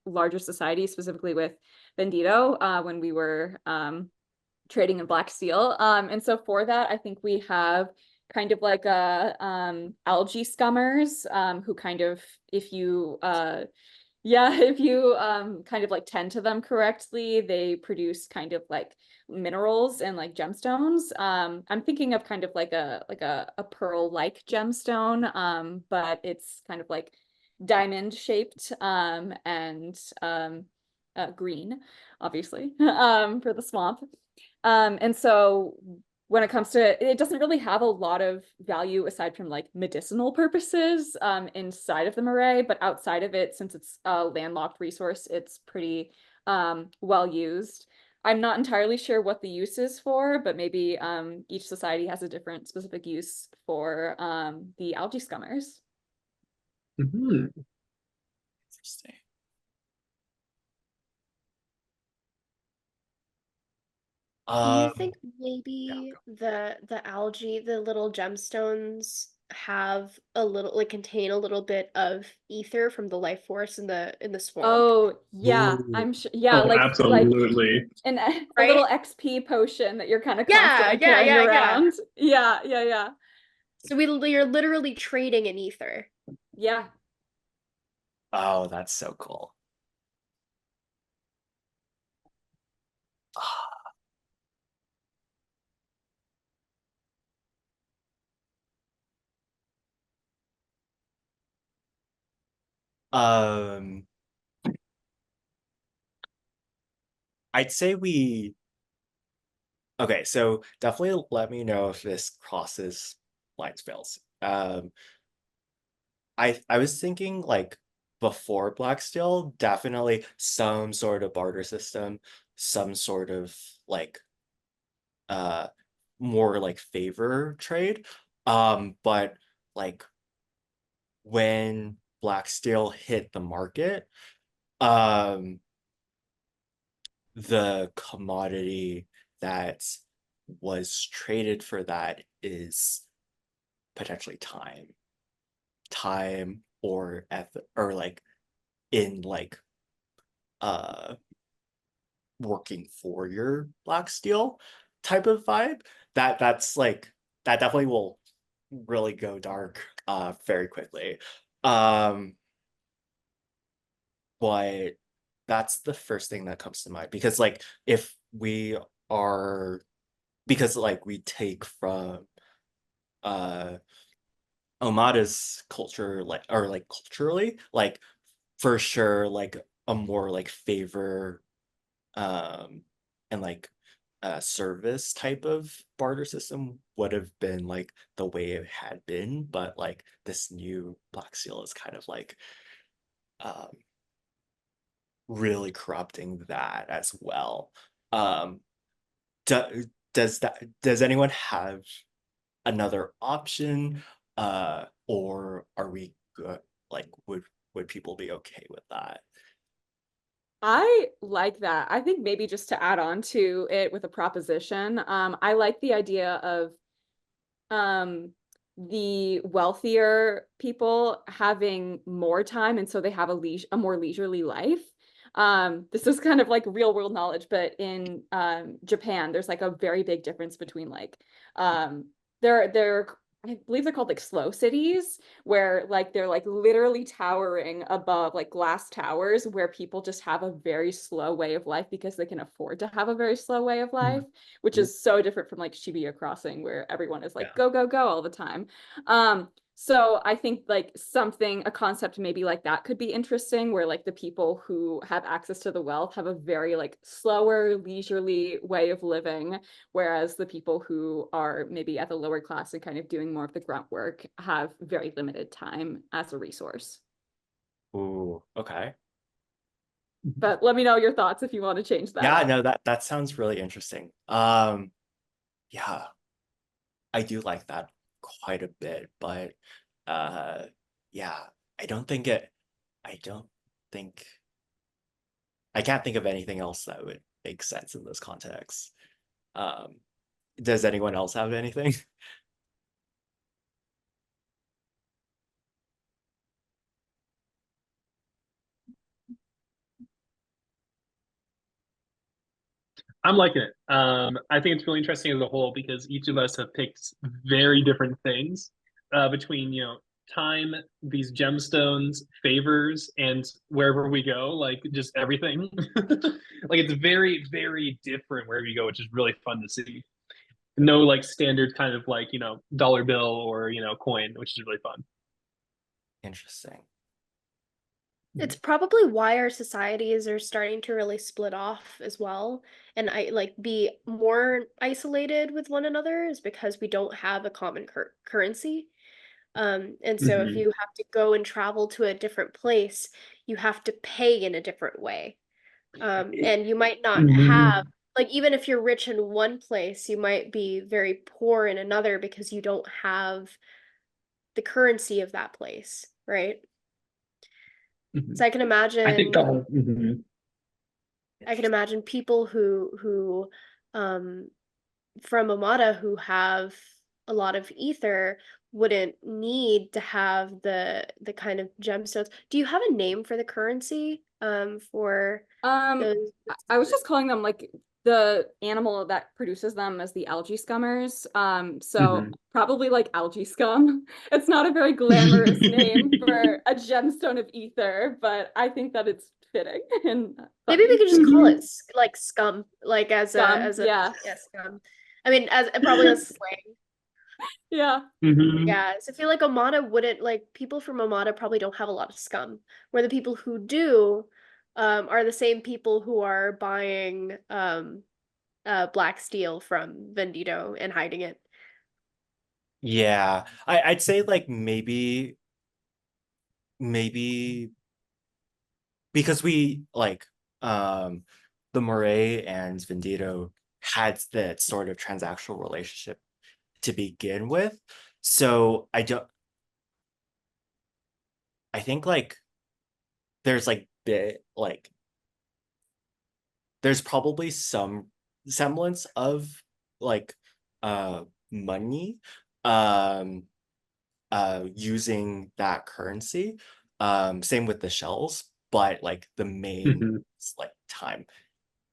larger societies, specifically with Bandito, when we were trading in black steel. And so for that, I think we have kind of like a algae scummers who kind of, if you if you kind of like tend to them correctly, they produce kind of like minerals and like gemstones. I'm thinking of kind of like a pearl-like gemstone, but it's kind of like diamond shaped and green, obviously, for the swamp. And so when it comes to it, it doesn't really have a lot of value aside from like medicinal purposes inside of the Marae, but outside of it, since it's a landlocked resource, it's pretty well used. I'm not entirely sure what the use is for, but maybe each society has a different specific use for the algae scummers. Mhm. Interesting. Do you Um, think yeah, maybe go. the algae, the little gemstones have a little like contain a little bit of ether from the life force in the swamp, Oh, yeah, Ooh. I'm sure. Yeah, Oh, like absolutely. a little right? XP potion that you're kind of Yeah, constantly carrying yeah. around. Yeah, yeah, yeah. So you're literally trading in ether. Yeah. Oh, that's so cool. Um, I'd say okay, so definitely let me know if this crosses lines fails. I was thinking like before Black Steel, definitely some sort of barter system, some sort of like uh more like favor trade. But like when Black Steel hit the market, um the commodity that was traded for that is potentially time or or like in like uh working for your black steel type of vibe. That's like that definitely will really go dark very quickly. Um but that's the first thing that comes to mind, because like if we are, because like we take from uh Omada's culture, like, or like culturally, like for sure, like a more like favor um and like service type of barter system would have been like the way it had been, but like this new black seal is kind of like um really corrupting that as well. um does anyone have another option, or are we good? Like, would people be okay with that? I like that. I think maybe just to add on to it with a proposition, I like the idea of um the wealthier people having more time, and so they have a more leisurely life. This is kind of like real world knowledge, but in Japan there's like a very big difference between like they're I believe they're called like slow cities, where like they're like literally towering above like glass towers, where people just have a very slow way of life because they can afford to have a very slow way of life, which is so different from like Shibuya Crossing, where everyone is like Yeah. go go go all the time. So I think like a concept maybe like that could be interesting, where like the people who have access to the wealth have a very like slower, leisurely way of living, whereas the people who are maybe at the lower class and kind of doing more of the grunt work have very limited time as a resource. Ooh, okay. But let me know your thoughts if you want to change that Yeah, up. no, that sounds really interesting. Yeah, I do like that quite a bit, but uh yeah, I don't think it I don't think I can't think of anything else that would make sense in this context. Um, does anyone else have anything? I'm liking it. I think it's really interesting as a whole because each of us have picked very different things between, time, these gemstones, favors, and wherever we go, like just everything. Like it's very, very different wherever you go, which is really fun to see. No like standard kind of like, dollar bill or, coin, which is really fun. Interesting. It's probably why our societies are starting to really split off as well, and I like be more isolated with one another is because we don't have a common currency. And so if Mhm. you have to go and travel to a different place, you have to pay in a different way. And you might not have, Mhm. like, even if you're rich in one place, you might be very poor in another because you don't have the currency of that place, right? So Mhm. I can I think the imagine whole. Mhm. I can imagine people who um from Amada who have a lot of ether wouldn't need to have the kind of gemstones. Do you have a name for the currency for Um, those? I was just calling them like the animal that produces them as the algae scummers. So Mhm. probably like algae scum. It's not a very glamorous name for a gemstone of ether, but I think that it's fitting and Maybe we funny. could just call it like scum, like Scum, as a yeah, yeah, scum. I mean, as probably as slang. yeah. Mhm. Yeah, so I feel like Amada wouldn't like people from Amada probably don't have a lot of scum, where the people who do are the same people who are buying black steel from Vendito and hiding it. Yeah, I'd say like maybe because we like the Moray and Vendito had that sort of transactional relationship to begin with. So I think like there's like bit like there's probably some semblance of like money um using that currency. Same with the shells, but like the main Mhm. is like time.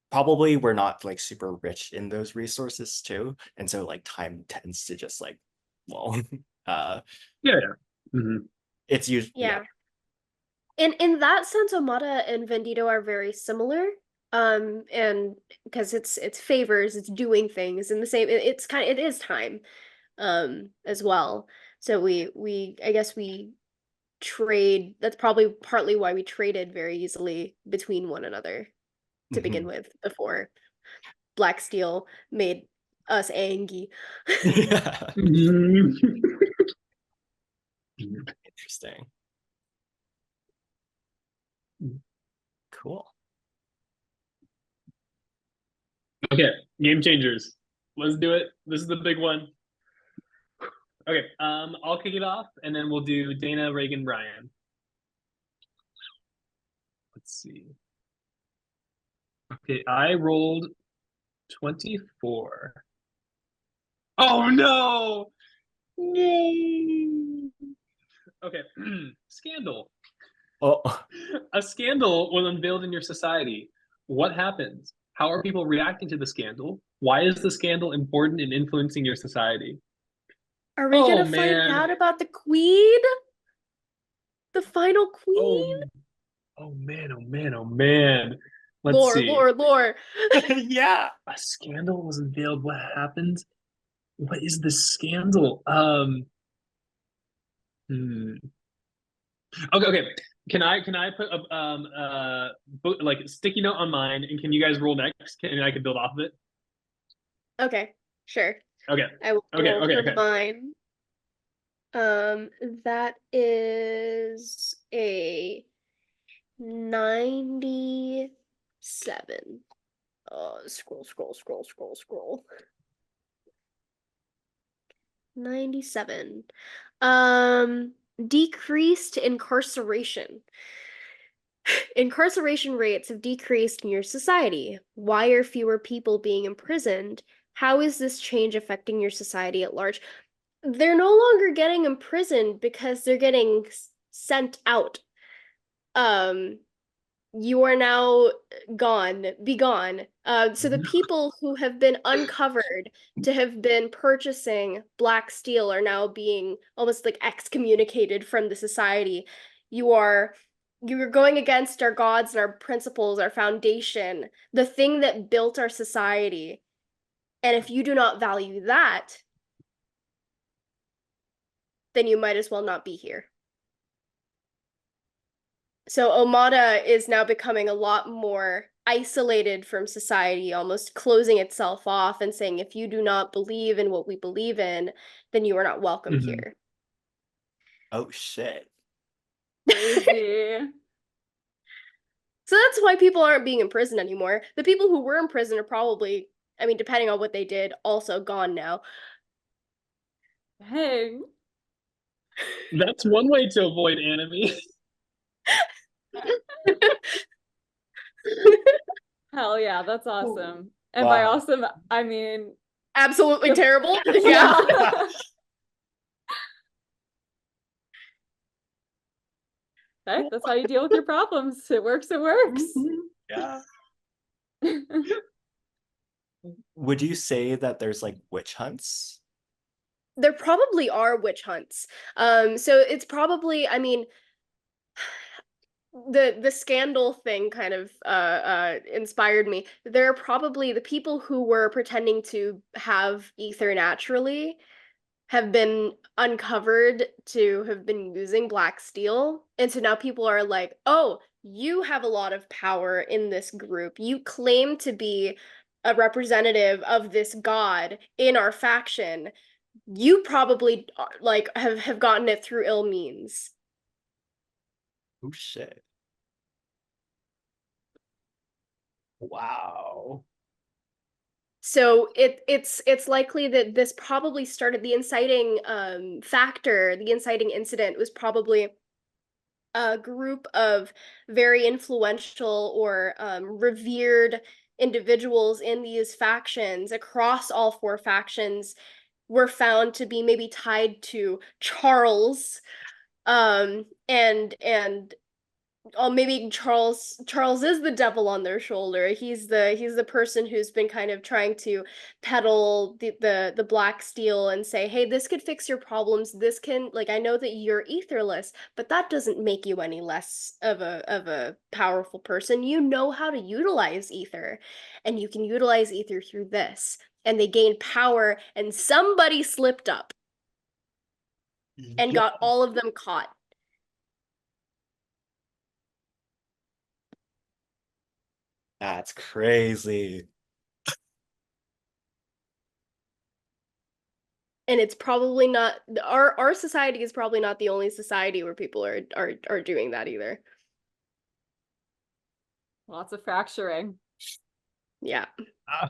Probably we're not like super rich in those resources too, and so like time tends to just like, well, Yeah, yeah. Mhm. it's usually Yeah. In that sense, Omada and Vendito are very similar. And because it's favors, it's doing things in the same it's kind of it is time as well. So we I guess we trade, that's probably partly why we traded very easily between one another to begin with before Black Steel made us angry. Yeah. Mhm. Interesting. Cool. Okay, game changers. Let's do it. This is the big one. Okay, I'll kick it off, and then we'll do Dana, Reagan, Brian. Let's see. Okay, I rolled 24. Oh no! No! Okay, scandal. Oh, A scandal was unveiled in your society. What happened? How are people reacting to the scandal? Why is the scandal important in influencing your society? Are we Oh gonna find man. out about the queen? The final Oh, queen? oh man, oh man, oh man. Let's Lore, see. lore, lore. yeah. A scandal was unveiled. What happened? What is the scandal? Hmm. Okay, okay. Can I put a like sticky note on mine, and can you guys roll next? And I can build off of it. Okay, sure. Okay. I will Okay. roll Okay. for Okay. mine. That is a 97. Scroll. 97. Decreased incarceration. Incarceration rates have decreased in your society. Why are fewer people being imprisoned? How is this change affecting your society at large? They're no longer getting imprisoned because they're getting sent out. You are now gone, be gone. So the people who have been uncovered to have been purchasing black steel are now being almost like excommunicated from the society. You are going against our gods and our principles, our foundation, the thing that built our society. And if you do not value that, then you might as well not be here. So Omada is now becoming a lot more isolated from society, almost closing itself off and saying, if you do not believe in what we believe in, then you are not welcome Mhm. here. Oh shit. Crazy. So that's why people aren't being imprisoned anymore. The people who were in prison are probably, I mean, depending on what they did, also gone now. Hey. That's one way to avoid ANOMIE. Hell yeah, that's awesome. And by Wow. awesome, I mean Absolutely Yep. terrible. yeah. Hey, that's how you deal with your problems. It works, it works. Yeah. Would you say that there's like witch hunts? There probably are witch hunts. So it's probably, I mean, the scandal thing kind of inspired me. There are probably the people who were pretending to have ether naturally have been uncovered to have been using black steel. And so now people are like, oh, you have a lot of power in this group. You claim to be a representative of this god in our faction. You probably like have gotten it through ill means. Oh shit. Wow. So it's likely that this probably started the inciting factor, the inciting incident was probably a group of very influential or revered individuals in these factions across all four factions were found to be maybe tied to Charles, and maybe Charles is the devil on their shoulder. He's the person who's been kind of trying to peddle the black steel and say, hey, this could fix your problems. This can, like, I know that you're etherless, but that doesn't make you any less of a powerful person. You know how to utilize ether, and you can utilize ether through this. And they gained power, and somebody slipped up and Yeah. got all of them caught. That's crazy. And it's probably not, our society is probably not the only society where people are doing that either. Lots of fracturing. Yeah. Ah.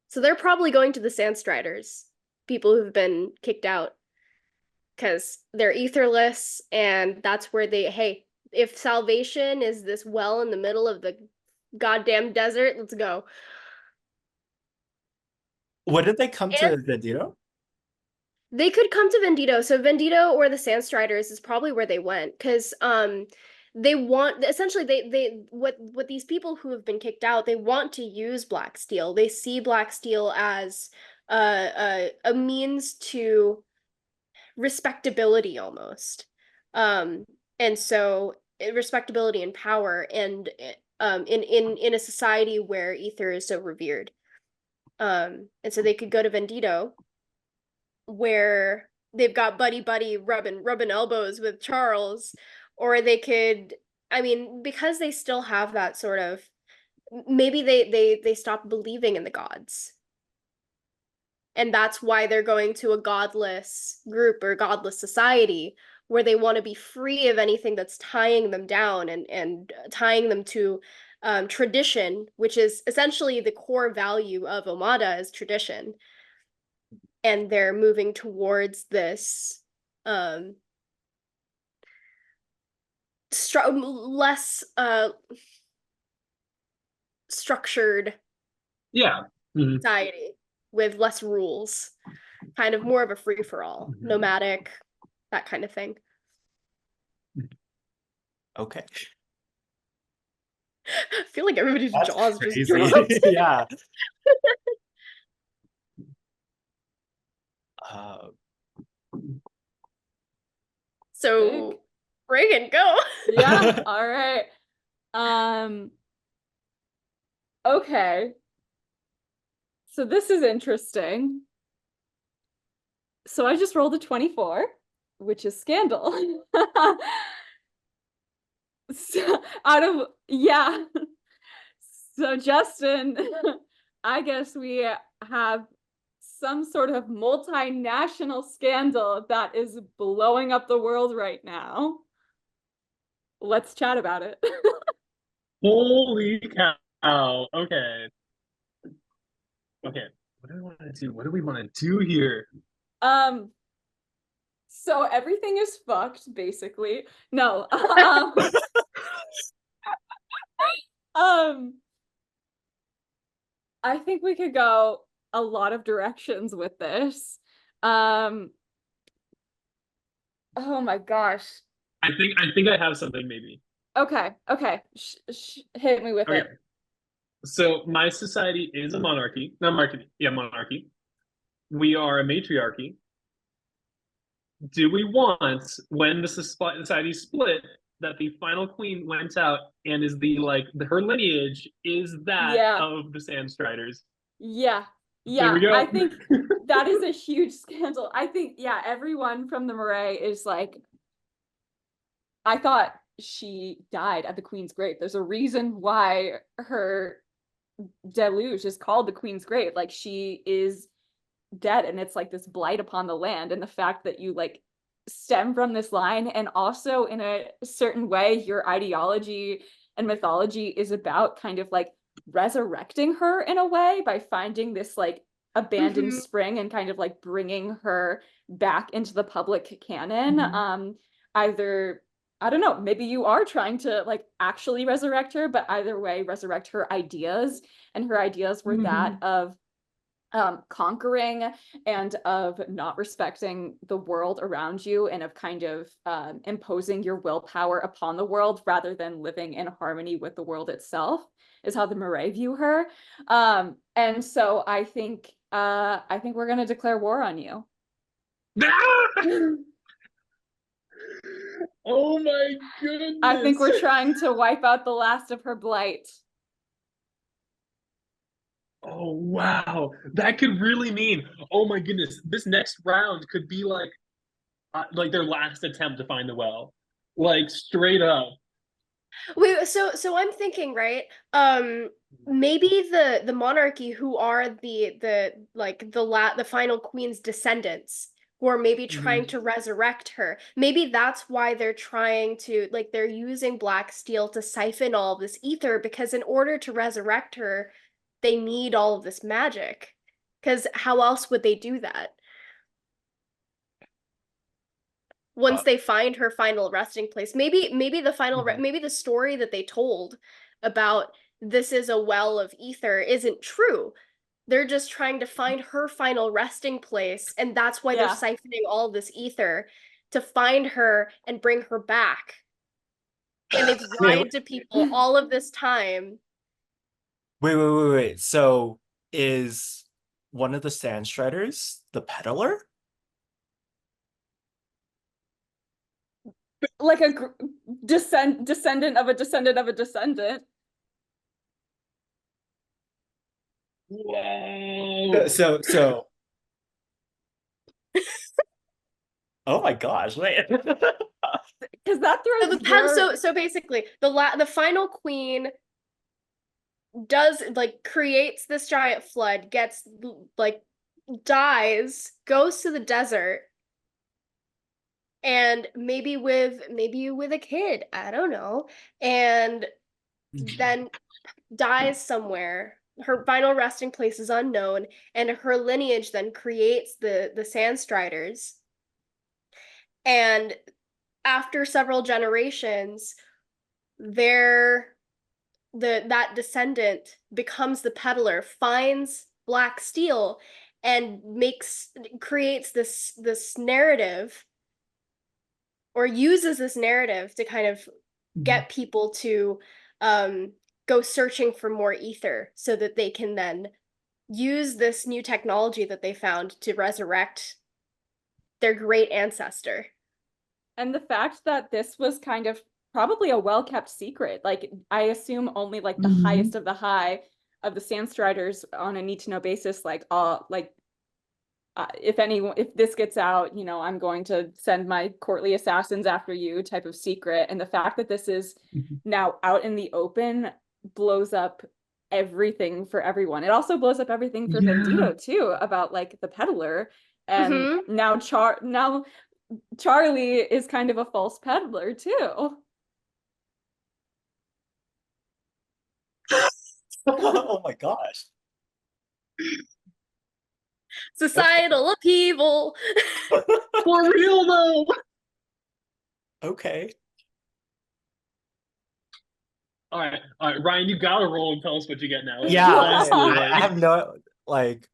So they're probably going to the Sandstriders, people who've been kicked out, because they're etherless, and that's where hey, if salvation is this well in the middle of the goddamn desert, let's go. What did they come to Vendito? They could come to Vendito. So Vendito or the Sandstriders is probably where they went, because they want, essentially, what these people who have been kicked out, they want to use black steel. They see black steel as a means to respectability almost, and so respectability and power, and in a society where ether is so revered, and so they could go to Vendito, where they've got buddy rubbing elbows with Charles, or they could, I mean, because they still have that sort of, maybe they stop believing in the gods. And that's why they're going to a godless group or godless society, where they want to be free of anything that's tying them down and tying them to tradition, which is essentially the core value of Omada, is tradition. And they're moving towards this less structured society with less rules, kind of more of a free-for-all, nomadic, that kind of thing. Okay. I feel like everybody's That's jaws crazy. just dropped. Yeah. So, Big. Reagan, go. Yeah, all right. Okay. So this is interesting. So I just rolled a 24, which is scandal. So yeah. So Justin, I guess we have some sort of multinational scandal that is blowing up the world right now. Let's chat about it. Holy cow. Okay. Okay. What do I want to do? What do we want to do here? So everything is fucked, basically. No. I think we could go a lot of directions with this. Oh my gosh. I think I have something maybe. Okay. Hit me with it. So my society is a monarchy. Not monarchy. Yeah, monarchy. We are a matriarchy. Do we want, when the society split, that the final queen went out and is her lineage is that of the Sandstriders? Yeah. There we go. I think that is a huge scandal. I think, everyone from the Marae is like, I thought she died at the Queen's grave. There's a reason why her deluge is called the Queen's grave. Like, she is dead, and it's like this blight upon the land. And the fact that you like stem from this line, and also in a certain way your ideology and mythology is about kind of like resurrecting her in a way by finding this like abandoned spring and kind of like bringing her back into the public canon, either I don't know, maybe you are trying to like actually resurrect her, but either way, resurrect her ideas. And her ideas were that of conquering and of not respecting the world around you and of kind of imposing your willpower upon the world rather than living in harmony with the world itself, is how the Murray view her. And so I think we're gonna declare war on you. Oh my goodness. I think we're trying to wipe out the last of her blight. Oh wow, that could really mean, oh my goodness, this next round could be like their last attempt to find the well, like straight up. Wait, so I'm thinking, right? Maybe the monarchy, who are the final queen's descendants, who are maybe trying to resurrect her. Maybe that's why they're trying to, like, they're using black steel to siphon all of this ether, because in order to resurrect her, they need all of this magic. Because how else would they do that? Once they find her final resting place. Maybe the story that they told about this is a well of ether isn't true. They're just trying to find her final resting place, and that's why they're siphoning all this ether to find her and bring her back. And they've lied to people all of this time. Wait. So is one of the Sandstriders the peddler? Like a descendant of a descendant of a descendant. Whoa. So oh my gosh, wait. Because that throws So basically, the final queen does, like, creates this giant flood, gets, like, dies, goes to the desert, and maybe with a kid, I don't know, and then dies somewhere. Her final resting place is unknown, and her lineage then creates the Sandstriders. And after several generations, that descendant becomes the peddler, finds black steel, and creates this narrative, or uses this narrative to kind of get people to go searching for more ether, so that they can then use this new technology that they found to resurrect their great ancestor. And the fact that this was kind of probably a well-kept secret, like I assume only like the highest of the high of the Sandstriders on a need-to-know basis, if this gets out, you know, I'm going to send my courtly assassins after you type of secret. And the fact that this is now out in the open blows up everything for everyone. It also blows up everything for Bandito too, about like the peddler. And now Charlie is kind of a false peddler too. Oh my gosh. Societal upheaval. For real though. Okay. All right, Ryan, you gotta roll and tell us what you get now. Yeah, Honestly, I have no, like,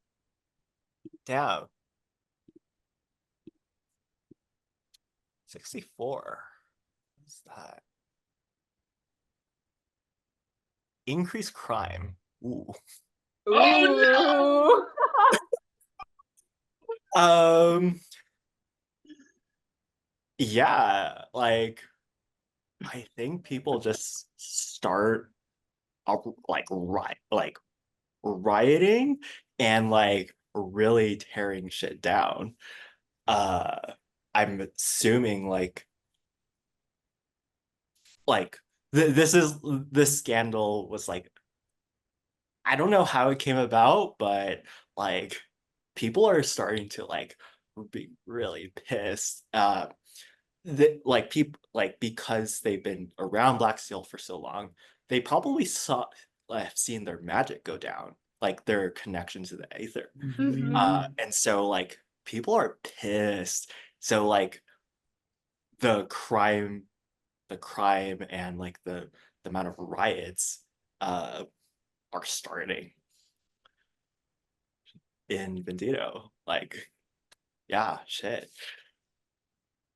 damn. 64. What's that? Increased crime. Ooh. Oh no! Yeah, like, I think people just start rioting and like really tearing shit down. I'm assuming this scandal was like, I don't know how it came about, but like people are starting to like be really pissed. People because they've been around Black Steel for so long, they probably have seen their magic go down, like their connection to the Aether. And so like people are pissed. So like the crime the crime and like the amount of riots are starting in Vendito. Like, yeah, shit.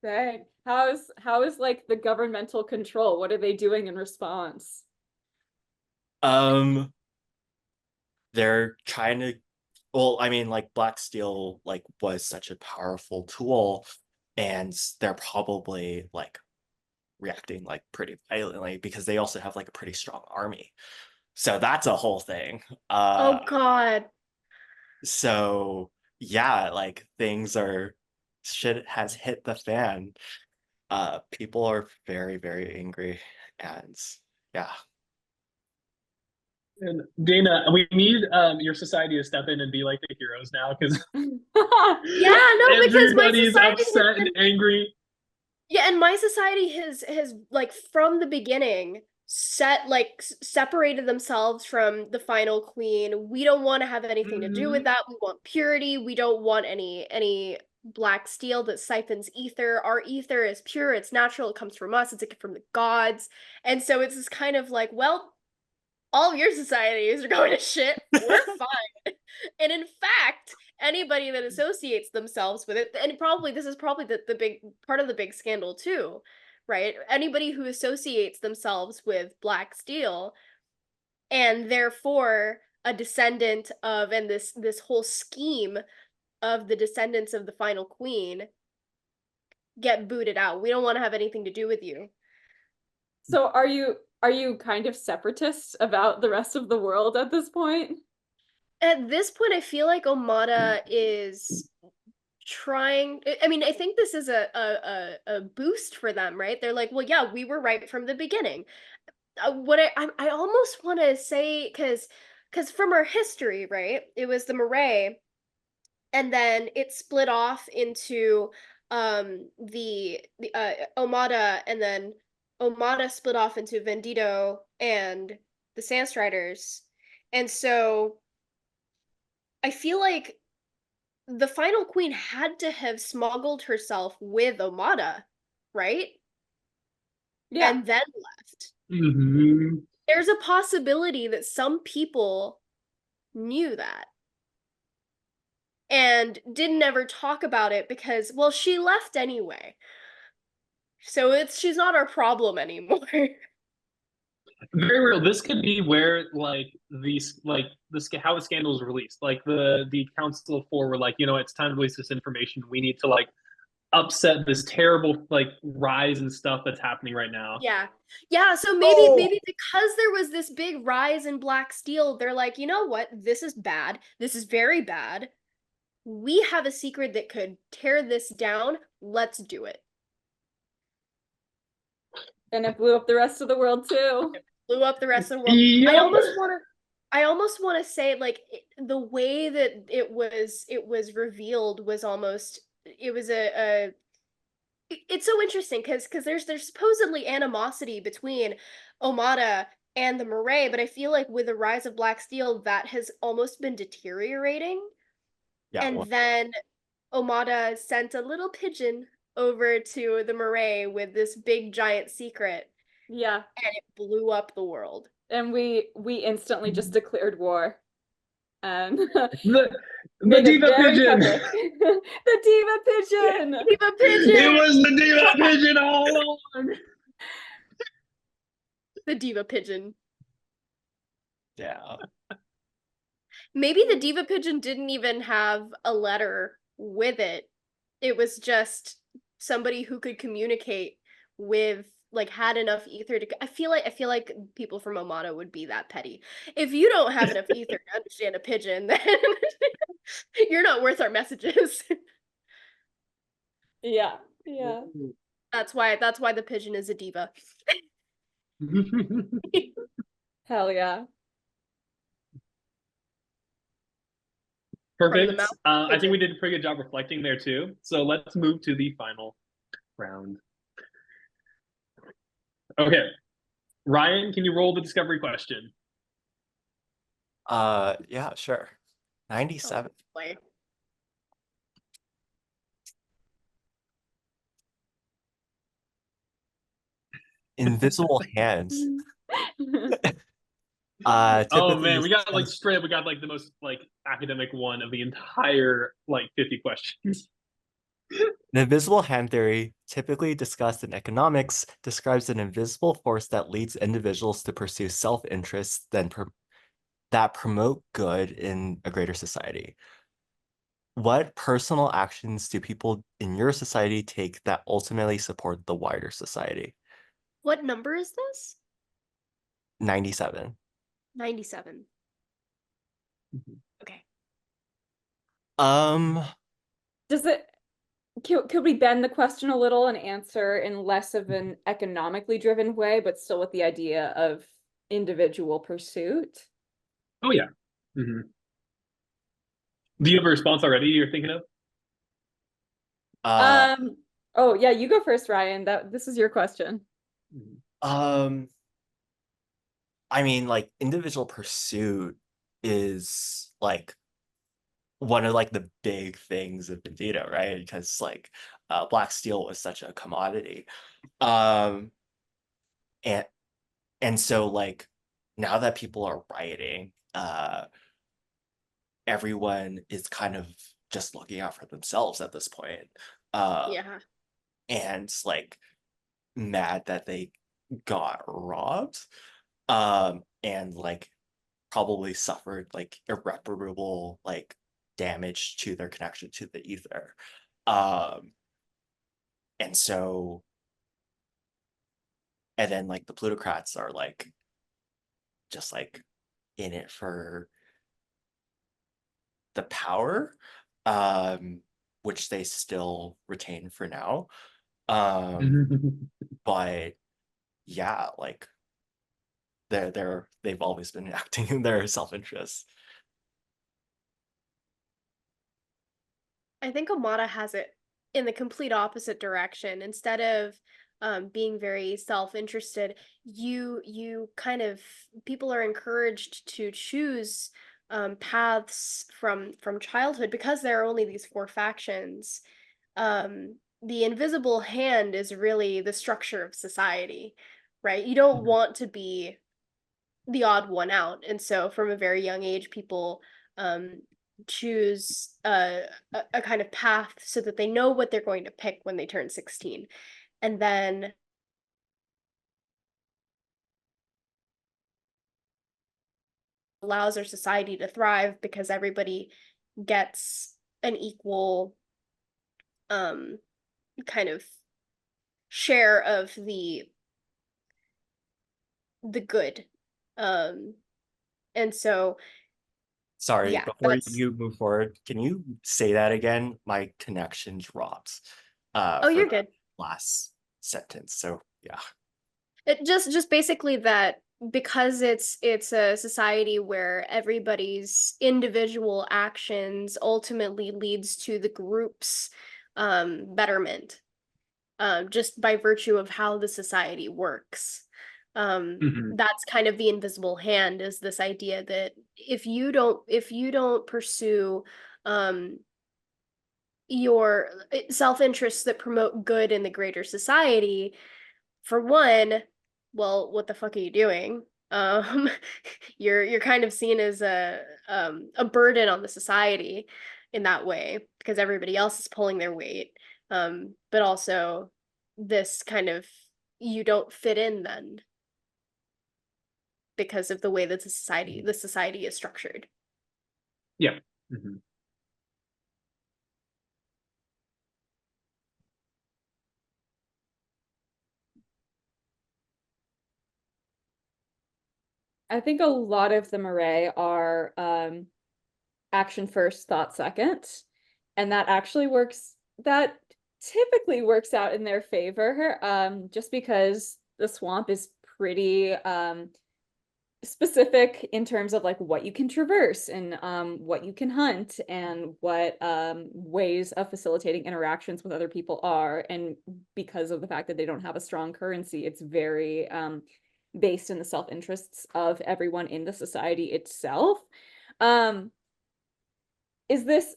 Right. How is like the governmental control? What are they doing in response? They're trying to, well, I mean, like Black Steel like was such a powerful tool, and they're probably like reacting like pretty violently because they also have like a pretty strong army. So that's a whole thing. Oh God. So yeah, like things are, shit has hit the fan. People are very, very angry, and yeah. And Dana, we need your society to step in and be like the heroes now because Yeah, no, because my everybody's society has upset been, and angry. yeah, and my society has like from the beginning separated themselves from the final queen. We don't want to have anything to do with that. We want purity. We don't want any black steel that siphons ether. Our ether is pure, it's natural, it comes from us, it's like from the gods. And so it's this kind of like, well, all of your societies are going to shit. We're fine. And in fact, anybody that associates themselves with it, and probably this is probably the big part of the big scandal too, right? Anybody who associates themselves with Black Steel and therefore a descendant of, and this whole scheme of the descendants of the final queen get booted out. We don't want to have anything to do with you. So are you kind of separatist about the rest of the world at this point? At this point, I feel like Omada is trying. I mean, I think this is a boost for them, right? They're like, well, yeah, we were right from the beginning. What I almost want to say, because from our history, right? It was the Marae, and then it split off into the Omada, and then Omada split off into Vendito and the Sandstriders, and so I feel like the final queen had to have smuggled herself with Omada, right? Yeah. And then left. Mm-hmm. There's a possibility that some people knew that and didn't ever talk about it because, well, she left anyway. So she's not our problem anymore. Very real. This could be where like these like this how the scandal is released. Like the Council of Four were like, you know, it's time to release this information. We need to like upset this terrible like rise and stuff that's happening right now. Yeah. Yeah, so maybe because there was this big rise in Black Steel, they're like, you know what? This is bad. This is very bad. We have a secret that could tear this down. Let's do it. And it blew up the rest of the world too. Blew up the rest of the world. Yep. I almost want to say like the way that it was revealed was almost, it was it's so interesting because there's supposedly animosity between Omada and the Marae, but I feel like with the rise of Black Steel that has almost been deteriorating. Yeah, And well, then Omada sent a little pigeon over to the Marae with this big giant secret, Yeah. and it blew up the world. And we instantly just declared war. And The made it diva very pigeon. epic. The diva pigeon. Diva pigeon. It was the diva pigeon all along. The diva pigeon. yeah. Maybe the diva pigeon didn't even have a letter with it. It was just somebody who could communicate with, like, had enough ether to. I feel like people from Omada would be that petty. If you don't have enough ether to understand a pigeon, then you're not worth our messages. Yeah. Yeah. That's why the pigeon is a diva. Hell yeah. Perfect. mouth I think we did a pretty good job reflecting there too. So let's move to the final round. Okay. Ryan, can you roll the discovery question? Yeah, sure. 97. Boy. Invisible hands. Oh Typically man, this we got like comes- straight up, we got like the most like academic one of the entire like 50 questions. the invisible hand theory, typically discussed in economics, describes an invisible force that leads individuals to pursue self-interest that promote good in a greater society. What personal actions do people in your society take that ultimately support the wider society? What number is this? 97. 97. Mhm. Okay. Um, Does it could we bend the question a little and answer in less of an economically driven way, but still with the idea of individual pursuit? Oh yeah. Mhm. Do you have a response already you're thinking of? uh, Oh yeah, you go first, Ryan. This is your question. Mhm. um, I mean, like individual pursuit is like one of like the big things of the data, right? Because like black steel was such a commodity. Um, and and so like now that people are rioting, everyone is kind of just looking out for themselves at this point. Uh, Yeah. and like mad that they got robbed. And like probably suffered like irreparable like damage to their connection to the ether. Um, and so and then like the plutocrats are like just like in it for the power, um, which they still retain for now. But yeah, like they've always been acting in their self-interest. I think Amada has it in the complete opposite direction. Instead of being very self-interested, you kind of people are encouraged to choose paths from childhood because there are only these four factions. The invisible hand is really the structure of society, right? You don't want to be the odd one out, and so from a very young age, people um, choose a kind of path so that they know what they're going to pick when they turn 16, and then allows our society to thrive because everybody gets an equal um, kind of share of the good. Um, and so, Sorry, yeah, before that's. you move forward, can you say that again? My connection dropped Oh, for you're that good. last sentence. So yeah. It just basically that because it's a society where everybody's individual actions ultimately leads to the group's betterment, just by virtue of how the society works. Mhm. That's kind of the invisible hand, is this idea that if you don't pursue um your self-interests that promote good in the greater society, for one, well, what the fuck are you doing? Um, you're kind of seen as a burden on the society in that way because everybody else is pulling their weight. But also this kind of you don't fit in then because of the way that the society is structured. Yeah. Mhm. I think a lot of the Murray are action first, thought second. And that typically works out in their favor, just because the swamp is pretty specific in terms of like what you can traverse and what you can hunt and what ways of facilitating interactions with other people are. And because of the fact that they don't have a strong currency, it's very based in the self-interests of everyone in the society itself. Um, is this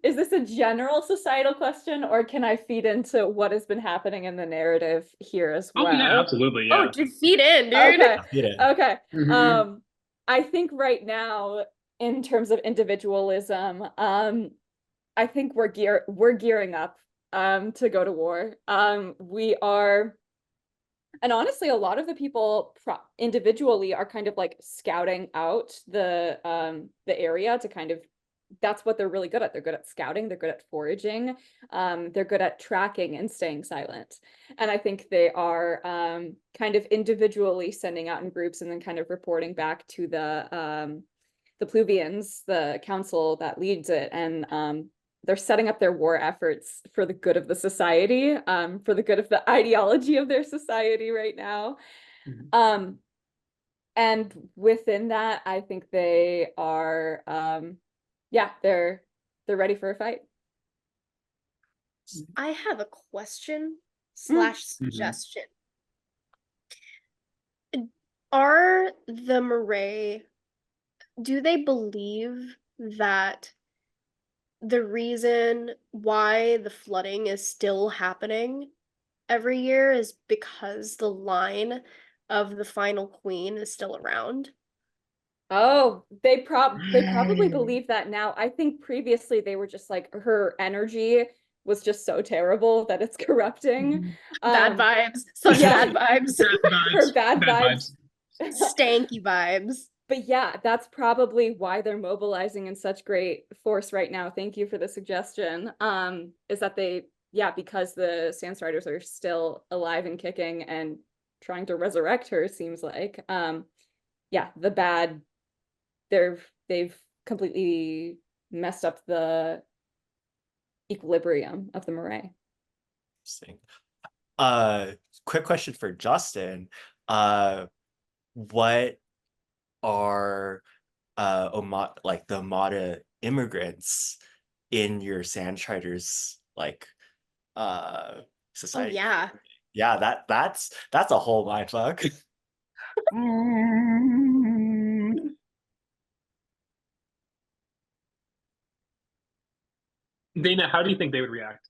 is this a general societal question, or can I feed into what has been happening in the narrative here as Oh yeah, well? absolutely, Oh, yeah. dude, feed in, dude. Okay. Get it. Okay. Mhm. I think right now, in terms of individualism, I think we're gearing up to go to war. We are, and honestly, a lot of the people individually are kind of like scouting out the area to kind of, that's what they're really good at. They're good at scouting, they're good at foraging, they're good at tracking and staying silent. And I think they are kind of individually sending out in groups and then kind of reporting back to the Pluvians, the council that leads it, and they're setting up their war efforts for the good of the society, for the good of the ideology of their society right now. Mhm. And within that, I think they are, yeah, they're ready for a fight. I have a question Mm. slash suggestion. Are the Murray, do they believe that the reason why the flooding is still happening every year is because the line of the final queen is still around? Oh, they probably believe that now. I think previously they were just like, her energy was just so terrible that it's corrupting. Bad vibes, such yeah. bad vibes, Her bad Bad vibes. stanky vibes. But yeah, that's probably why they're mobilizing in such great force right now. Thank you for the suggestion. Is that they, yeah, because the Sandstriders are still alive and kicking and trying to resurrect her, seems like. Yeah, the bad, they've completely messed up the equilibrium of the Murray. Interesting. Quick question for Justin. What are like the Mata immigrants in your Sandstriders like Oh society? yeah. Yeah, that's a whole mindfuck. Dana, how do you think they would react?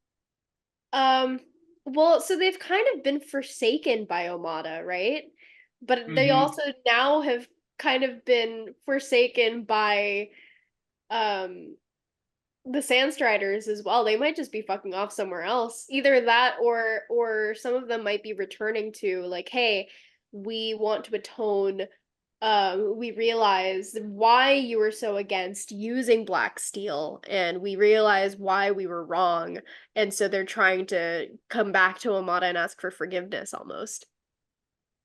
Well, so they've kind of been forsaken by Omada, right? But they Mhm. also now have kind of been forsaken by the Sandstriders as well. They might just be fucking off somewhere else. Either that or some of them might be returning to like, hey, we want to atone. We realize why you were so against using black steel, and we realize why we were wrong, and so they're trying to come back to Amada and ask for forgiveness almost.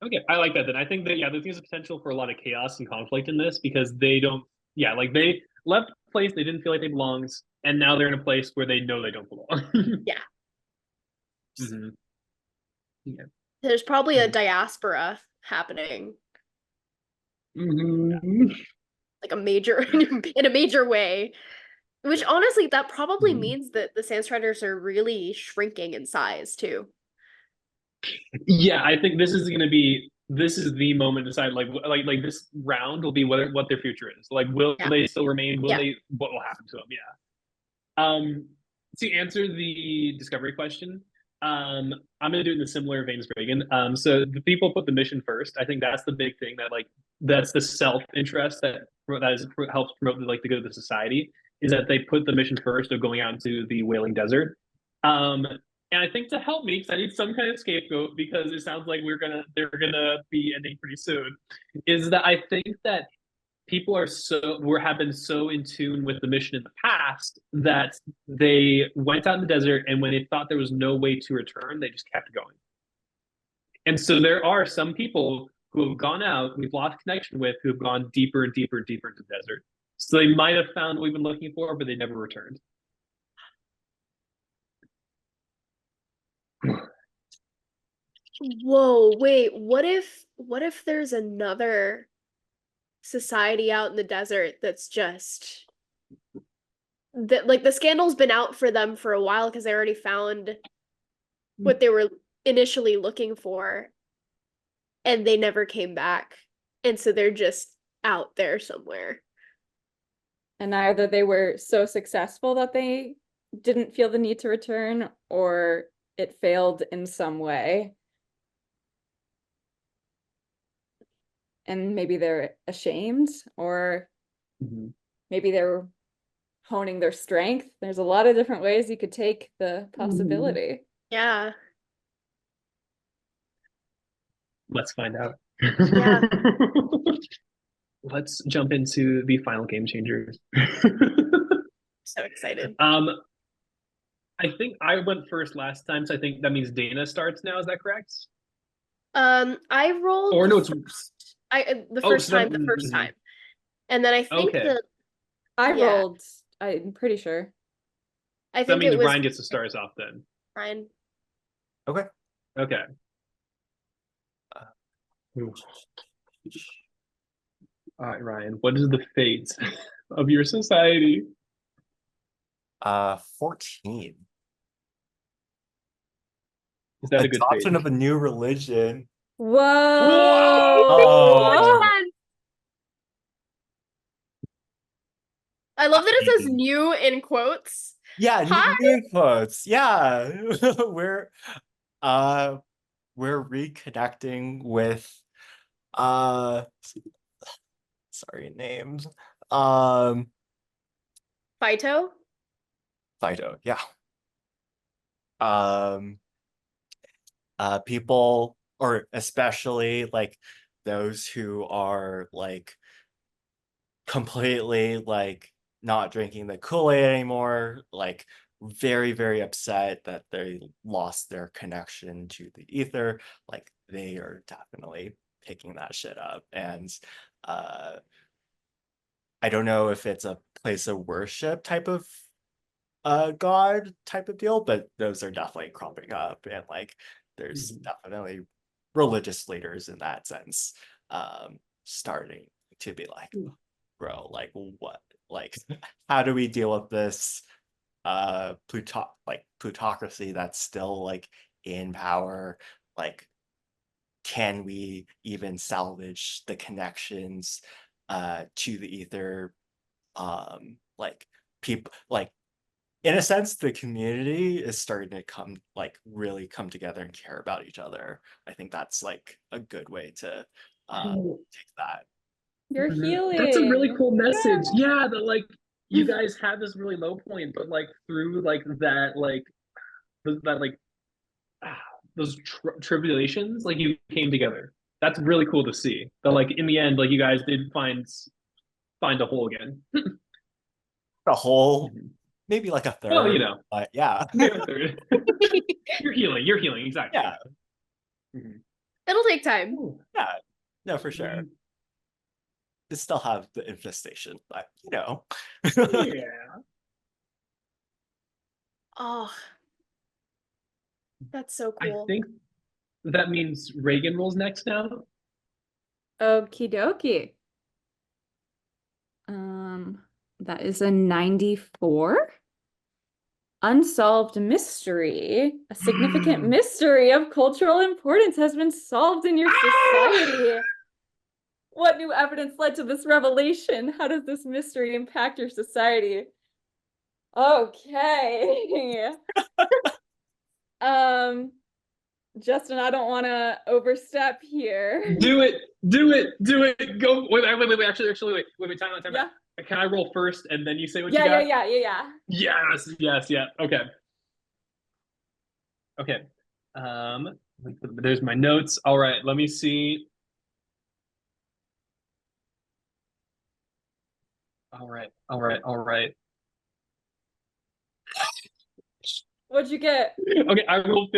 Okay, I like that then. I think that, yeah, there's a potential for a lot of chaos and conflict in this because they don't, yeah, like they left a place they didn't feel like they belonged, and now they're in a place where they know they don't belong. Yeah. Mhm. Yeah. There's probably a Mhm. diaspora happening, Mhm. like a major in a major way. Which honestly, that probably Mhm. means that the Sandstriders are really shrinking in size too. Yeah, I think this is the moment to decide like this round will be what their future is. Like, will Yeah. they still remain? Yeah. What will happen to them? Yeah. To answer the discovery question, I'm gonna do it in a similar vein as Reagan. So the people put the mission first. I think that's the big thing that like that's the self interest helps promote like the good of the society is that they put the mission first of going out into the Wailing Desert. Um, and I think to help me, because I need some kind of scapegoat because it sounds like they're gonna be ending pretty soon, is that I think that people have been so in tune with the mission in the past that they went out in the desert and when they thought there was no way to return, they just kept going. And so there are some people who have gone out, we've lost connection with, who have gone deeper and deeper and deeper into the desert. So they might have found what we've been looking for, but they never returned. Whoa, wait, what if there's another society out in the desert that's just that like the scandal's been out for them for a while because they already found what they were initially looking for and they never came back. And so they're just out there somewhere. And either they were so successful that they didn't feel the need to return, or it failed in some way. And maybe they're ashamed, or maybe they're honing their strength. There's a lot of different ways you could take the possibility. Yeah. Let's find out. Yeah. Let's jump into the final game changers. So excited. I think I went first last time, so I think that means Dana starts now. Is that correct? I rolled Or no, it's the Oh, first so time, then- the first time. And then I think Okay. I Yeah. rolled, I'm pretty sure. I that think means it was Ryan gets to start us off then. Ryan. Okay. Okay. All right, Ryan. What is the fate of your society? 14. Is that a good fate? Adoption of a new religion. Whoa! Oh. I love that it says new in quotes. Yeah, Hi. new quotes. Yeah. we're reconnecting with sorry, names. Phyto. Fido, yeah. People, or especially like those who are like completely like not drinking the Kool-Aid anymore, like very, very upset that they lost their connection to the ether. Like they are definitely picking that shit up. And I don't know if it's a place of worship type of god type of deal, but those are definitely cropping up, and like there's definitely religious leaders in that sense starting to be like, bro, like what, like how do we deal with this plutocracy that's still like in power? Like, can we even salvage the connections to the ether? Like people, like in a sense, the community is starting to really come together and care about each other. I think that's like a good way to take that. You're healing. That's a really cool message. Yeah, that like you guys had this really low point, but like through like that those tribulations, like you came together. That's really cool to see. That like in the end, like you guys did find a hole again. A whole, maybe like a third. Well, you know. But yeah. You're healing, exactly. Yeah. It'll take time. Yeah. No, for sure. They still have the infestation, but you know. Yeah. Oh, that's so I cool. think that means Regan rolls next now. Okie dokie. That is a 94. Unsolved mystery. A significant mystery of cultural importance has been solved in your society. What new evidence led to this revelation? How does this mystery impact your society? Okay. Justin, I don't want to overstep here. Do it. Go. Wait. Actually, wait. Time out. Can I roll first and then you say what you got? Yeah. Yes. Yeah. Okay. There's my notes. All right. Let me see. All right. What'd you get? Okay. I rolled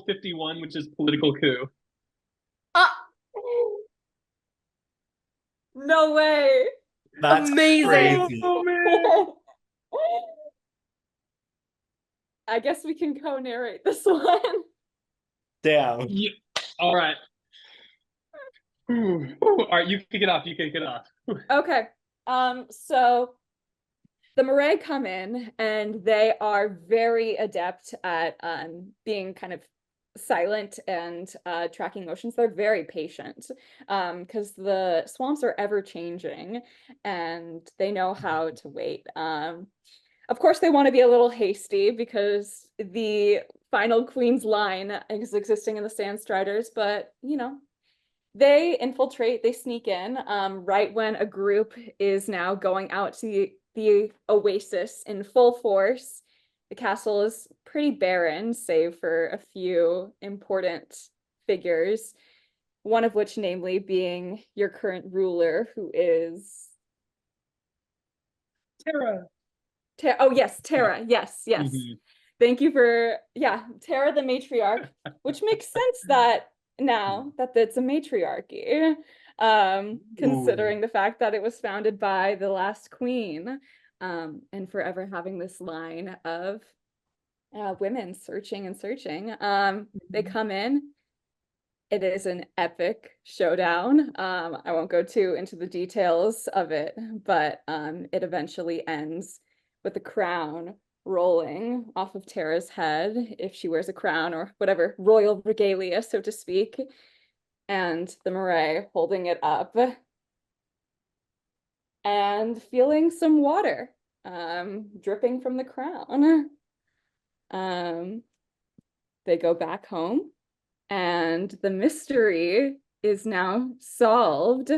51, which is political coup. No way. That's amazing. crazy. Oh man. I guess we can co-narrate this one. Damn. Yeah. All right. All right. You kick it off. Okay. So the Marae come in and they are very adept at being kind of silent and tracking motions. They're very patient because the swamps are ever changing and they know how to wait. Of course, they want to be a little hasty because the final queen's line is existing in the Sandstriders, but you know, they infiltrate, they sneak in right when a group is now going out to the oasis in full force. The castle is pretty barren, save for a few important figures, one of which namely being your current ruler, who is Tara. Oh yes, Tara. Yes, yes. Mhm. Thank you for, yeah, Tara the matriarch, which makes sense that now that it's a matriarchy, considering the fact that it was founded by the last queen, and forever having this line of women searching and searching. They come in. It is an epic showdown. I won't go too into the details of it, but it eventually ends with the crown rolling off of Tara's head, if she wears a crown or whatever royal regalia, so to speak, and the Murray holding it up and feeling some water dripping from the crown. They go back home and the mystery is now solved,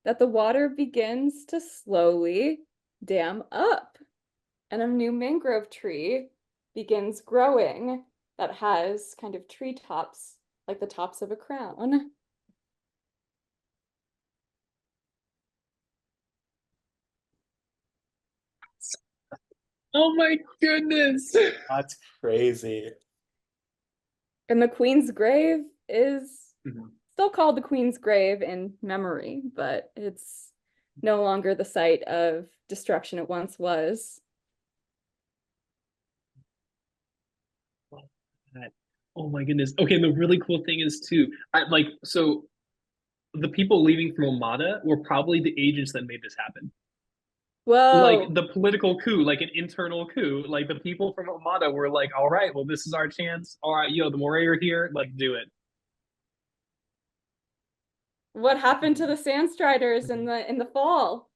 that the water begins to slowly dam up and a new mangrove tree begins growing that has kind of treetops like the tops of a crown. Oh my goodness. That's crazy. And the Queen's grave is Mhm. still called the Queen's grave in memory, but it's no longer the site of destruction it once was. Oh my goodness. Okay, and the really cool thing is too, so the people leaving from Omada were probably the agents that made this happen. Like Whoa. the political coup, like an internal coup. Like the people from Omada were like, all right, well, this is our chance. All right, yo, the Moray are here. Let's do it. What happened to the Sandstriders in the fall?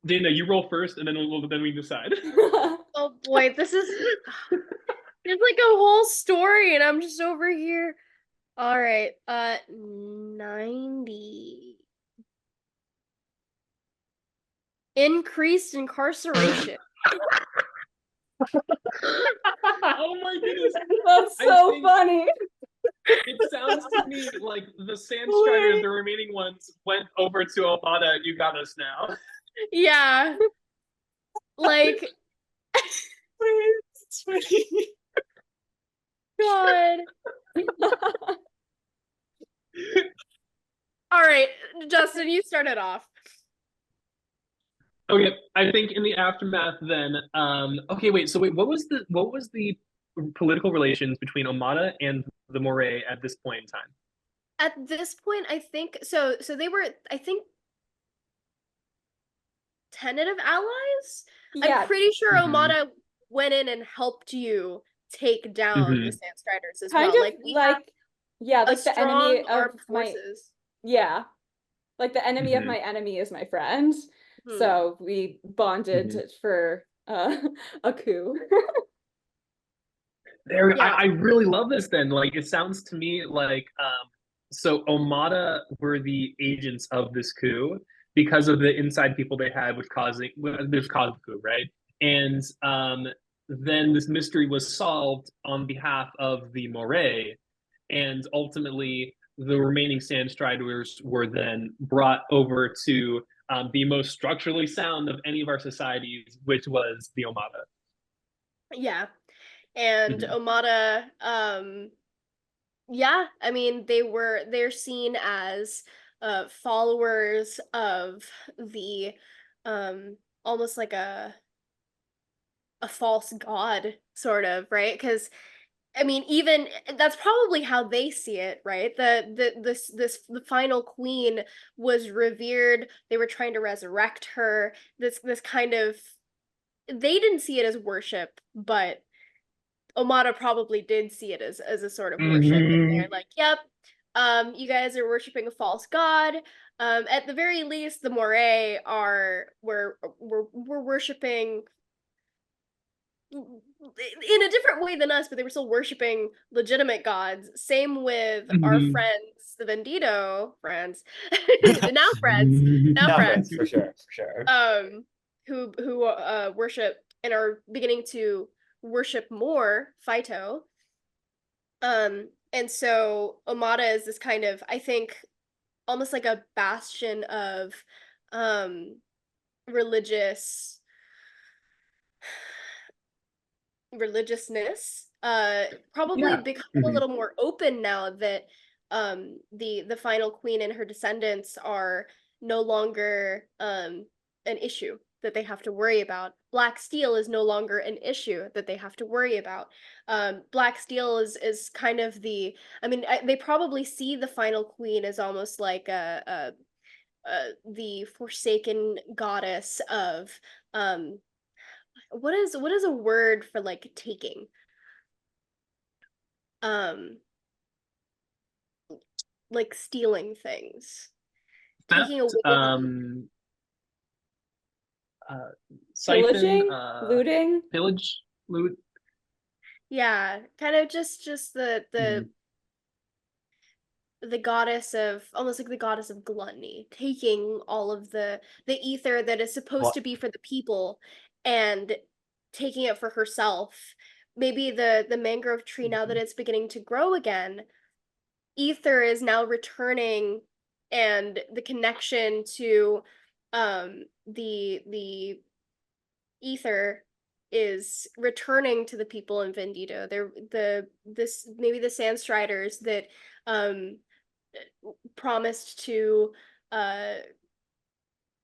Dana, you roll first, and then we decide. Oh boy, this is there's like a whole story, and I'm just over here. All right, 90. Increased incarceration. Oh my goodness. That's so funny. It sounds to me like the Sandstriders, the remaining ones, went over to Omada. You got us now. Yeah. Like, God. All right, Justin, you started off. Okay, I think in the aftermath then, okay, wait, what was the political relations between Omada and the Moray at this point in time? At this point, I think so they were, I think, tentative allies. Yeah. I'm pretty sure Mhm. Omada went in and helped you take down the Mhm. Sandstriders as Kind well. of Like we have yeah, a like the enemy strong armed of my forces. yeah. Like the enemy of Mhm. my enemy is my friend. Hmm. So we bonded for a coup. There, Yeah. I really love this then. Like it sounds to me like so Omada were the agents of this coup because of the inside people they had which caused the coup, right? And then this mystery was solved on behalf of the Moray, and ultimately the remaining Sandstriders were then brought over to the most structurally sound of any of our societies, which was the Omada. Yeah. And Mhm. Omada, yeah, I mean they're seen as followers of the almost like a false god, sort of, right? Because I mean, even that's probably how they see it, right? The final queen was revered. They were trying to resurrect her. This kind of, they didn't see it as worship, but Omada probably did see it as a sort of worship, and they're like, "Yep, you guys are worshiping a false god. At the very least, the Moray were worshiping in a different way than us, but they were still worshiping legitimate gods. Same with our friends, the Vendito friends, now friends, now No, friends, for sure, for sure. who worship and are beginning to worship more Phyto. And so Omada is this kind of, I think, almost like a bastion of religious religiousness, probably Yeah. become a little more open now that the final queen and her descendants are no longer an issue that they have to worry about. Black steel is no longer an issue that they have to worry about. Black steel is kind of they probably see the final queen as almost like the forsaken goddess of what is a word for like taking? Um like stealing things. Taking Theft, away them. siphon, Pillaging, looting. pillage, loot. Yeah, kind of just the goddess of almost like the goddess of gluttony, taking all of the ether that is supposed to be for the people and taking it for herself. Maybe the mangrove tree, now that it's beginning to grow again, ether is now returning, and the connection to the ether is returning to the people in Vendito. Maybe the Sandstriders that promised to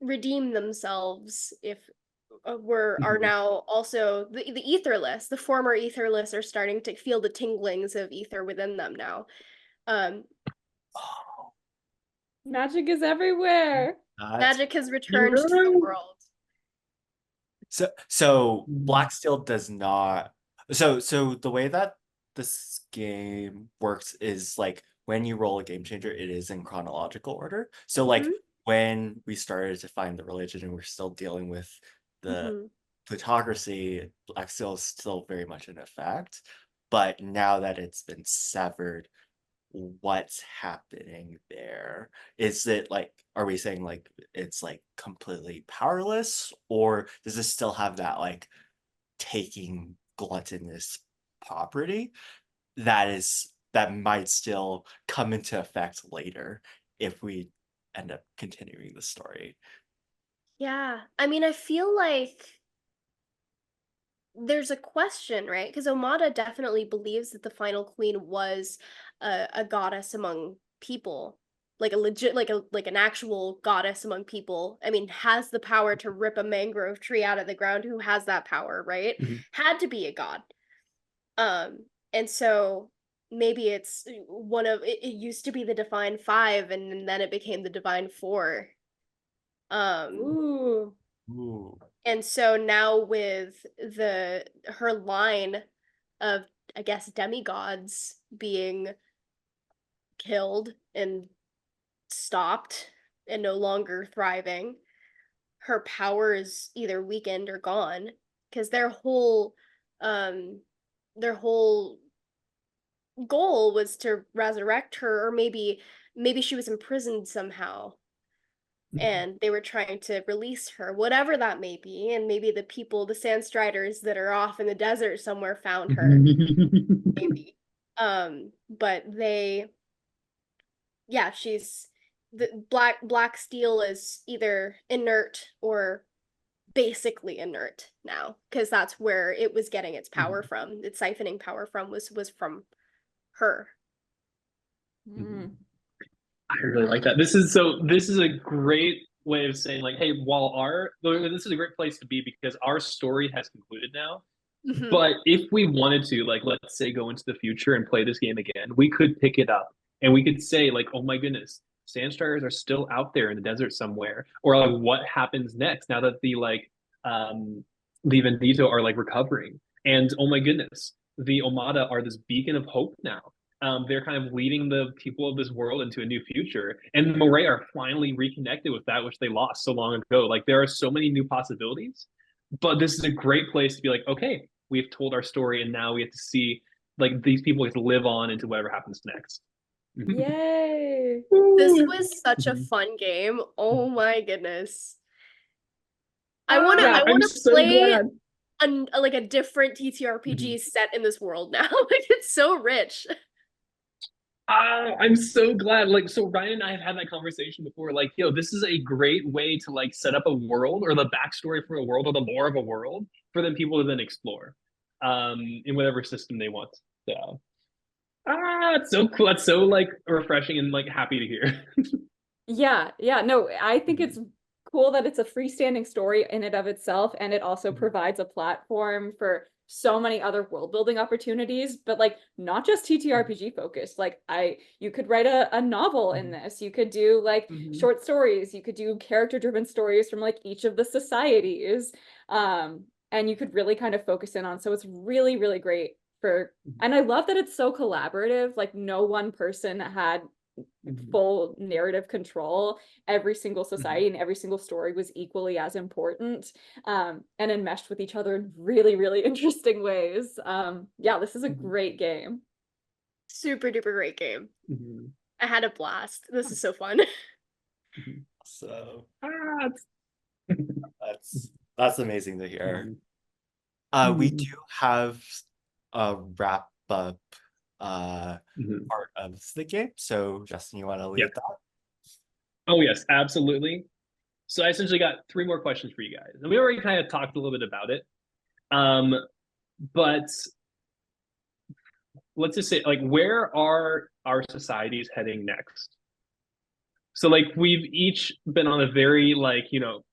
redeem themselves if are now also the etherless. The former etherless are starting to feel the tinglings of ether within them now. Magic is everywhere. Magic has returned to the world. So Black Steel does not. So the way that this game works is like when you roll a game changer, it is in chronological order. So like when we started to find the religion and we're still dealing with the plutocracy, Black Steel is still very much in effect. But now that it's been severed, what's happening there? Is it like, are we saying like it's like completely powerless, or does it still have that like taking gluttonous property that might still come into effect later if we end up continuing the story? Yeah, I mean, I feel like there's a question, right? Because Omada definitely believes that the final queen was a goddess among people, like a legit, like an actual goddess among people. I mean, has the power to rip a mangrove tree out of the ground. Who has that power, right? Had to be a god. And so maybe it's one of it used to be the Divine Five, and then it became the Divine Four. Ooh. And so now with her line of, I guess, demigods being killed and stopped and no longer thriving, her power is either weakened or gone, because their whole goal was to resurrect her, or maybe she was imprisoned somehow and they were trying to release her, whatever that may be. And maybe the people, the Sandstriders that are off in the desert somewhere, found her. Maybe. But she's the black steel is either inert or basically inert now, because that's where it was getting its power from. Its siphoning power from was from her. I really like that. This is a great way of saying like, hey, this is a great place to be because our story has concluded now. But if we wanted to, like, let's say go into the future and play this game again, we could pick it up and we could say like, oh my goodness, Sandstriders are still out there in the desert somewhere, or like what happens next now that the Vendito are like recovering, and oh my goodness, the Omada are this beacon of hope now. They're kind of leading the people of this world into a new future, and the Moray are finally reconnected with that which they lost so long ago. Like there are so many new possibilities, but this is a great place to be like, okay, we've told our story, and now we have to see like these people get to live on into whatever happens next. Yay! This Woo! was such a fun game. Oh my goodness. I Yeah, wanna I'm so play glad. like a different TTRPG set in this world now. Like it's so rich. I'm so glad. Like, so Ryan and I have had that conversation before. Like, yo, this is a great way to like set up a world or the backstory for a world or the lore of a world for them people to then explore, in whatever system they want. So, it's so cool. That's so like refreshing and like happy to hear. Yeah, no, I think it's cool that it's a freestanding story in and of itself, and it also provides a platform for so many other world building opportunities, but like not just TTRPG focused. Like you could write a novel in this. You could do like short stories. You could do character driven stories from like each of the societies. And you could really kind of focus in on. So it's really, really great for, and I love that it's so collaborative. Like no one person had full narrative control. Every single society and every single story was equally as important, and enmeshed with each other in really, really interesting ways. Yeah, this is a great game. Super duper great game. I had a blast. This is so fun. So It's that's amazing to hear. We do have a wrap up part of the game. So Justin, you want to lead that? Oh yes, absolutely. So I essentially got three more questions for you guys, and we already kind of talked a little bit about it. But let's just say, like, where are our societies heading next? So, like, we've each been on a very, like,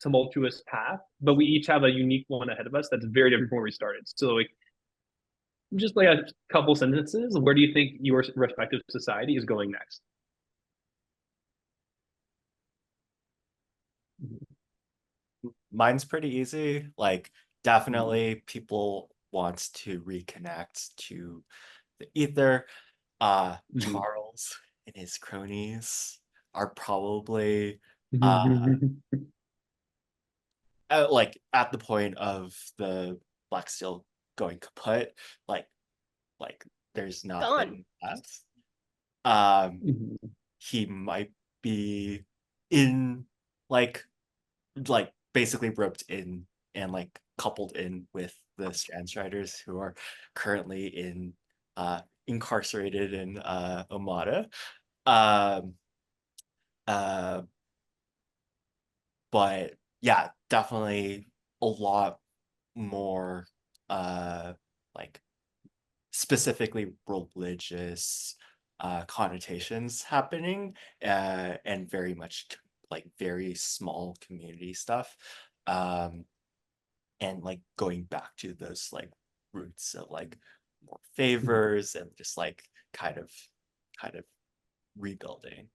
tumultuous path, but we each have a unique one ahead of us that's very different from where we started. So, like, just like a couple sentences, where do you think your respective society is going next? Mine's pretty easy. Like, definitely people want to reconnect to the ether. Charles and his cronies are probably like at the point of the Black Steel going kaput. Like there's nothing left. He might be in like basically roped in and like coupled in with the Strandstriders who are currently in incarcerated in Omada. Um, uh, but yeah, definitely a lot more like specifically religious connotations happening, and very much like very small community stuff, and like going back to those like roots of like more favors and just like kind of rebuilding.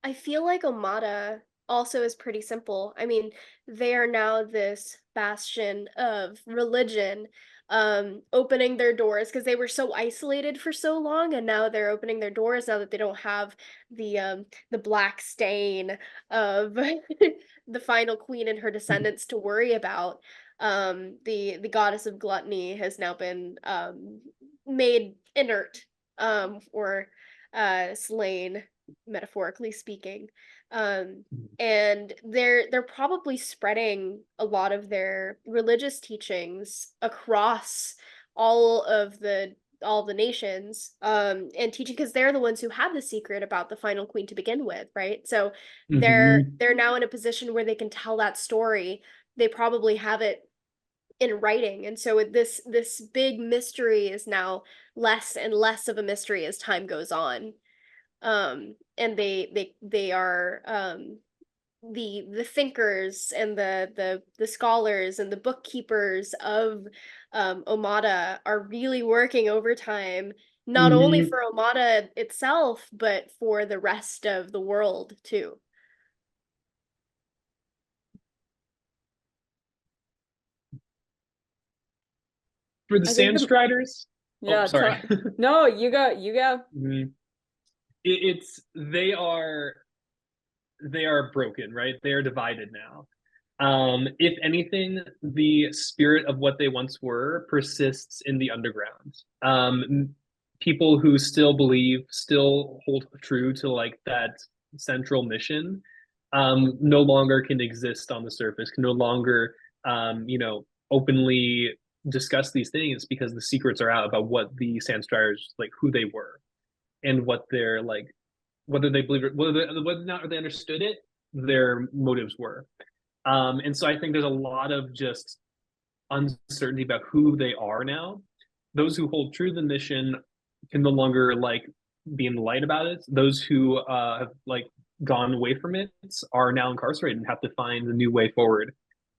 I feel like Omada also is pretty simple. I mean, they are now this bastion of religion, opening their doors because they were so isolated for so long, and now they're opening their doors now that they don't have the black stain of the final queen and her descendants to worry about. The goddess of gluttony has now been made inert, or slain, metaphorically speaking. And they're probably spreading a lot of their religious teachings across all the nations, and teaching, because they're the ones who had the secret about the final queen to begin with, right? So they're now in a position where they can tell that story. They probably have it in writing, and so this big mystery is now less and less of a mystery as time goes on. And they are, the thinkers and the scholars and the bookkeepers of Omada are really working overtime, not only for Omada itself, but for the rest of the world too. For the I think Sandstriders, yeah, sorry. no, you go, you go. Mhm. It's they are broken, right? They are divided now. If anything, the spirit of what they once were persists in the underground. People who still believe, still hold true to like that central mission, no longer can exist on the surface, can no longer, openly discuss these things because the secrets are out about what the Sandstriders, like who they were and what they're like, whether they believe it, whether or not they understood it, their motives were. And so I think there's a lot of just uncertainty about who they are now. Those who hold true to the mission can no longer like be in the light about it. Those who have like gone away from it are now incarcerated and have to find a new way forward.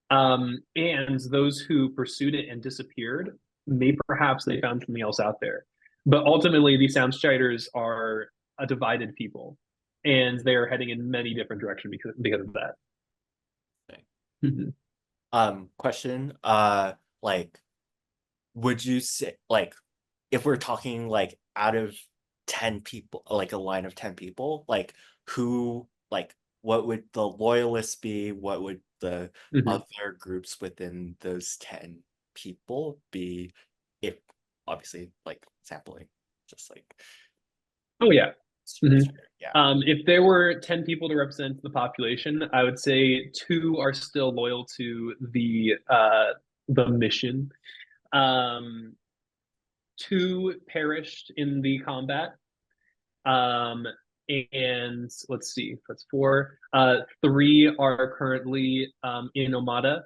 And those who pursued it and disappeared, may perhaps they found something else out there. But ultimately, these Soundstriders are a divided people, and they are heading in many different directions because of that. Question, like, would you say, like, if we're talking like out of 10 people, like a line of 10 people, like who, like, what would the loyalists be? What would the other groups within those 10 people be? If obviously, like, sampling, just like, Oh yeah. yeah. If there were 10 people to represent the population, I would say 2 are still loyal to the mission. 2 perished in the combat. And let's see, that's 4. 3 are currently in Omada.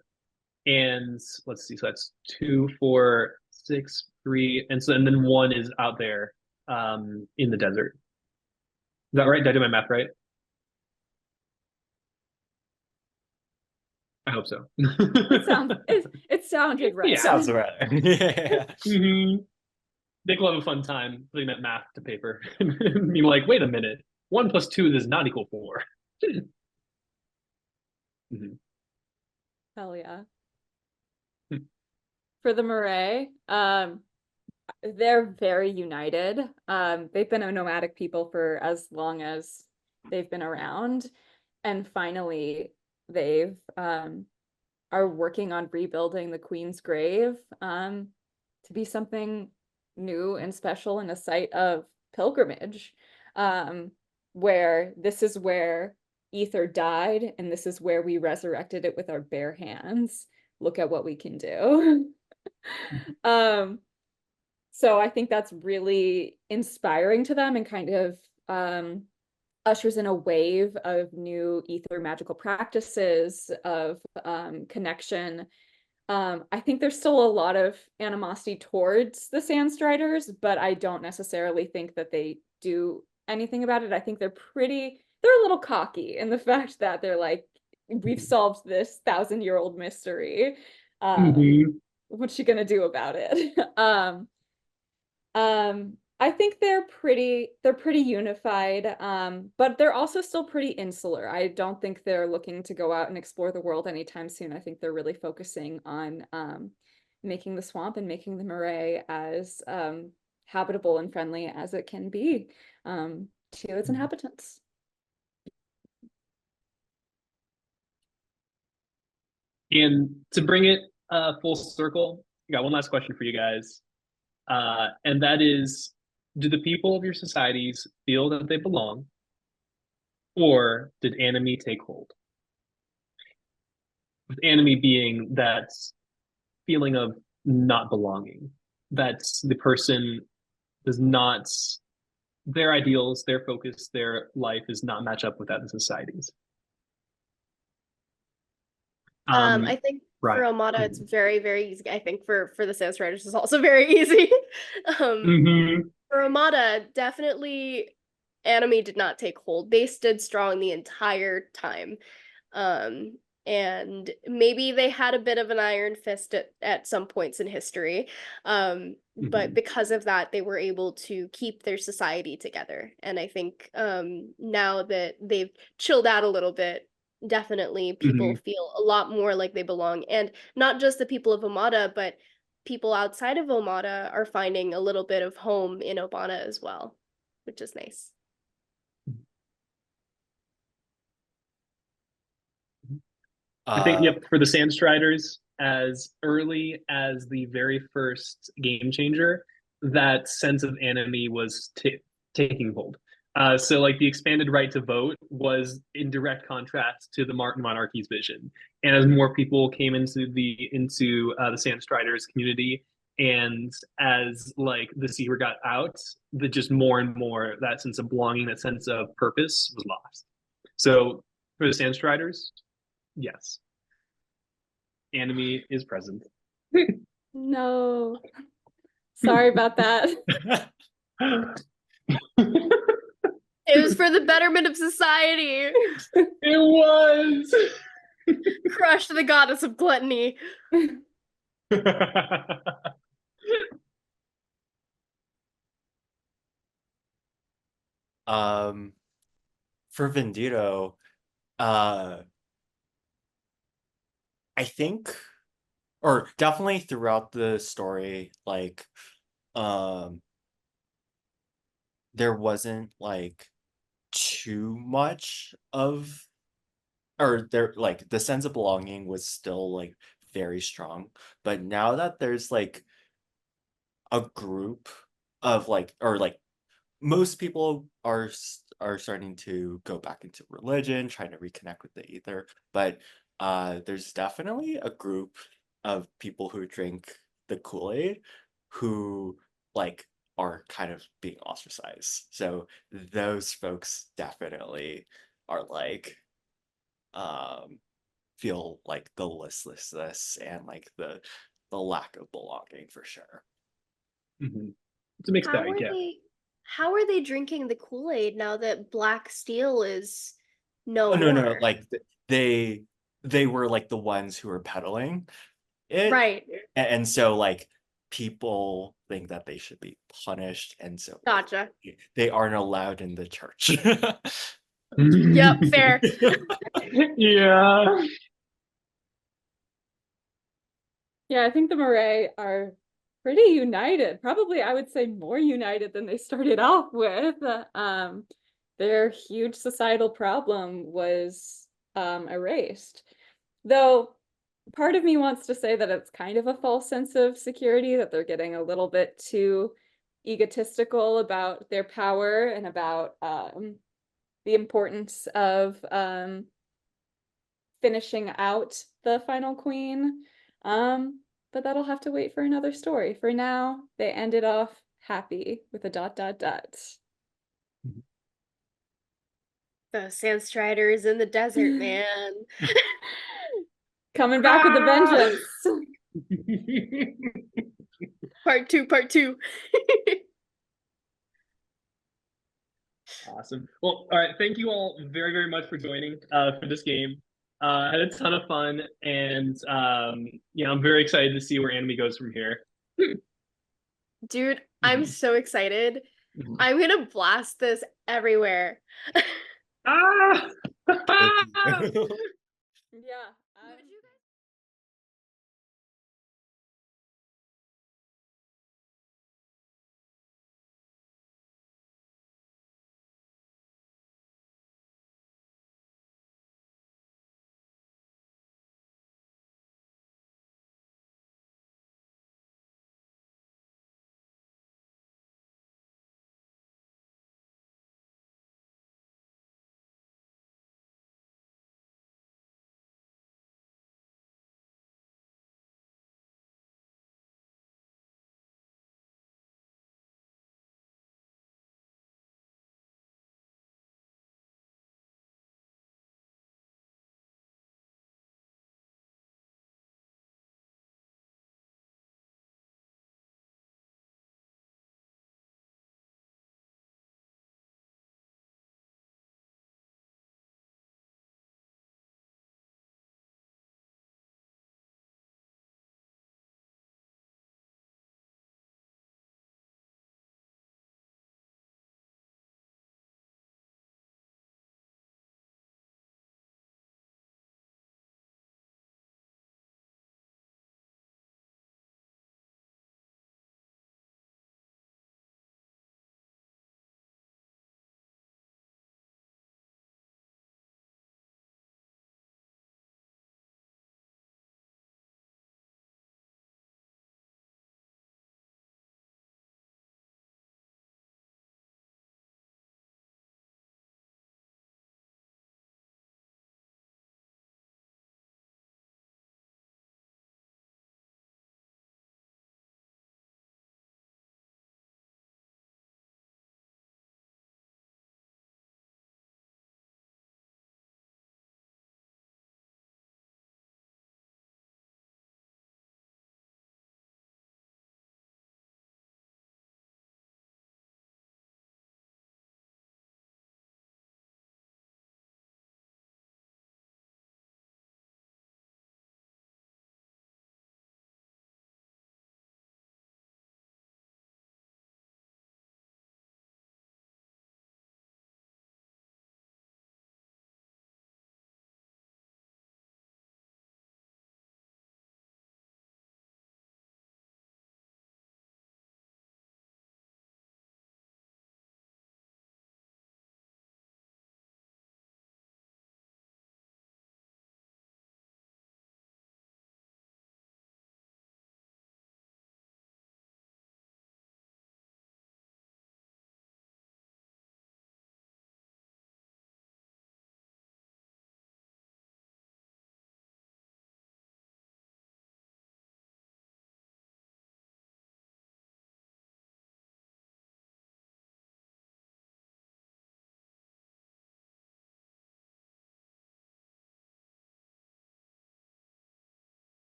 And let's see, so that's 2, 4, 6, 3, and then 1 is out there in the desert. Is that right? Did I do my math right? I hope so. It sounded right. Yeah. Sounds right. Yeah. They will have a fun time putting that math to paper. Being like, wait a minute, 1 + 2 does not equal 4. Hell yeah. For the Murray, they're very united. They've been a nomadic people for as long as they've been around, and finally they've are working on rebuilding the Queen's Grave to be something new and special and a site of pilgrimage, where this is where Ether died and this is where we resurrected it with our bare hands. Look at what we can do. So I think that's really inspiring to them and kind of ushers in a wave of new ether magical practices of connection. I think there's still a lot of animosity towards the Sandstriders, but I don't necessarily think that they do anything about it. I think they're a little cocky in the fact that they're like, we've solved this 1,000-year-old mystery. What's she gonna do about it? I think they're pretty unified, but they're also still pretty insular. I don't think they're looking to go out and explore the world anytime soon. I think they're really focusing on making the swamp and making the Murray as habitable and friendly as it can be to its inhabitants. And to bring it full circle, I got one last question for you guys. And that is, do the people of your societies feel that they belong, or did ANOMIE take hold? With ANOMIE being that feeling of not belonging, that the person does not, their ideals, their focus, their life does not match up with that in societies. I think right. for Omada, it's very, very easy. I think for the Sandstriders, it's also very easy. For Omada, definitely ANOMIE did not take hold. They stood strong the entire time. And maybe they had a bit of an iron fist at some points in history. But because of that, they were able to keep their society together. And I think now that they've chilled out a little bit, definitely people feel a lot more like they belong. And not just the people of Omada, but people outside of Omada are finding a little bit of home in Obana as well, which is nice. I think, yep, for the Sandstriders, as early as the very first game changer, that sense of ANOMIE was taking hold. So like the expanded right to vote was in direct contrast to the monarchy's vision. And as more people came into the Sandstriders community, and as like the secret got out, the just more and more that sense of belonging, that sense of purpose was lost. So for the Sandstriders, yes, ANOMIE is present. No. Sorry about that. It was for the betterment of society. It was. Crush the goddess of gluttony. For Vendito, I think, or definitely throughout the story, like, there wasn't like too much of, or there, like, the sense of belonging was still like very strong. But now that there's like a group of like, or like most people are starting to go back into religion, trying to reconnect with the ether, but there's definitely a group of people who drink the Kool-Aid who like are kind of being ostracized. So those folks definitely are like feel like the listlessness and like the lack of belonging for sure. Mm-hmm. It's a mixed bag, yeah. How are they drinking the Kool-Aid now that Black Steel is no Oh, no, more? like they were like the ones who were peddling it, Right. and so like people think that they should be punished, and so like, Gotcha. they aren't allowed in the church. Yep, fair. Yeah. Yeah, I think the Murray are pretty united. Probably, I would say more united than they started off with. Their huge societal problem was erased. Though part of me wants to say that it's kind of a false sense of security, that they're getting a little bit too egotistical about their power and about the importance of finishing out the final queen. But that'll have to wait for another story. For now, they ended off happy with a ... The Sandstriders in the desert, man. Coming back with a vengeance. Part two. Awesome. Well, all right. Thank you all very, very much for joining for this game. I had a ton of fun, and I'm very excited to see where ANOMIE goes from here. Dude, I'm so excited. I'm gonna blast this everywhere. Ah! Thank you. Yeah.